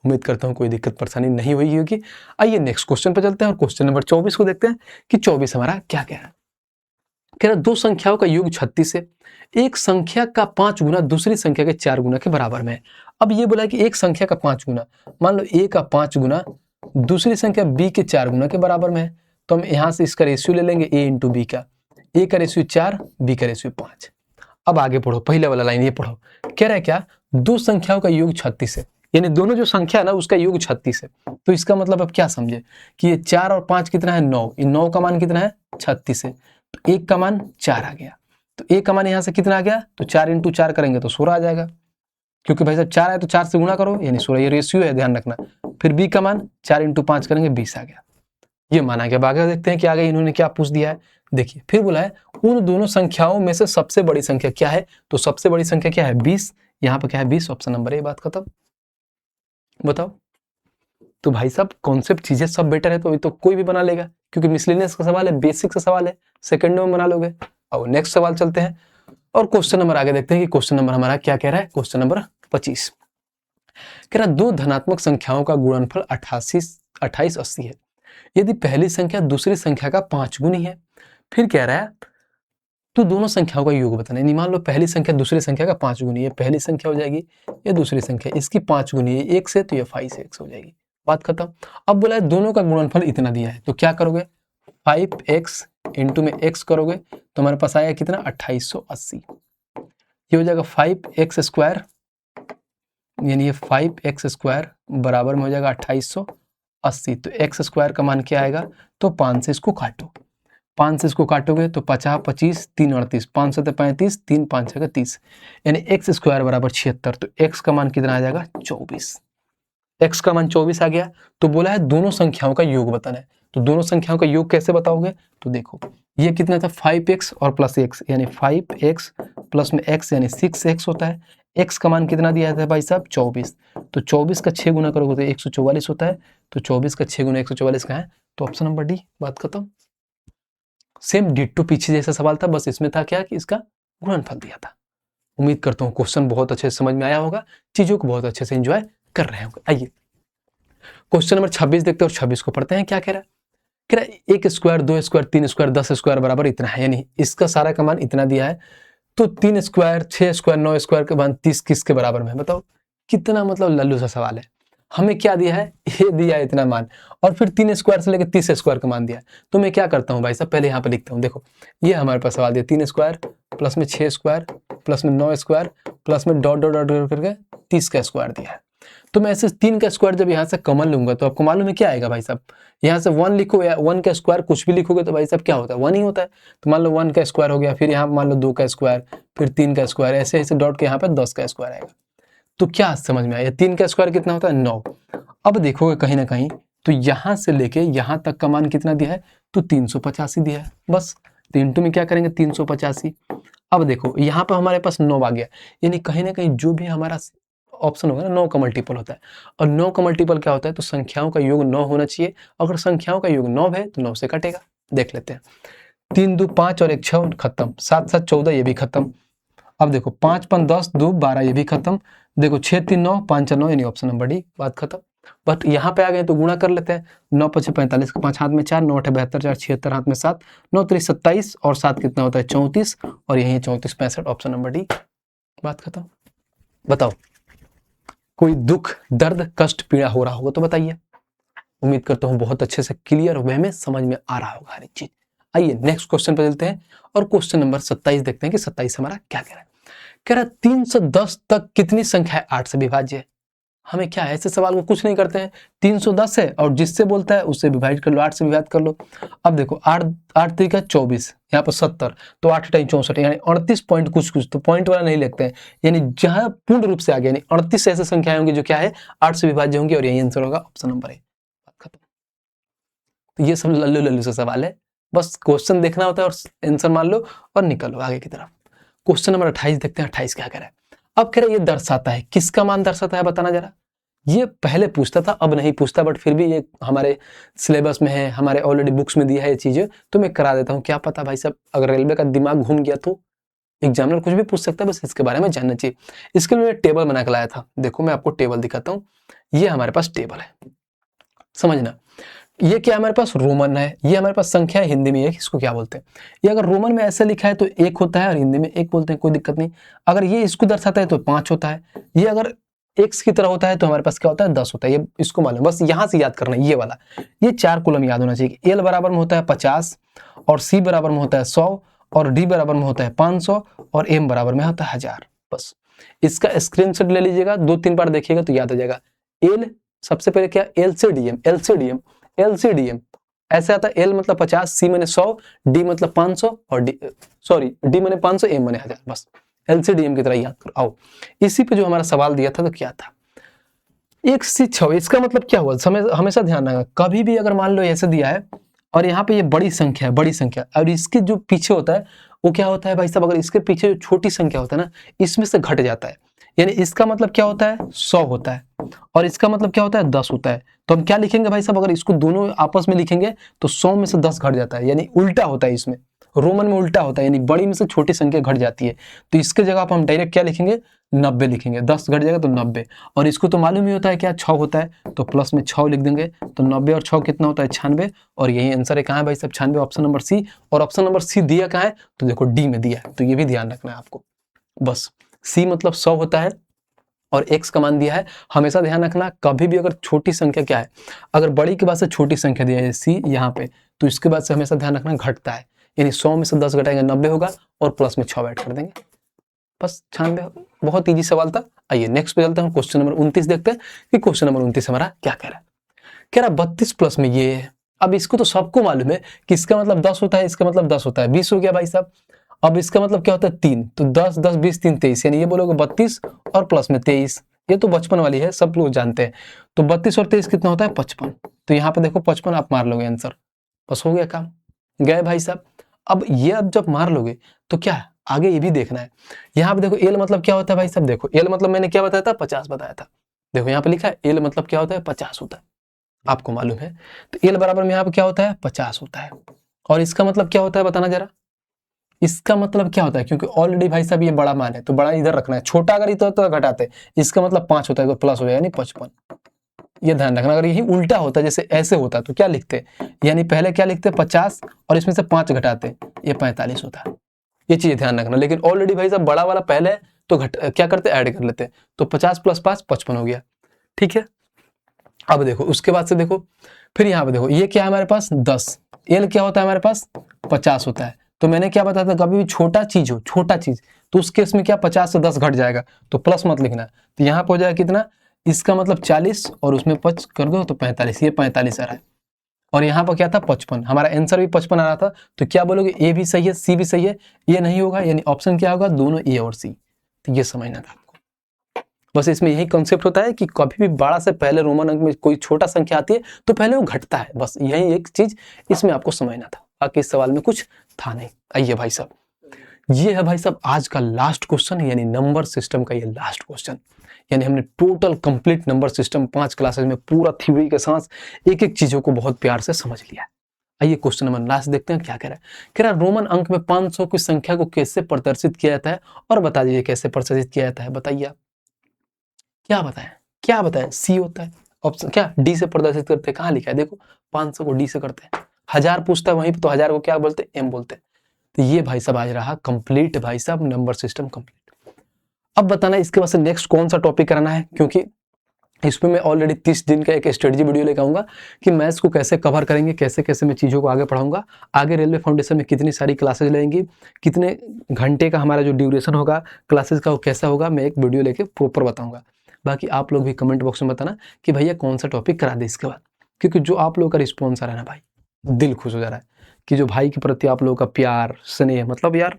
उम्मीद करता हूँ कोई दिक्कत परेशानी नहीं हुई होगी। आइए नेक्स्ट क्वेश्चन पर चलते हैं और क्वेश्चन नंबर 24 को देखते हैं कि 24 हमारा क्या कह रहा है। कह रहा दो संख्याओं का योग 36 है, एक संख्या का 5 गुना दूसरी संख्या के 4 गुना के बराबर में है। अब ये बोला कि एक संख्या का 5 गुना, मान लो a का 5 गुना दूसरी संख्या b के 4 गुना के बराबर में है, तो हम यहाँ से इसका रेशियो ले लेंगे a इंटू बी का, a का रेशियो 4 b का रेशियो 5। अब आगे पढ़ो, पहले वाला लाइन ये पढ़ो, कह रहा है क्या, दो संख्याओं का योग 36 है, यानी दोनों जो संख्या है ना उसका योग 36 है। तो इसका मतलब अब क्या समझे कि ये 4 और 5 कितना है, 9, इन 9 का मान कितना है, 36 है, तो 1 का मान 4 आ गया, तो 1 का मान यहाँ से कितना आ गया, तो 4 इंटू 4 करेंगे तो 16 आ जाएगा, क्योंकि भाई साहब 4 आए तो 4 से गुणा करो, यानी 16, ये रेशियो है ध्यान रखना। फिर b का मान 4 इंटू 5 करेंगे 20 आ गया, ये माना गया। आगे देखते हैं कि आगे इन्होंने क्या पूछ दिया है। देखिए फिर बोला है उन दोनों संख्याओं में से सबसे बड़ी संख्या क्या है, तो सबसे बड़ी संख्या क्या है 20, यहाँ पर क्या है 20, ऑप्शन नंबर ए, बात खत्म। बताओ, तो भाई साहब कॉन्सेप्ट चीजें सब बेटर है तो कोई भी बना लेगा, क्योंकि मिसलेनियस का सवाल है, बेसिक का सवाल है, सेकंड में बना लोगे। और नेक्स्ट सवाल चलते हैं और क्वेश्चन नंबर आगे देखते हैं कि क्वेश्चन नंबर हमारा क्या कह रहा है। क्वेश्चन नंबर 25 कह रहा दो धनात्मक संख्याओं का गुणनफल 2880 है, यदि पहली संख्या दूसरी संख्या का 5 गुनी है। फिर कह रहा है तो दोनों संख्याओं का योग बताना है। मान लो पहली संख्या दूसरी संख्या का 5 गुनी है, पहली संख्या हो जाएगी, ये दूसरी संख्या इसकी 5 गुनी है 1 से, तो ये 5 से x हो जाएगी, बात खत्म। अब बोला है दोनों का गुणनफल इतना दिया है, तो क्या करोगे 5x इंटू में x करोगे तो हमारे पास आया कितना 2880, ये हो जाएगा 5x स्क्वायर, यानी ये 5x स्क्वायर बराबर में हो जाएगा 2880। तो x स्क्वायर का मान क्या आएगा, तो 5 से इसको काटो, 5 से इसको काटोगे तो 50 25 3 38, 5 से 35 3 5 6 30, यानी x स्क्वायर बराबर 76। तो x का मान कितना आ जाएगा 24, x का मान 24 आ गया। तो बोला है दोनों संख्याओं का योग बताना है, तो दोनों संख्याओं का योग कैसे बताओगे, तो देखो ये कितना था 5x और प्लस x, यानी 5x प्लस में x यानी 6x होता है। x का मान कितना दिया था भाई साहब 24, तो 24 का 6 गुना करोगे तो 144 होता है, तो 24 का 6 गुना 144 का है, तो ऑप्शन नंबर डी, बात खत्म। सेम डिट्टो पीछे जैसा सवाल था, बस इसमें था क्या कि इसका गुणनफल दिया था। उम्मीद करता हूँ क्वेश्चन बहुत अच्छे से समझ में आया होगा, चीजों को बहुत अच्छे से एंजॉय कर रहे होंगे। आइए क्वेश्चन नंबर 26 देखते हैं और 26 को पढ़ते हैं। क्या कह रहा है, कह रहा है 1 स्क्वायर 2 स्क्वायर 3 स्क्वायर 10 स्क्वायर बराबर इतना है, यानी इसका सारा का मान इतना दिया है, तो 3 स्क्वायर 6 स्क्वायर 9 स्क्वायर के मान 30 किसके बराबर में है, बताओ कितना मतलब लल्लू सा सवाल है। हमें क्या दिया है, ये दिया है इतना मान, और फिर 3 स्क्वायर से लेकर 30 स्क्वायर का मान दिया है। तो मैं क्या करता हूँ भाई साहब, पहले यहाँ पे लिखता हूँ, देखो ये हमारे पास सवाल दिया 3 स्क्वायर प्लस में 6 स्क्वायर प्लस में 9 स्क्वायर प्लस में डॉट डॉट डॉट करके 30 का स्क्वायर दिया है। तो मैं ऐसे 3 का स्क्वायर जब यहाँ से कॉमन लूंगा तो आपको मालूम है क्या आएगा भाई साहब, यहाँ से 1 लिखो या 1 का स्क्वायर कुछ भी लिखोगे तो भाई साहब क्या होता है 1 ही होता है। तो मान लो 1 का स्क्वायर हो गया, फिर यहाँ मान लो 2 का स्क्वायर, फिर 3 का स्क्वायर, ऐसे ऐसे डॉट के यहाँ पे 10 का स्क्वायर आएगा। तो क्या समझ में आया, 3 का स्क्वायर कितना होता है 9। अब देखोगे कहीं ना कहीं तो यहां से लेके यहां तक का मान कितना दिया है, तो 385 दिया है। बस तो इंटू में क्या करेंगे 385। अब देखो यहाँ पर हमारे पास 9 आ गया, यानी कहीं ना कहीं जो भी हमारा ऑप्शन होगा ना 9 का मल्टीपल होता है, और 9 का मल्टीपल क्या होता है, तो संख्याओं का योग 9 होना चाहिए। अगर संख्याओं का योग 9 है तो 9 से कटेगा। देख लेते हैं, 3 2 5 और 1 6 खत्म, 7 7 14 ये भी खत्म। अब देखो 5 5 10 2 12 ये भी खत्म। देखो 6 3 9 5 4 9 यानी ऑप्शन नंबर डी, बात खत्म। बट यहाँ पे आ गए तो गुणा कर लेते हैं, 9 5 45 का 5 हाथ में 4, 9 8 72 4 76 हाथ में 7, 9 3 27 और 7 कितना होता है 34, और यही 34 65, ऑप्शन नंबर डी, बात खत्म। बताओ कोई दुख दर्द कष्ट पीड़ा हो रहा होगा तो बताइए। उम्मीद करता हूँ बहुत अच्छे से क्लियर वे में समझ में आ रहा होगा हर एक चीज। आइए नेक्स्ट क्वेश्चन पे चलते हैं और क्वेश्चन नंबर 27 देखते हैं कि 27 हमारा क्या कह रहा है। कह रहा है 310 तक कितनी संख्या है 8 से विभाज्य है। हमें क्या है, ऐसे सवाल को कुछ नहीं करते हैं, 310 है और जिससे बोलता है उससे विभाजित कर लो, 8 से विभाजित कर लो। अब देखो 8 8 3 का 24, यहाँ पर 70, तो 8 टाइम 64 यानी 38 पॉइंट कुछ कुछ, तो पॉइंट वाला नहीं लिखते हैं, यानी जहां पूर्ण रूप से आ गया, यानी 38 ऐसे संख्याएं होंगी जो क्या है 8 से विभाज्य होंगी, और यही आंसर होगा ऑप्शन नंबर ए। खत्म। तो ये सब लल्लू लल्लू से सवाल है, बस क्वेश्चन देखना होता है और आंसर मान लो और निकलो आगे की तरफ। क्वेश्चन नंबर 28 देखते हैं, 28 क्या कह रहा है। अब कह रहा है ये दर्शाता है, किसका मान दर्शाता है बताना जरा। ये पहले पूछता था अब नहीं पूछता, बट फिर भी ये हमारे सिलेबस में है, हमारे ऑलरेडी बुक्स में दिया है ये चीजें, तो मैं करा देता हूँ। क्या पता भाई साहब अगर रेलवे का दिमाग घूम गया तो एग्जामिनर कुछ भी पूछ सकता है, बस इसके बारे में जानना चाहिए। इसके लिए मैं टेबल बना के लाया था, देखो मैं आपको टेबल दिखाता हूँ। ये हमारे पास टेबल है, समझना। ये क्या हमारे पास रोमन है, ये हमारे पास संख्या है, हिंदी में एक, इसको क्या बोलते हैं। ये अगर रोमन में ऐसे लिखा है तो 1 होता है और हिंदी में 1 बोलते हैं, कोई दिक्कत नहीं। अगर ये इसको दर्शाता है तो 5 होता है। ये अगर x की तरह होता है तो हमारे पास क्या होता है 10 होता है। ये इसको मालूम, बस यहां से याद करना है ये वाला। ये 4 कॉलम याद होना चाहिए। एल बराबर में होता है 50 और सी बराबर में होता है 100 और डी बराबर में होता है 500 और एम बराबर में होता है 1000। बस इसका स्क्रीनशॉट ले लीजिएगा, 2-3 बार देखिएगा तो याद हो जाएगा। एल सबसे पहले क्या, एलसीडीएम, एलसीडीएम एलसीडीएम ऐसे आता है। एल मतलब 50, सी मैंने 100, डी मतलब 500 और डी मैंने 500, एम मैंने 1000। बस एलसीडीएम की तरह याद करो। आओ इसी पे जो हमारा सवाल दिया था तो क्या था, 1 से 6, इसका मतलब क्या हुआ, हमेशा ध्यान रखना। कभी भी अगर मान लो ऐसे दिया है और यहाँ पे ये बड़ी संख्या है, बड़ी संख्या, और इसके जो पीछे होता है वो क्या होता है भाई साहब, अगर इसके पीछे जो छोटी संख्या होता है ना, इसमें से घट जाता है, यानी इसका मतलब क्या होता है 100 होता है और इसका मतलब क्या होता है 10 होता है। तो हम क्या लिखेंगे भाई साहब, अगर इसको दोनों आपस में लिखेंगे तो 100 में से 10 घट जाता है, यानी उल्टा होता है। इसमें रोमन में उल्टा होता है, यानी बड़ी में से छोटी संख्या घट जाती है। तो इसके जगह पर हम डायरेक्ट क्या लिखेंगे 90 लिखेंगे, 10 घट जाएगा तो 90। और इसको तो मालूम ही होता है क्या 6 होता है, तो प्लस में 6 लिख देंगे, तो 90 और 6 कितना होता है 96। और यही आंसर है, कहाँ है भाई साहब 96, ऑप्शन नंबर सी। और ऑप्शन नंबर सी दिया कहाँ है, तो देखो डी में दिया है, तो ये भी ध्यान रखना है आपको। बस सी मतलब 100 होता है और x का मान दिया है। हमेशा ध्यान रखना कभी भी अगर छोटी संख्या क्या है, अगर बड़ी के बाद से छोटी संख्या दिया है सी यहाँ पे, तो इसके बाद से हमेशा ध्यान रखना घटता है, यानी 100 में से 10 घटाएंगे 90 होगा और प्लस में 6 ऐड कर देंगे, बस 96। बहुत ईजी सवाल था। आइए नेक्स्ट पे चलते हैं, क्वेश्चन नंबर 29 देखते हैं कि क्वेश्चन नंबर 29 हमारा क्या कह रहा है। कह रहा 32 प्लस में ये है। अब इसको तो सबको मालूम है कि इसका मतलब 10 होता है, इसका मतलब 10 होता है, 20 हो गया भाई साहब। अब इसका मतलब क्या होता है 3, तो 10 10 20 3 23, यानी ये बोलोगे 32 और प्लस में 23। ये तो बचपन वाली है, सब लोग जानते हैं। तो 32 और 23 कितना होता है 55। तो यहाँ पे देखो 55 आप मार लोगे आंसर, बस हो गया काम, गए भाई साहब। अब ये अब जब मार लोगे तो क्या आगे ये भी देखना है। यहाँ पे देखो एल मतलब क्या होता है भाई साहब, देखो एल मतलब मैंने क्या बताया था 50 बताया था। देखो यहाँ पे लिखा है एल मतलब क्या होता है 50 होता है, आपको मालूम है। तो एल बराबर में यहाँ पे क्या होता है 50 होता है। और इसका मतलब क्या होता है बताना जरा, इसका मतलब क्या होता है, क्योंकि ऑलरेडी भाई साहब ये बड़ा मान है तो बड़ा इधर रखना है, छोटा अगर इधर तो घटाते, इसका मतलब 5 होता है तो प्लस हो जाए यानी 55। ये ध्यान रखना, अगर यही उल्टा होता जैसे ऐसे होता तो क्या लिखते, यानी पहले क्या लिखते 50 और इसमें से 5 घटाते, ये 45 होता है। ये चीज ध्यान रखना। लेकिन ऑलरेडी भाई साहब बड़ा वाला पहले तो क्या करते ऐड कर लेते, तो 50 + 5 55 हो गया, ठीक है। अब देखो उसके बाद से देखो फिर यहाँ पे देखो ये क्या है हमारे पास 10, एल क्या होता है हमारे पास 50 होता है। तो मैंने क्या बताया था, कभी भी छोटा चीज हो, छोटा चीज, तो उस केस में क्या 50 से 10 घट जाएगा, तो प्लस मत लिखना। तो यहाँ पे हो जाएगा कितना, इसका मतलब 40 और उसमें 5 कर दो तो 45, ये 45 आ रहा है। और यहाँ पर क्या था 55, हमारा आंसर भी 55 आ रहा था। तो क्या बोलोगे ए भी सही है सी भी सही है, ये नहीं होगा, यानी ऑप्शन क्या होगा दोनों ए और सी। तो ये समझना था आपको। बस इसमें यही कॉन्सेप्ट होता है कि कभी भी बड़ा से पहले रोमन अंक में कोई छोटा संख्या आती है तो पहले वो घटता है, बस यही एक चीज इसमें आपको समझना था। बाकी इस सवाल में कुछ था नहीं। आइए भाई साहब, ये है भाई साहब आज का लास्ट क्वेश्चन, यानी नंबर सिस्टम का ये लास्ट क्वेश्चन। यानी हमने total complete number system 5 classes में पूरा थ्योरी के साथ एक एक चीजों को बहुत प्यार से समझ लिया है। आइए क्वेश्चन नंबर लास्ट देखते हैं क्या कह रहा है। कह रहा है रोमन अंक में 500 की संख्या को कैसे प्रदर्शित किया जाता है, और बता दीजिए कैसे प्रदर्शित किया जाता है। बताइए आप क्या बताएं? सी होता है ऑप्शन, क्या डी से प्रदर्शित करते हैं? कहाँ लिखा है देखो, 500 को डी से करते हैं। 1000 पूछता है वहीं पे, तो 1000 को क्या बोलते हैं? एम बोलते हैं। तो ये भाई साहब आज रहा कंप्लीट भाई साहब नंबर सिस्टम कंप्लीट। अब बताना इसके बाद से नेक्स्ट कौन सा टॉपिक कराना है, क्योंकि इसमें मैं ऑलरेडी 30 दिन का एक स्ट्रेटजी वीडियो लेकर आऊंगा कि मैथ्स को कैसे कवर करेंगे, कैसे कैसे मैं चीज़ों को आगे पढ़ाऊंगा, आगे रेलवे फाउंडेशन में कितनी सारी क्लासेज लेंगी, कितने घंटे का हमारा जो ड्यूरेशन होगा क्लासेज का वो कैसा होगा, मैं एक वीडियो लेके प्रॉपर बताऊंगा। बाकी आप लोग भी कमेंट बॉक्स में बताना कि भैया कौन सा टॉपिक करा दे इसके बाद, क्योंकि जो आप लोगों का रिस्पॉन्स आ रहा है ना भाई, दिल खुश हो जा रहा है कि जो भाई के प्रति आप लोगों का प्यार स्नेह, मतलब यार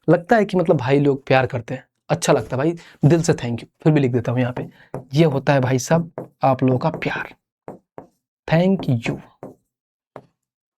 लगता है कि मतलब भाई लोग प्यार करते हैं, अच्छा लगता है भाई, दिल से थैंक यू। फिर भी लिख देता हूँ यहाँ पे, ये होता है भाई साहब आप लोगों का प्यार, थैंक यू।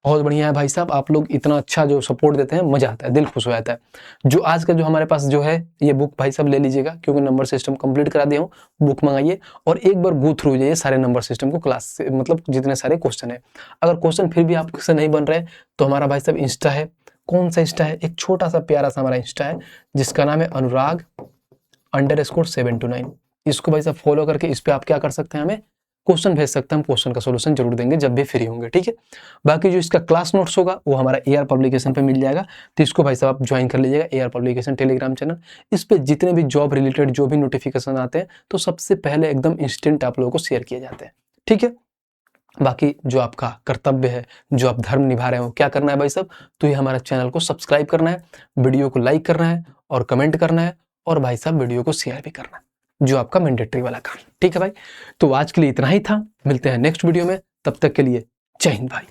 बहुत बढ़िया है भाई साहब, आप लोग इतना अच्छा जो सपोर्ट देते हैं, मजा आता है, दिल खुश हो जाता है। जो आज का जो हमारे पास जो है ये बुक भाई साहब ले लीजिएगा, क्योंकि नंबर सिस्टम कंप्लीट करा दिया हूँ, बुक मंगाइए और एक बार गो थ्रू जाइए सारे नंबर सिस्टम को, क्लास से मतलब जितने सारे क्वेश्चन है। अगर क्वेश्चन फिर भी आपसे नहीं बन रहे तो हमारा भाई साहब इंस्टा है, कौन सा इंस्टा है, एक छोटा सा प्यारा सा हमारा इंस्टा है जिसका नाम है अनुराग_729। इसको भाई साहब फॉलो करके इस पे आप क्या कर सकते हैं, हमें क्वेश्चन भेज सकते हैं, हम क्वेश्चन का सोल्यूशन जरूर देंगे जब भी फ्री होंगे, ठीक है। बाकी जो इसका क्लास नोट्स होगा वो हमारा एआर पब्लिकेशन पे मिल जाएगा, तो इसको भाई साहब आप ज्वाइन कर लीजिएगा, एआर पब्लिकेशन टेलीग्राम चैनल। इस पे जितने भी जॉब रिलेटेड जो भी नोटिफिकेशन आते हैं तो सबसे पहले एकदम इंस्टेंट आप लोगों को शेयर किए जाते हैं, ठीक है। बाकी जो आपका कर्तव्य है, जो आप धर्म निभा रहे हो, क्या करना है भाई साहब, तो ये हमारा चैनल को सब्सक्राइब करना है, वीडियो को लाइक करना है और कमेंट करना है, और भाई साहब वीडियो को शेयर भी करना है, जो आपका मैंडेटरी वाला काम, ठीक है भाई। तो आज के लिए इतना ही था, मिलते हैं नेक्स्ट वीडियो में, तब तक के लिए जय हिंद भाई।